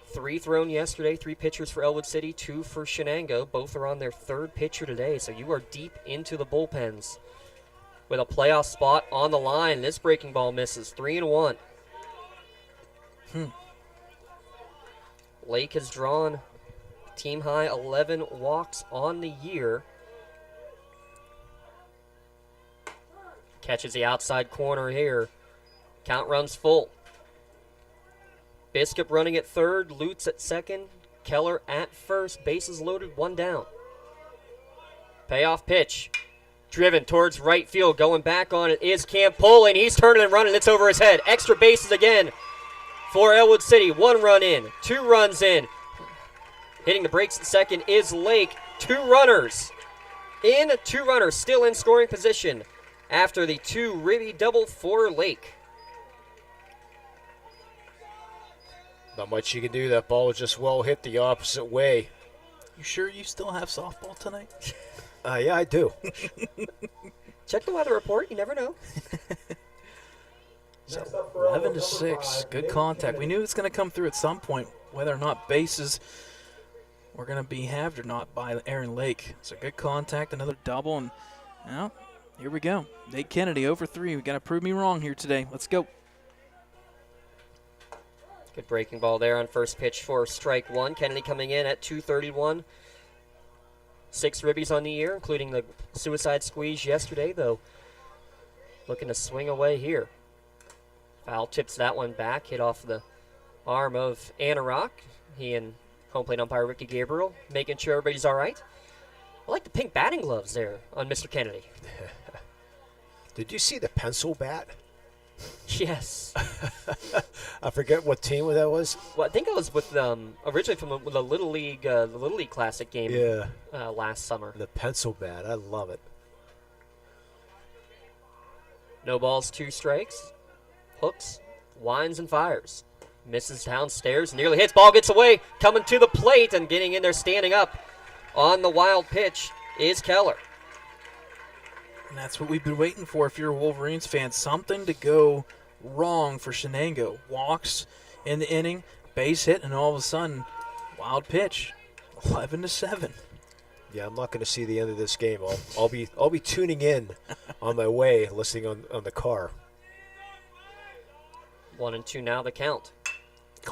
3 thrown yesterday, 3 pitchers for Ellwood City, 2 for Shenango. Both are on their 3rd pitcher today, so you are deep into the bullpens with a playoff spot on the line. This breaking ball misses. 3-1. Lake has drawn team high 11 walks on the year. Catches the outside corner here. Count runs full. Biscup running at 3rd, Lutz at 2nd, Keller at 1st, bases loaded, 1 down. Payoff pitch. Driven towards right field, going back on it is Campoli, and he's turning and running. It's over his head. Extra bases again for Ellwood City. 1 run in, 2 runs in. Hitting the brakes at 2nd is Lake. 2 runners in, 2 runners still in scoring position after the 2 ribby double for Lake. Not much you can do. That ball was just well hit the opposite way. You sure you still have softball tonight? Yeah, I do. Check the weather report. You never know. So 11-6. Good contact. We knew it's going to come through at some point, whether or not bases were going to be halved or not by Aaron Lake. So good contact. Another double. And well, here we go. Nate Kennedy over 3. We got to prove me wrong here today. Let's go. Good breaking ball there on first pitch for strike 1. Kennedy coming in at 231. 6 ribbies on the year, including the suicide squeeze yesterday, though looking to swing away here. Foul tips that one back, hit off the arm of Anorak. He and home plate umpire Ricky Gabriel making sure everybody's all right. I like the pink batting gloves there on Mr. Kennedy. Did you see the pencil bat? Yes. I forget what team that was. Well, I think it was with originally from the Little League Classic game last summer. The pencil bat, I love it. No balls, 2 strikes. Hooks, winds, and fires. Misses downstairs, nearly hits, ball gets away, coming to the plate and getting in there, standing up on the wild pitch is Keller. And that's what we've been waiting for if you're a Wolverines fan. Something to go wrong for Shenango. Walks in the inning, base hit, and all of a sudden, wild pitch, 11-7. Yeah, I'm not going to see the end of this game. I'll be tuning in on my way, listening on the car. 1-2 now the count.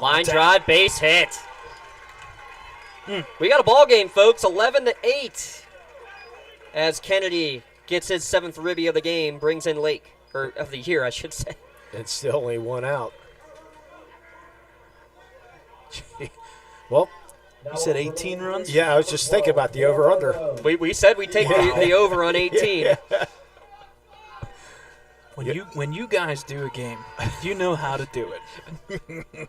Line drive, base hit. We got a ball game, folks. 11-8. As Kennedy gets his 7th ribby of the game, brings in Lake, or of the year, I should say. It's still only 1 out. Well, you said 18 runs? Yeah, I was just thinking about the over-under. We said we'd take the over on 18. Yeah. When you guys do a game, you know how to do it.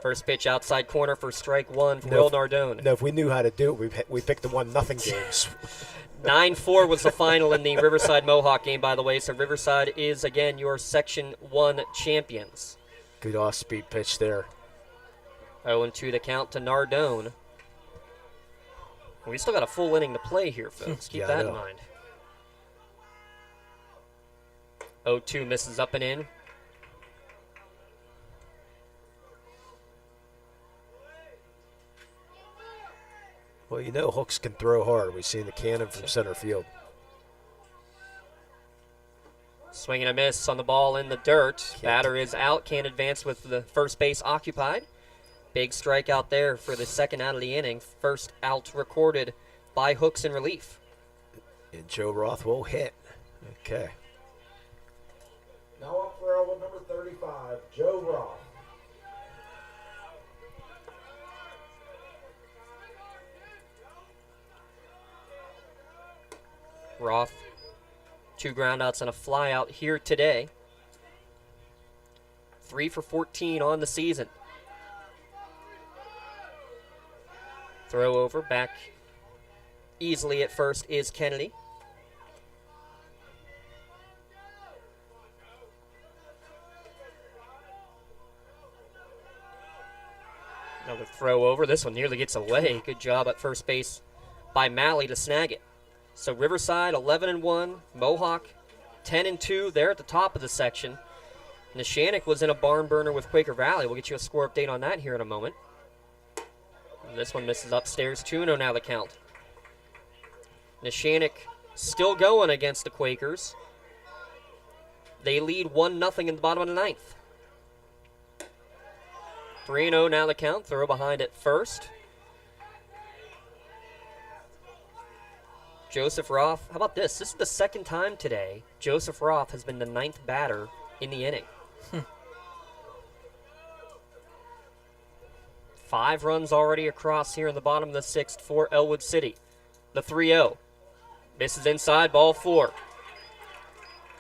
First pitch outside corner for strike 1 from Will Nardone. No, if we knew how to do it, we picked the 1-0 games. 9-4 was the final in the Riverside Mohawk game, by the way. So Riverside is, again, your Section 1 champions. Good off-speed pitch there. 0-2 the count to Nardone. We still got a full inning to play here, folks. Keep that in mind. 0-2 misses up and in. Well, you know Hooks can throw hard. We've seen the cannon from center field. Swing and a miss on the ball in the dirt. Batter is out. Can't advance with the first base occupied. Big strikeout there for the second out of the inning. First out recorded by Hooks in relief. And Joe Roth will hit. Okay. Now up for Ellwood, number 35, Joe Roth. Roth, 2 groundouts and a flyout here today. 3 for 14 on the season. Throw over, back easily at first is Kennedy. Another throw over. This one nearly gets away. Good job at first base by Malley to snag it. So Riverside 11-1, Mohawk 10-2. They're at the top of the section. Neshannock was in a barn burner with Quaker Valley. We'll get you a score update on that here in a moment. This one misses upstairs. 2-0 now the count. Neshannock still going against the Quakers. They lead 1-0 in the bottom of the 9th. 3-0 now the count. Throw behind at first. Joseph Roth. How about this? This is the second time today Joseph Roth has been the 9th batter in the inning. 5 runs already across here in the bottom of the 6th for Ellwood City. The 3-0. Misses inside, ball 4.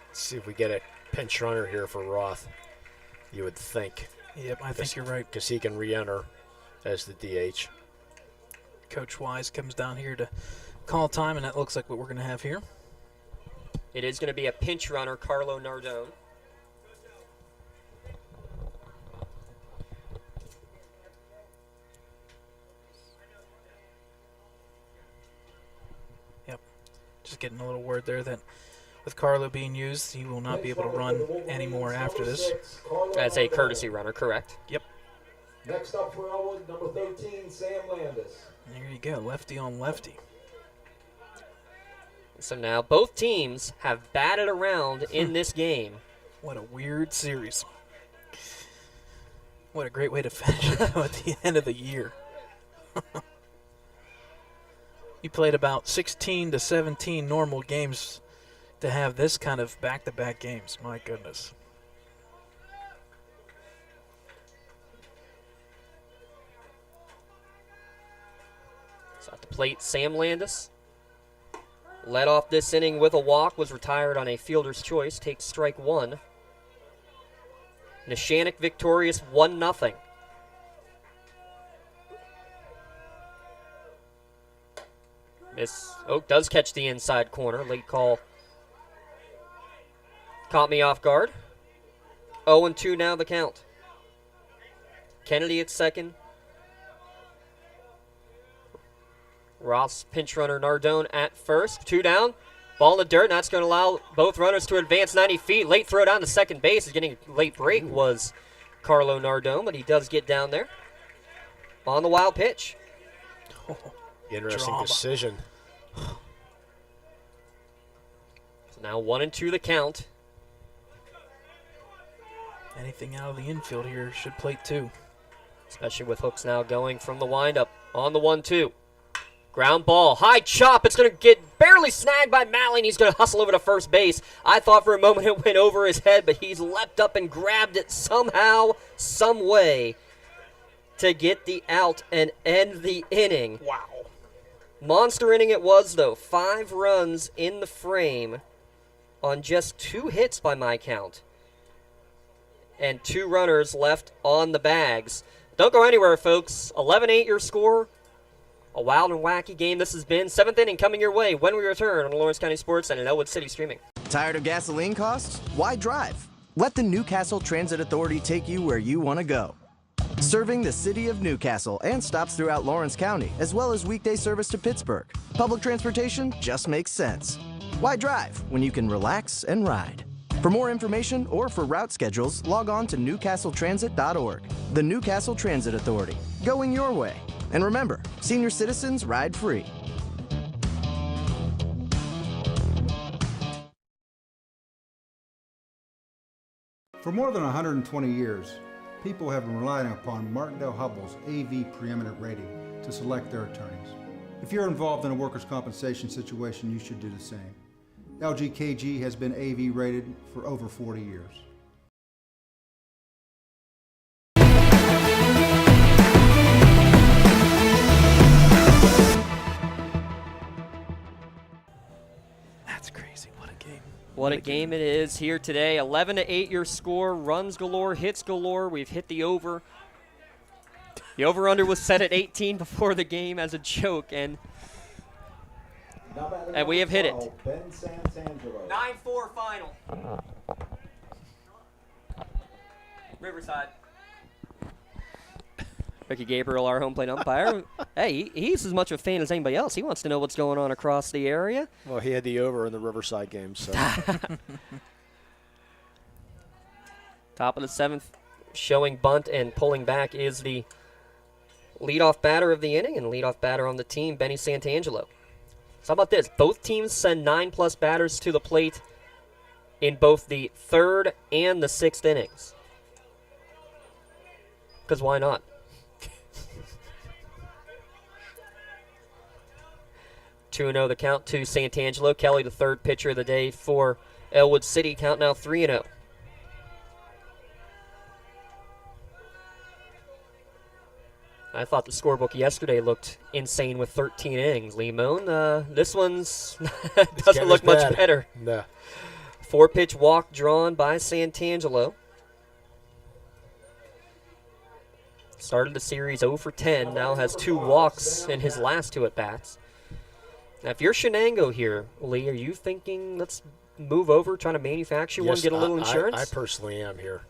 Let's see if we get a pinch runner here for Roth. You would think. Yep, I think you're right. Because he can re-enter as the DH. Coach Wise comes down here to call time, and that looks like what we're going to have here. It is going to be a pinch runner, Carlo Nardone. Yep. Just getting a little word there that with Carlo being used, he will not be able to run anymore after this. As a courtesy runner, correct. Yep. Next up for Ellwood, number 13, Sam Landis. There you go, lefty on lefty. So now both teams have batted around in this game. What a weird series. What a great way to finish it at the end of the year. You played about 16 to 17 normal games to have this kind of back-to-back games. My goodness. So at the plate, Sam Landis. Led off this inning with a walk, was retired on a fielder's choice, takes strike 1. Neshannock victorious 1-0. Miss Oak does catch the inside corner. Late call Caught me off guard. 0-2 now the count. Kennedy at second. Ross pinch runner Nardone at first. 2 down. Ball in the dirt. That's going to allow both runners to advance 90 feet. Late throw down to second base. Is getting a late break was Carlo Nardone, but he does get down there. On the wild pitch. Interesting Drama. decision. So now 1-2 the count. Anything out of the infield here should plate too. Especially with Hooks now going from the windup on the 1-2. Ground ball, high chop. It's going to get barely snagged by Malley, and he's going to hustle over to first base. I thought for a moment it went over his head, but he's leapt up and grabbed it somehow, some way to get the out and end the inning. Wow. Monster inning it was, though. 5 runs in the frame on just 2 hits by my count. And 2 runners left on the bags. Don't go anywhere, folks. 11-8 your score. A wild and wacky game this has been. 7th inning coming your way when we return on Lawrence County Sports and Ellwood City Streaming. Tired of gasoline costs? Why drive? Let the Newcastle Transit Authority take you where you want to go. Serving the city of Newcastle and stops throughout Lawrence County, as well as weekday service to Pittsburgh. Public transportation just makes sense. Why drive when you can relax and ride? For more information or for route schedules, log on to newcastletransit.org. The Newcastle Transit Authority, going your way. And remember, senior citizens ride free. For more than 120 years, people have been relying upon Martindale-Hubbell's AV preeminent rating to select their attorneys. If you're involved in a workers' compensation situation, you should do the same. LGKG has been AV rated for over 40 years. That's crazy. What a game. What a game it is here today. 11-8 your score. Runs galore, hits galore. We've hit the over. The over-under was set at 18 before the game as a joke, and we have hit it. 9-4 final. Riverside. Ricky Gabriel, our home plate umpire. Hey, he's as much a fan as anybody else. He wants to know what's going on across the area. Well, he had the over in the Riverside game, so. Top of the 7th, showing bunt and pulling back is the leadoff batter of the inning and leadoff batter on the team, Benny Santangelo. So how about this? Both teams send 9+ batters to the plate in both the 3rd and the 6th innings. Because why not? 2-0 the count to Santangelo. Kelly, the 3rd pitcher of the day for Ellwood City. Count now 3-0. I thought the scorebook yesterday looked insane with 13 innings. Limon, this one's doesn't look much better. No. 4-pitch walk drawn by Santangelo. Started the series 0 for 10. Now has 2 walks in his last 2 at-bats. Now, if you're Shenango here, Lee, are you thinking let's move over, trying to manufacture one, get a little insurance? I personally am here.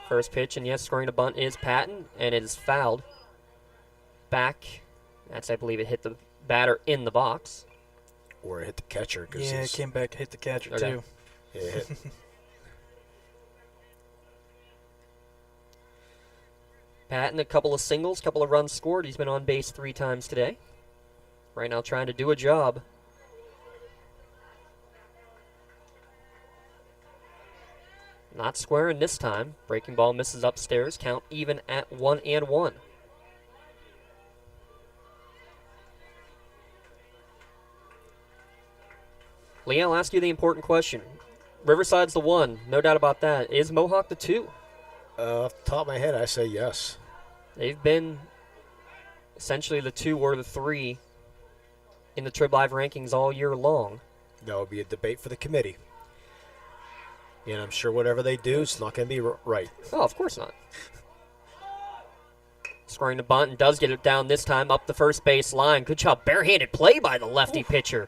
First pitch, and yes, scoring a bunt is Patton, and it is fouled. Back. That's, I believe, it hit the batter in the box. Or it hit the catcher. Yeah, it came back, hit the catcher, too. Yeah, it hit. Patton, a couple of singles, couple of runs scored. He's been on base 3 times today. Right now trying to do a job. Not squaring this time. Breaking ball misses upstairs. Count even at 1-1. Lee, I'll ask you the important question. Riverside's the 1, no doubt about that. Is Mohawk the 2? Off the top of my head, I say yes. They've been essentially the 2 or the 3 in the Trib Live rankings all year long. That would be a debate for the committee. And I'm sure whatever they do, it's not going to be right. Oh, of course not. Scoring the bunt and does get it down this time up the first base line. Good job, barehanded play by the lefty pitcher.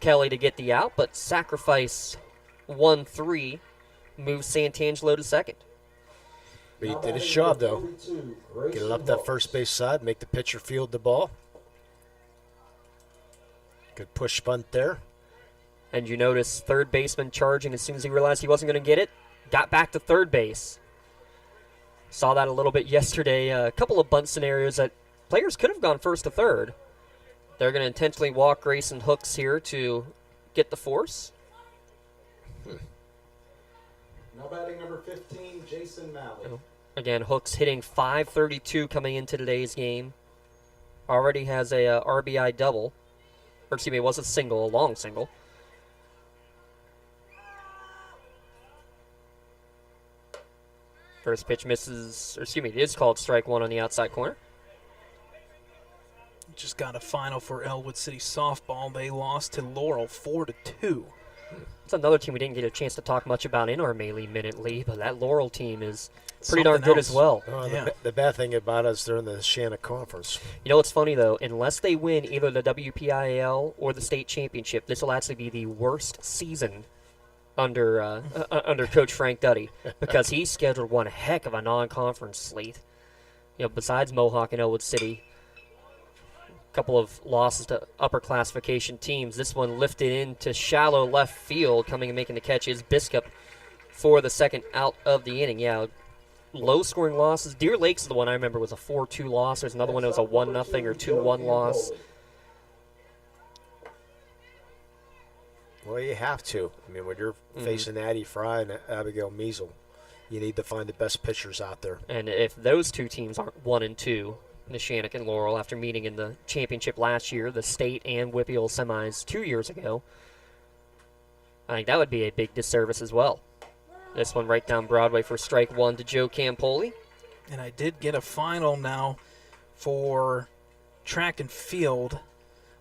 Kelly to get the out, but sacrifice 1-3 moves Santangelo to second. But he did his job, though. Get it up that first base side, make the pitcher field the ball. Good push bunt there. And you notice third baseman charging as soon as he realized he wasn't going to get it. Got back to third base. Saw that a little bit yesterday. A couple of bunt scenarios that players could have gone first to third. They're going to intentionally walk Grayson Hooks here to get the force. Now batting number 15, Jason Malley. Again, Hooks hitting .532 coming into today's game. Already has a RBI double. Or excuse me, it was a single, a long single. First pitch misses, or excuse me, it is called strike one on the outside corner. Just got a final for Ellwood City softball. They lost to Laurel 4-2. It's another team we didn't get a chance to talk much about in our Melee Minute League, but that Laurel team is pretty darn good as well. The bad thing about us, they're in the Shenango Conference. You know what's funny, though? Unless they win either the WPIAL or the state championship, this will actually be the worst season under Coach Frank Duddy, because he scheduled one heck of a non-conference slate. You know, besides Mohawk and Ellwood City, a couple of losses to upper classification teams. This one lifted into shallow left field. Coming and making the catch is Biscup for the second out of the inning. Yeah, low-scoring losses. Deer Lakes is the one I remember was a 4-2 loss. There's another one that was a 1-0 or 2-1 loss. Well, you have to. I mean, when you're facing Addie Fry and Abigail Measle, you need to find the best pitchers out there. And if those two teams aren't 1-2, Neshannock and Laurel, after meeting in the championship last year, the state and Whippeal semis 2 years ago, I think that would be a big disservice as well. This one right down Broadway for strike one to Joe Campoli. And I did get a final now for track and field.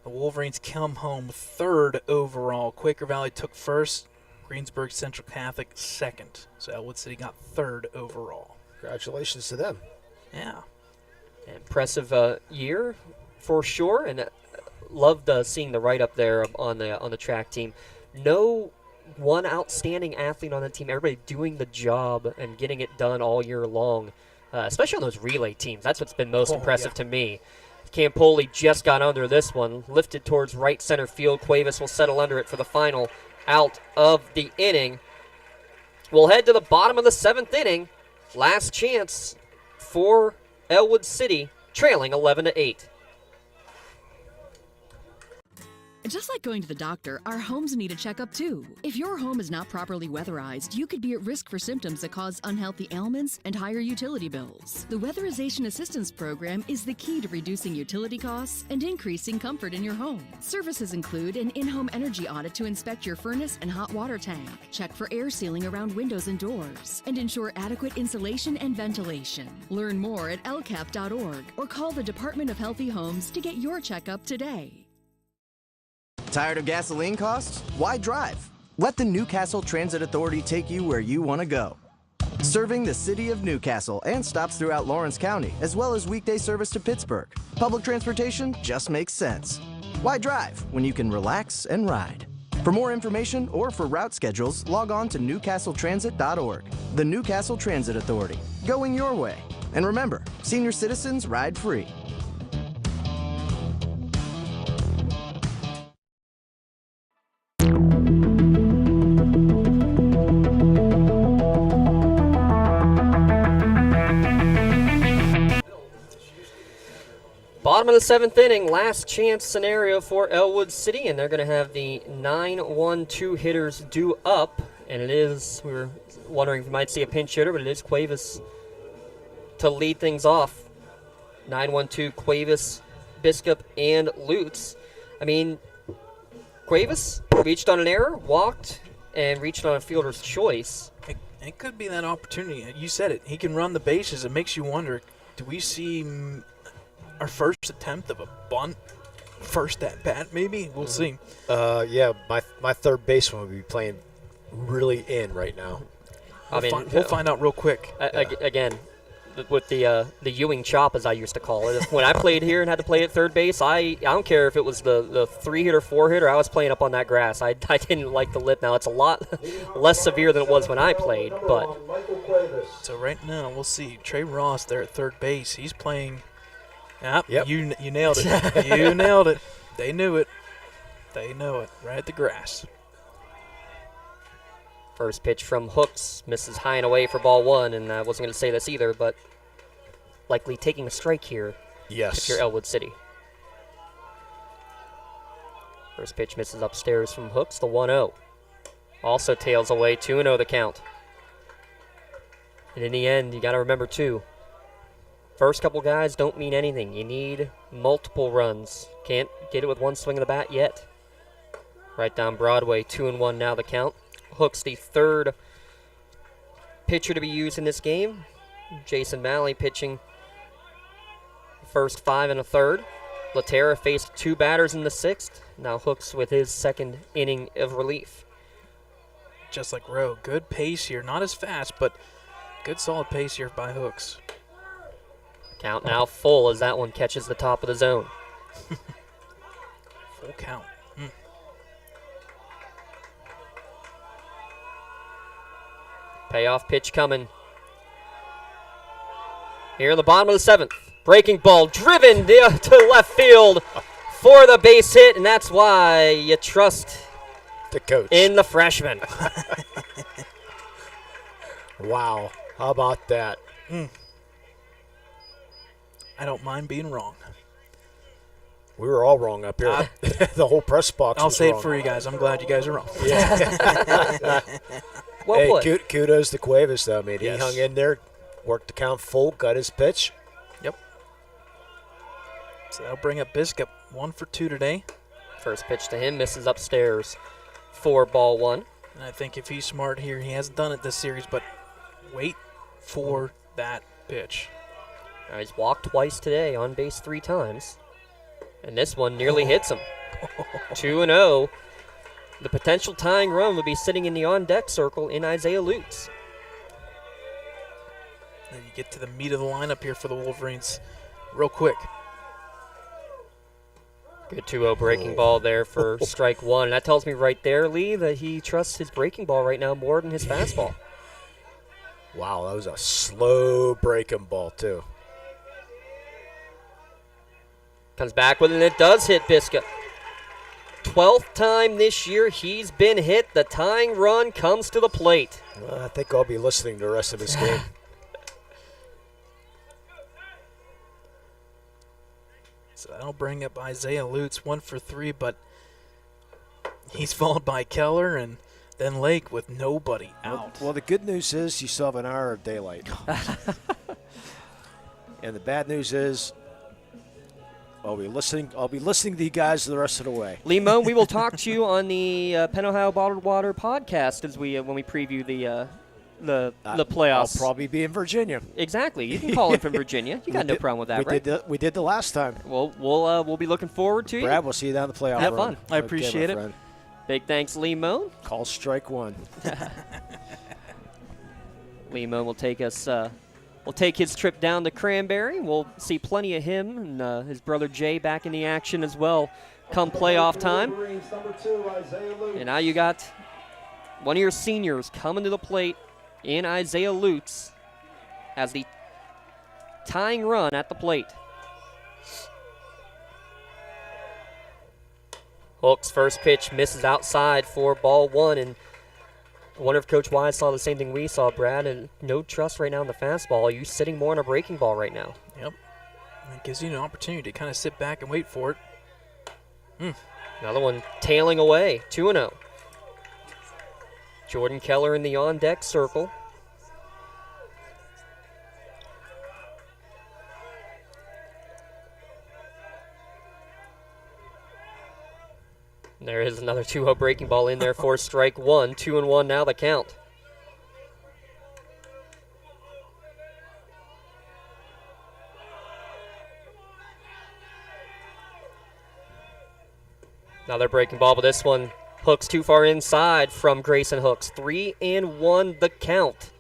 The Wolverines come home third overall. Quaker Valley took first. Greensburg Central Catholic second. So Ellwood City got third overall. Congratulations to them. Yeah. Impressive year for sure, and loved seeing the write-up there on the track team. No one outstanding athlete on that team. Everybody doing the job and getting it done all year long, especially on those relay teams. That's what's been most impressive to me. Campoli just got under this one, lifted towards right center field. Cuevas will settle under it for the final out of the inning. We'll head to the bottom of the seventh inning. Last chance for Ellwood City, trailing 11-8. Just like going to the doctor, our homes need a checkup too. If your home is not properly weatherized, you could be at risk for symptoms that cause unhealthy ailments and higher utility bills. The Weatherization Assistance Program is the key to reducing utility costs and increasing comfort in your home. Services include an in-home energy audit to inspect your furnace and hot water tank, check for air sealing around windows and doors, and ensure adequate insulation and ventilation. Learn more at lcap.org or call the Department of Healthy Homes to get your checkup today. Tired of gasoline costs? Why drive? Let the Newcastle Transit Authority take you where you want to go. Serving the city of Newcastle and stops throughout Lawrence County, as well as weekday service to Pittsburgh. Public transportation just makes sense. Why drive when you can relax and ride? For more information or for route schedules, log on to newcastletransit.org. The Newcastle Transit Authority, going your way. And remember, senior citizens ride free. Bottom of the seventh inning, last chance scenario for Ellwood City, and they're going to have the 9-1-2 hitters due up, and it is, we were wondering if we might see a pinch hitter, but it is Cuevas to lead things off. 9-1-2, Cuevas, Biscup, and Lutz. I mean, Cuevas reached on an error, walked, and reached on a fielder's choice. It could be that opportunity. You said it. He can run the bases. It makes you wonder, do we see our first attempt of a bunt, first at bat, maybe? We'll see. Yeah, my third baseman will be playing really in right now. We'll find out real quick. Again, with the Ewing chop, as I used to call it. When I played here and had to play at third base, I don't care if it was the 3-hit or 4-hit, I was playing up on that grass. I didn't like the lip. Now, it's a lot less severe than it was when I played. But so right now, we'll see. Trey Ross there at third base. He's playing. Yep. You nailed it. You nailed it. They knew it. They know it. Right at the grass. First pitch from Hooks misses high and away for ball 1, and I wasn't going to say this either, but likely taking a strike here. Yes. If you're Ellwood City. First pitch misses upstairs from Hooks, the 1-0. Also tails away, 2-0 the count. And in the end, you got to remember too, first couple guys don't mean anything. You need multiple runs. Can't get it with one swing of the bat yet. Right down Broadway, 2-1 now the count. Hooks, the third pitcher to be used in this game. Jason Malley pitching first 5 1/3. Laterra faced 2 batters in the 6th. Now Hooks with his second inning of relief. Just like Rowe, good pace here. Not as fast, but good solid pace here by Hooks. Count now full as that one catches the top of the zone. Full count. Payoff pitch coming. Here in the bottom of the 7th. Breaking ball driven to left field for the base hit, and that's why you trust the coach in the freshman. Wow. How about that? I don't mind being wrong. We were all wrong up here. The whole press box I'll was say wrong. it for you guys. I'm glad you guys are wrong. Yeah. Kudos to Cuevas, though. I mean, Yes. he hung in there, worked the count full, got his pitch. Yep. So that'll bring up Biscup 1 for 2 today. First pitch to him misses upstairs for ball 1. And I think if he's smart here, he hasn't done it this series, but wait for that pitch. Now he's walked twice today, on base 3 times. And this one nearly hits him. 2-0. The potential tying run would be sitting in the on-deck circle in Isaiah Lutz. Then you get to the meat of the lineup here for the Wolverines real quick. Good 2-0 breaking ball there for strike 1. And that tells me right there, Lee, that he trusts his breaking ball right now more than his fastball. Wow, that was a slow breaking ball, too. Comes back with it, and it does hit Biscup. 12th time this year he's been hit. The tying run comes to the plate. Well, I think I'll be listening to the rest of this game. So that'll bring up Isaiah Lutz 1 for 3, but he's followed by Keller and then Lake with nobody out. Well, the good news is you still have an hour of daylight. And the bad news is I'll be listening to you guys the rest of the way. Limo, we will talk to you on the Penn Ohio Bottled Water podcast as when we preview the playoffs. I'll probably be in Virginia. Exactly. You can call in from Virginia. You got no problem with that, right? We did the last time. Well, we'll be looking forward to you. Brad, we'll see you down the playoff. Have fun. I appreciate it. Friend. Big thanks, Limo. Call strike 1. Limo will take us. We'll take his trip down to Cranberry. We'll see plenty of him and his brother Jay back in the action as well come playoff time. And now you got one of your seniors coming to the plate in Isaiah Lutz as the tying run at the plate. Hooks' first pitch misses outside for ball 1, and I wonder if Coach Wise saw the same thing we saw, Brad, and no trust right now in the fastball. Are you sitting more on a breaking ball right now? Yep. It gives you an opportunity to kind of sit back and wait for it. Another one tailing away, 2-0. Jordan Keller in the on-deck circle. There is another 2-0 breaking ball in there for strike 1. 2-1 now the count. Another breaking ball, but this one hooks too far inside from Grayson Hooks. 3-1 the count.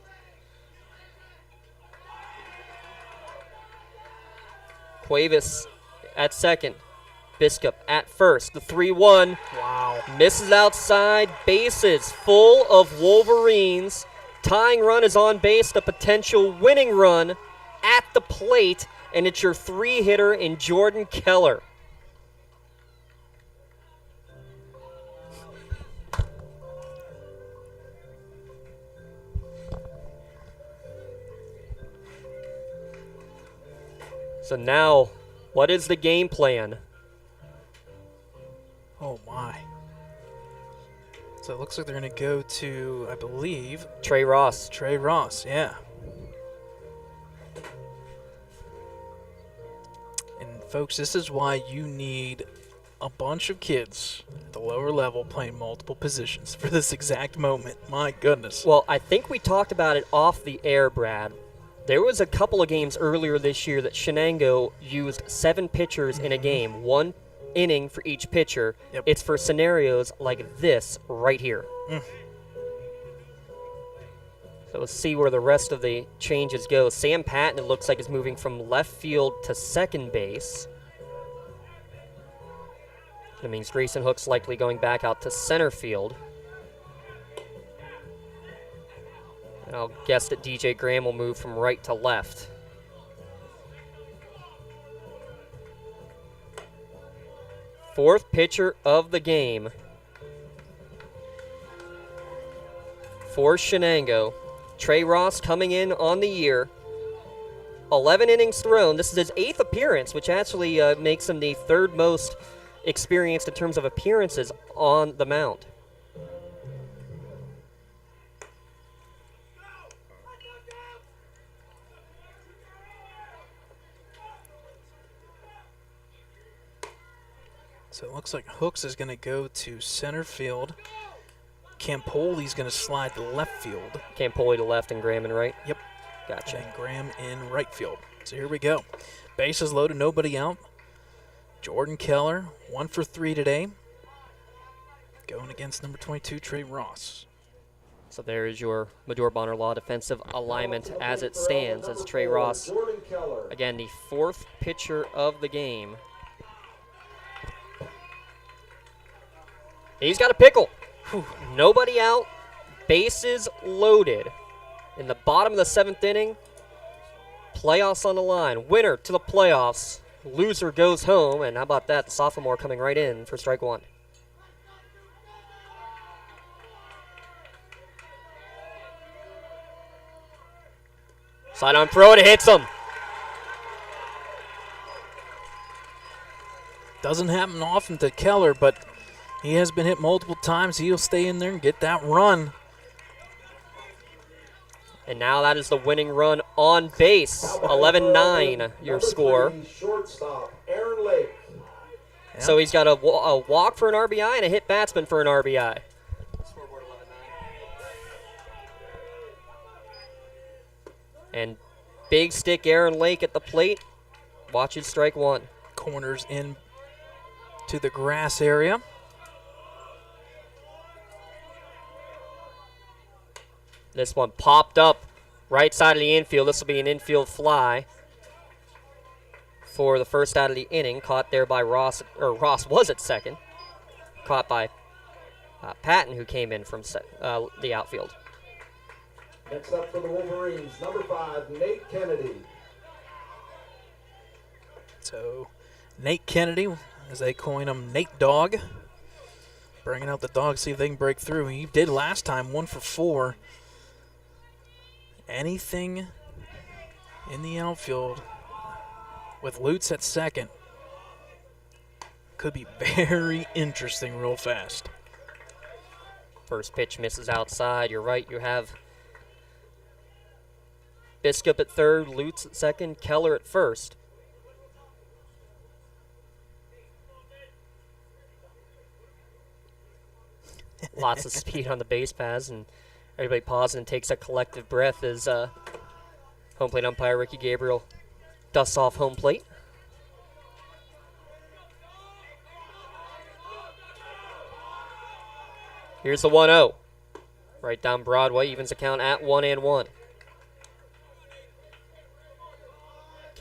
Cuevas at second. Biscup at first. The 3-1. Wow. Misses outside. Bases full of Wolverines. Tying run is on base. The potential winning run at the plate. And it's your 3-hitter in Jordan Keller. So now, what is the game plan? Oh, my. So it looks like they're going to go to, I believe, Trey Ross. Trey Ross, yeah. And, folks, this is why you need a bunch of kids at the lower level playing multiple positions for this exact moment. My goodness. Well, I think we talked about it off the air, Brad. There was a couple of games earlier this year that Shenango used 7 pitchers in a game, 1 inning for each pitcher. Yep. It's for scenarios like this right here. So let's see where the rest of the changes go. Sam Patton, it looks like, is moving from left field to second base. That means Grayson Hook's likely going back out to center field. And I'll guess that DJ Graham will move from right to left. Fourth pitcher of the game for Shenango. Trey Ross coming in on the year. 11 innings thrown. This is his 8th appearance, which actually makes him the 3rd most experienced in terms of appearances on the mound. So it looks like Hooks is going to go to center field. Campoli's going to slide to left field. Campoli to left and Graham in right? Yep. Gotcha. And Graham in right field. So here we go. Bases loaded, nobody out. Jordan Keller, 1 for 3 today. Going against number 22, Trey Ross. So there is your Medor Bonner Law defensive alignment as it stands, as Trey Ross, again, the 4th pitcher of the game. He's got a pickle. Whew. Nobody out, bases loaded. In the bottom of the 7th inning, playoffs on the line. Winner to the playoffs. Loser goes home, and how about that? The sophomore coming right in for strike 1. Sidearm throw, and it hits him. Doesn't happen often to Keller, but he has been hit multiple times. He'll stay in there and get that run. And now that is the winning run on base. 11-9, your score. Shortstop, Aaron Lake. So he's got a walk for an RBI and a hit batsman for an RBI. And big stick Aaron Lake at the plate. Watches strike 1. Corners in to the grass area. This one popped up right side of the infield. This will be an infield fly for the first out of the inning. Caught there by Ross, or Ross was at second. Caught by Patton, who came in from the outfield. Next up for the Wolverines, number 5, Nate Kennedy. So Nate Kennedy, as they coin him, Nate Dog. Bringing out the dog, see if they can break through. He did last time, 1 for 4. Anything in the outfield with Lutz at second could be very interesting real fast. First pitch misses outside. You're right, you have Biscup at third, Lutz at second, Keller at first. Lots of speed on the base paths, and everybody pauses and takes a collective breath as home plate umpire Ricky Gabriel dusts off home plate. Here's the 1-0. Right down Broadway, evens the count at 1-1.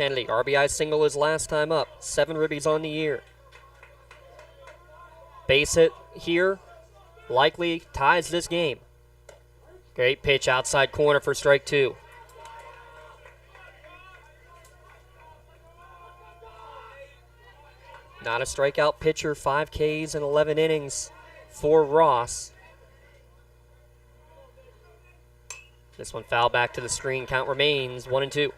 Kennedy, RBI single his last time up. 7 ribbies on the year. Base hit here likely ties this game. Great pitch outside corner for strike 2. Not a strikeout pitcher, 5 Ks in 11 innings for Ross. This one foul back to the screen. Count remains 1-2.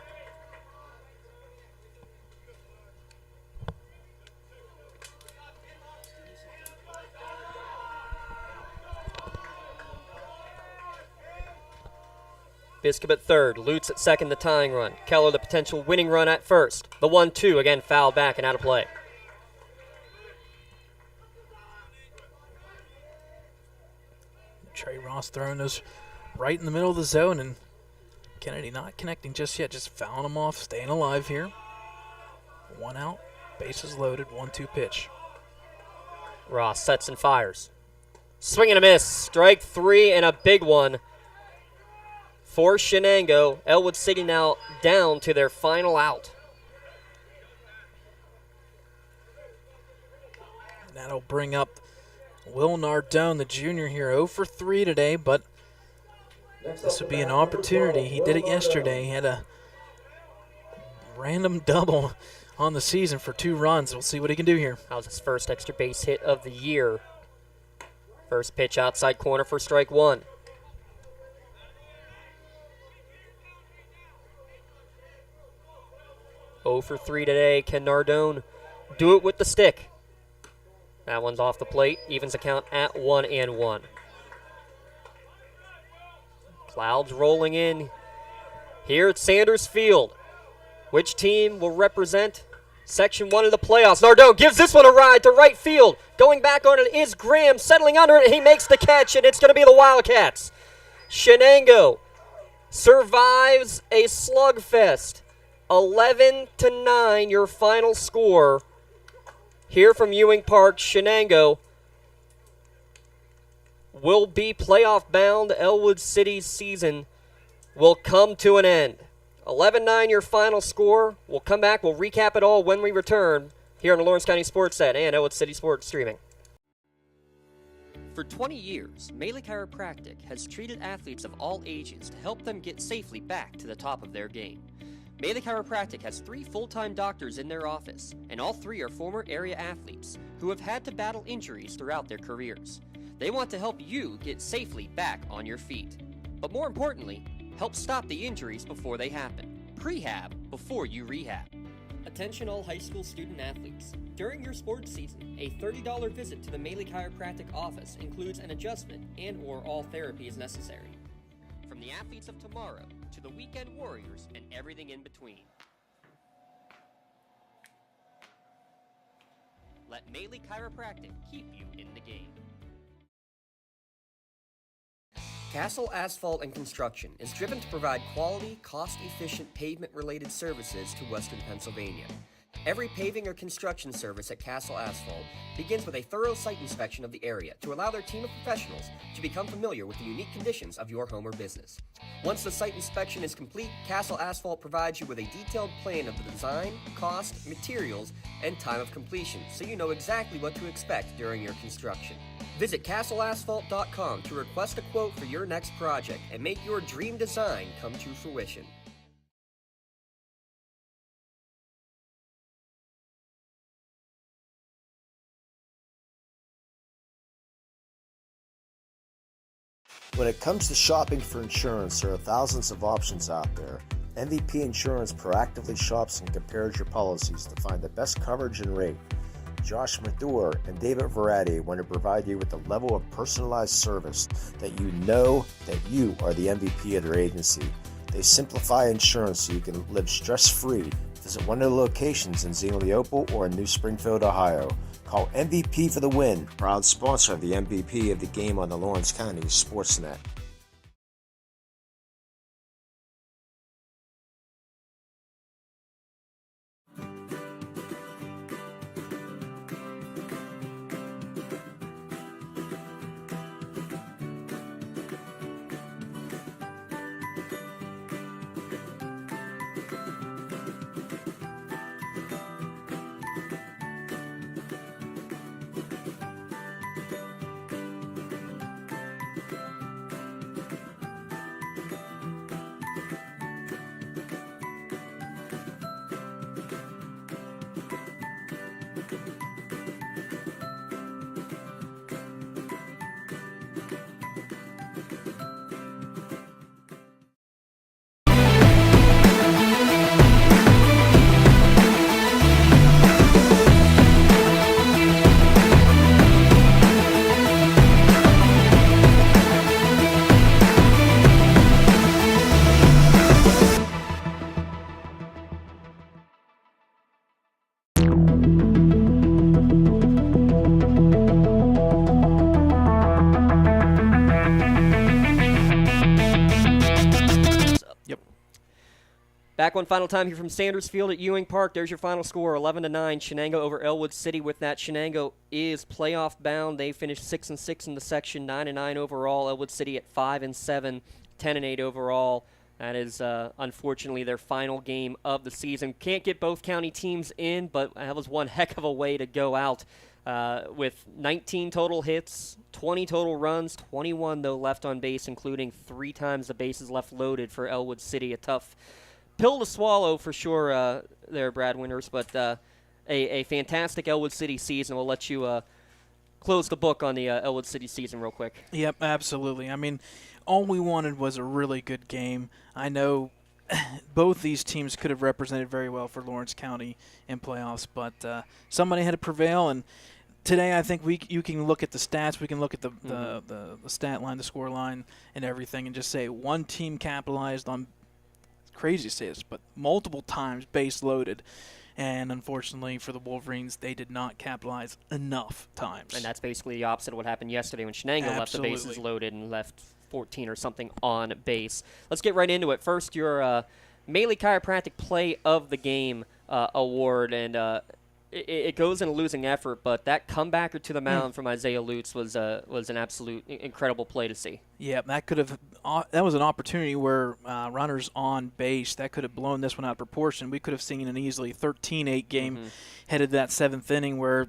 Biscup at third, Lutz at second, the tying run. Keller the potential winning run at first. The 1-2, again fouled back and out of play. Trey Ross throwing those right in the middle of the zone, and Kennedy not connecting just yet, just fouling him off, staying alive here. 1 out, bases loaded, 1-2 pitch. Ross sets and fires. Swing and a miss. Strike 3 and a big one for Shenango. Ellwood City now down to their final out. And that'll bring up Will Nardone, the junior here, 0 for 3 today, but this would be an opportunity. He did it yesterday. He had a random double on the season for 2 runs. We'll see what he can do here. That was his first extra base hit of the year. First pitch outside corner for strike 1. Oh for 3 today. Can Nardone do it with the stick? That one's off the plate. Evens the count at 1-1. Clouds rolling in here at Sanders Field. Which team will represent Section 1 of the playoffs? Nardone gives this one a ride to right field. Going back on it is Graham, settling under it. He makes the catch, and it's going to be the Wildcats. Shenango survives a slugfest. 11-9, your final score. Here from Ewing Park, Shenango will be playoff bound. Ellwood City's season will come to an end. 11-9 your final score. We'll come back. We'll recap it all when we return here on the Lawrence County Sports Set and Ellwood City Sports Streaming. For 20 years, Melee Chiropractic has treated athletes of all ages to help them get safely back to the top of their game. Melee Chiropractic has 3 full-time doctors in their office, and all 3 are former area athletes who have had to battle injuries throughout their careers. They want to help you get safely back on your feet. But more importantly, help stop the injuries before they happen. Prehab before you rehab. Attention all high school student athletes. During your sports season, a $30 visit to the Melee Chiropractic office includes an adjustment and/or all therapy is necessary. From the athletes of tomorrow to the weekend warriors and everything in between. Let Melee Chiropractic keep you in the game. Castle Asphalt and Construction is driven to provide quality, cost-efficient pavement-related services to Western Pennsylvania. Every paving or construction service at Castle Asphalt begins with a thorough site inspection of the area to allow their team of professionals to become familiar with the unique conditions of your home or business. Once the site inspection is complete, Castle Asphalt provides you with a detailed plan of the design, cost, materials, and time of completion, so you know exactly what to expect during your construction. Visit castleasphalt.com to request a quote for your next project and make your dream design come to fruition. When it comes to shopping for insurance, there are thousands of options out there. MVP Insurance proactively shops and compares your policies to find the best coverage and rate. Josh Mathur and David Verratti want to provide you with a level of personalized service that you know that you are the MVP of their agency. They simplify insurance so you can live stress-free. Visit one of the locations in Zingleopole or in New Springfield, Ohio. Call MVP for the win. Proud sponsor of the MVP of the game on the Lawrence County Sportsnet. Back one final time here from Sanders Field at Ewing Park. There's your final score, 11-9. Shenango over Ellwood City. With that, Shenango is playoff bound. They finished 6-6 in the section, 9-9 overall. Ellwood City at 5-7, 10-8 overall. That is, unfortunately, their final game of the season. Can't get both county teams in, but that was one heck of a way to go out with 19 total hits, 20 total runs, 21, though, left on base, including 3 times the bases left loaded for Ellwood City. A tough pill to swallow for sure there, Brad Winters, but a fantastic Ellwood City season. We'll let you close the book on the Ellwood City season real quick. Yep, absolutely. I mean, all we wanted was a really good game. I know both these teams could have represented very well for Lawrence County in playoffs, but somebody had to prevail, and today I think you can look at the stats, we can look at the stat line, the score line, and everything, and just say one team capitalized on, crazy to say this, but multiple times base loaded. And unfortunately for the Wolverines, they did not capitalize enough times. And that's basically the opposite of what happened yesterday when Shenango left the bases loaded and left 14 or something on base. Let's get right into it. First, your Melee Chiropractic Play of the Game award. And it goes in a losing effort, but that comebacker to the mound from Isaiah Lutz was an absolute incredible play to see. Yeah, that was an opportunity where runners on base, that could have blown this one out of proportion. We could have seen an easily 13-8 game headed to that 7th inning where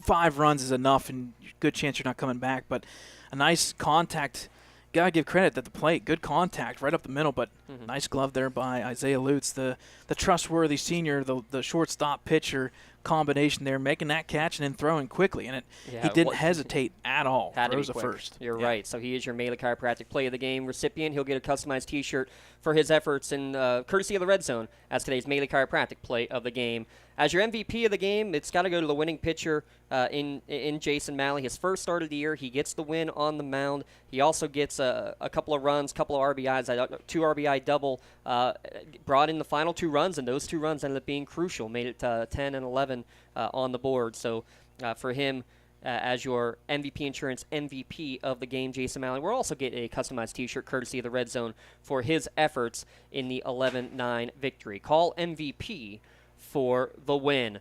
5 runs is enough and good chance you're not coming back. But a nice contact. Got to give credit at the plate. Good contact right up the middle, but nice glove there by Isaiah Lutz, the trustworthy senior, the shortstop pitcher combination there, making that catch and then throwing quickly. And he didn't hesitate at all. Throws a first. You're right. So he is your Melee Chiropractic Play of the Game recipient. He'll get a customized T-shirt for his efforts in courtesy of the Red Zone as today's Melee Chiropractic Play of the Game. As your MVP of the game, it's got to go to the winning pitcher in Jason Malley. His first start of the year, he gets the win on the mound. He also gets a couple of runs, couple of RBIs, 2 RBI double, brought in the final 2 runs, and those 2 runs ended up being crucial, made it 10 and 11 on the board. So for him, as your MVP Insurance MVP of the game, Jason Malley, we'll also get a customized T-shirt courtesy of the Red Zone for his efforts in the 11-9 victory. Call MVP for the win.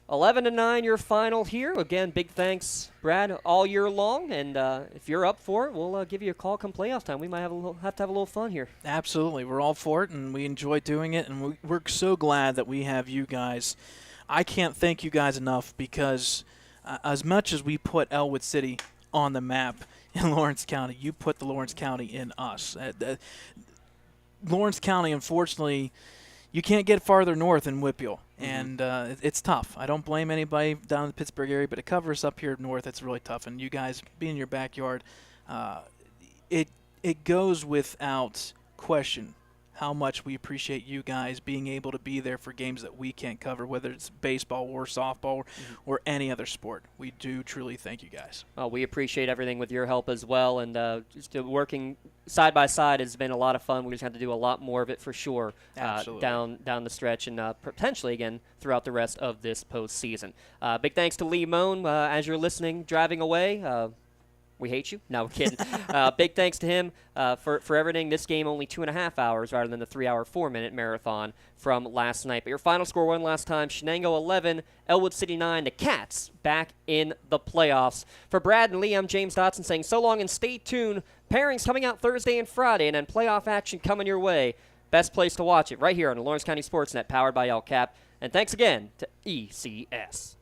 11-9 your final here. Again, big thanks, Brad, all year long. And if you're up for it, we'll give you a call come playoff time. We might have to have a little fun here. Absolutely. We're all for it, and we enjoy doing it. And we're so glad that we have you guys. I can't thank you guys enough because as much as we put Ellwood City on the map in Lawrence County, you put the Lawrence County in us. Lawrence County, unfortunately, you can't get farther north than Whitfield, and it's tough. I don't blame anybody down in the Pittsburgh area, but to cover us up here north, it's really tough. And you guys being in your backyard, it goes without question how much we appreciate you guys being able to be there for games that we can't cover, whether it's baseball or softball or any other sport. We do truly thank you guys. We appreciate everything with your help as well, and just working side by side has been a lot of fun. We just have to do a lot more of it for sure down the stretch and potentially again throughout the rest of this postseason. Big thanks to Lee Moan as you're listening, driving away. We hate you. No, we're kidding. Big thanks to him for everything. This game only 2.5 hours rather than the 3-hour, 4-minute marathon from last night. But your final score one last time, Shenango 11, Ellwood City 9. The Cats back in the playoffs. For Brad and Lee, I'm James Dotson saying so long and stay tuned. Pairings coming out Thursday and Friday, and then playoff action coming your way. Best place to watch it right here on the Lawrence County Sports Net, powered by LCAP. And thanks again to ECS.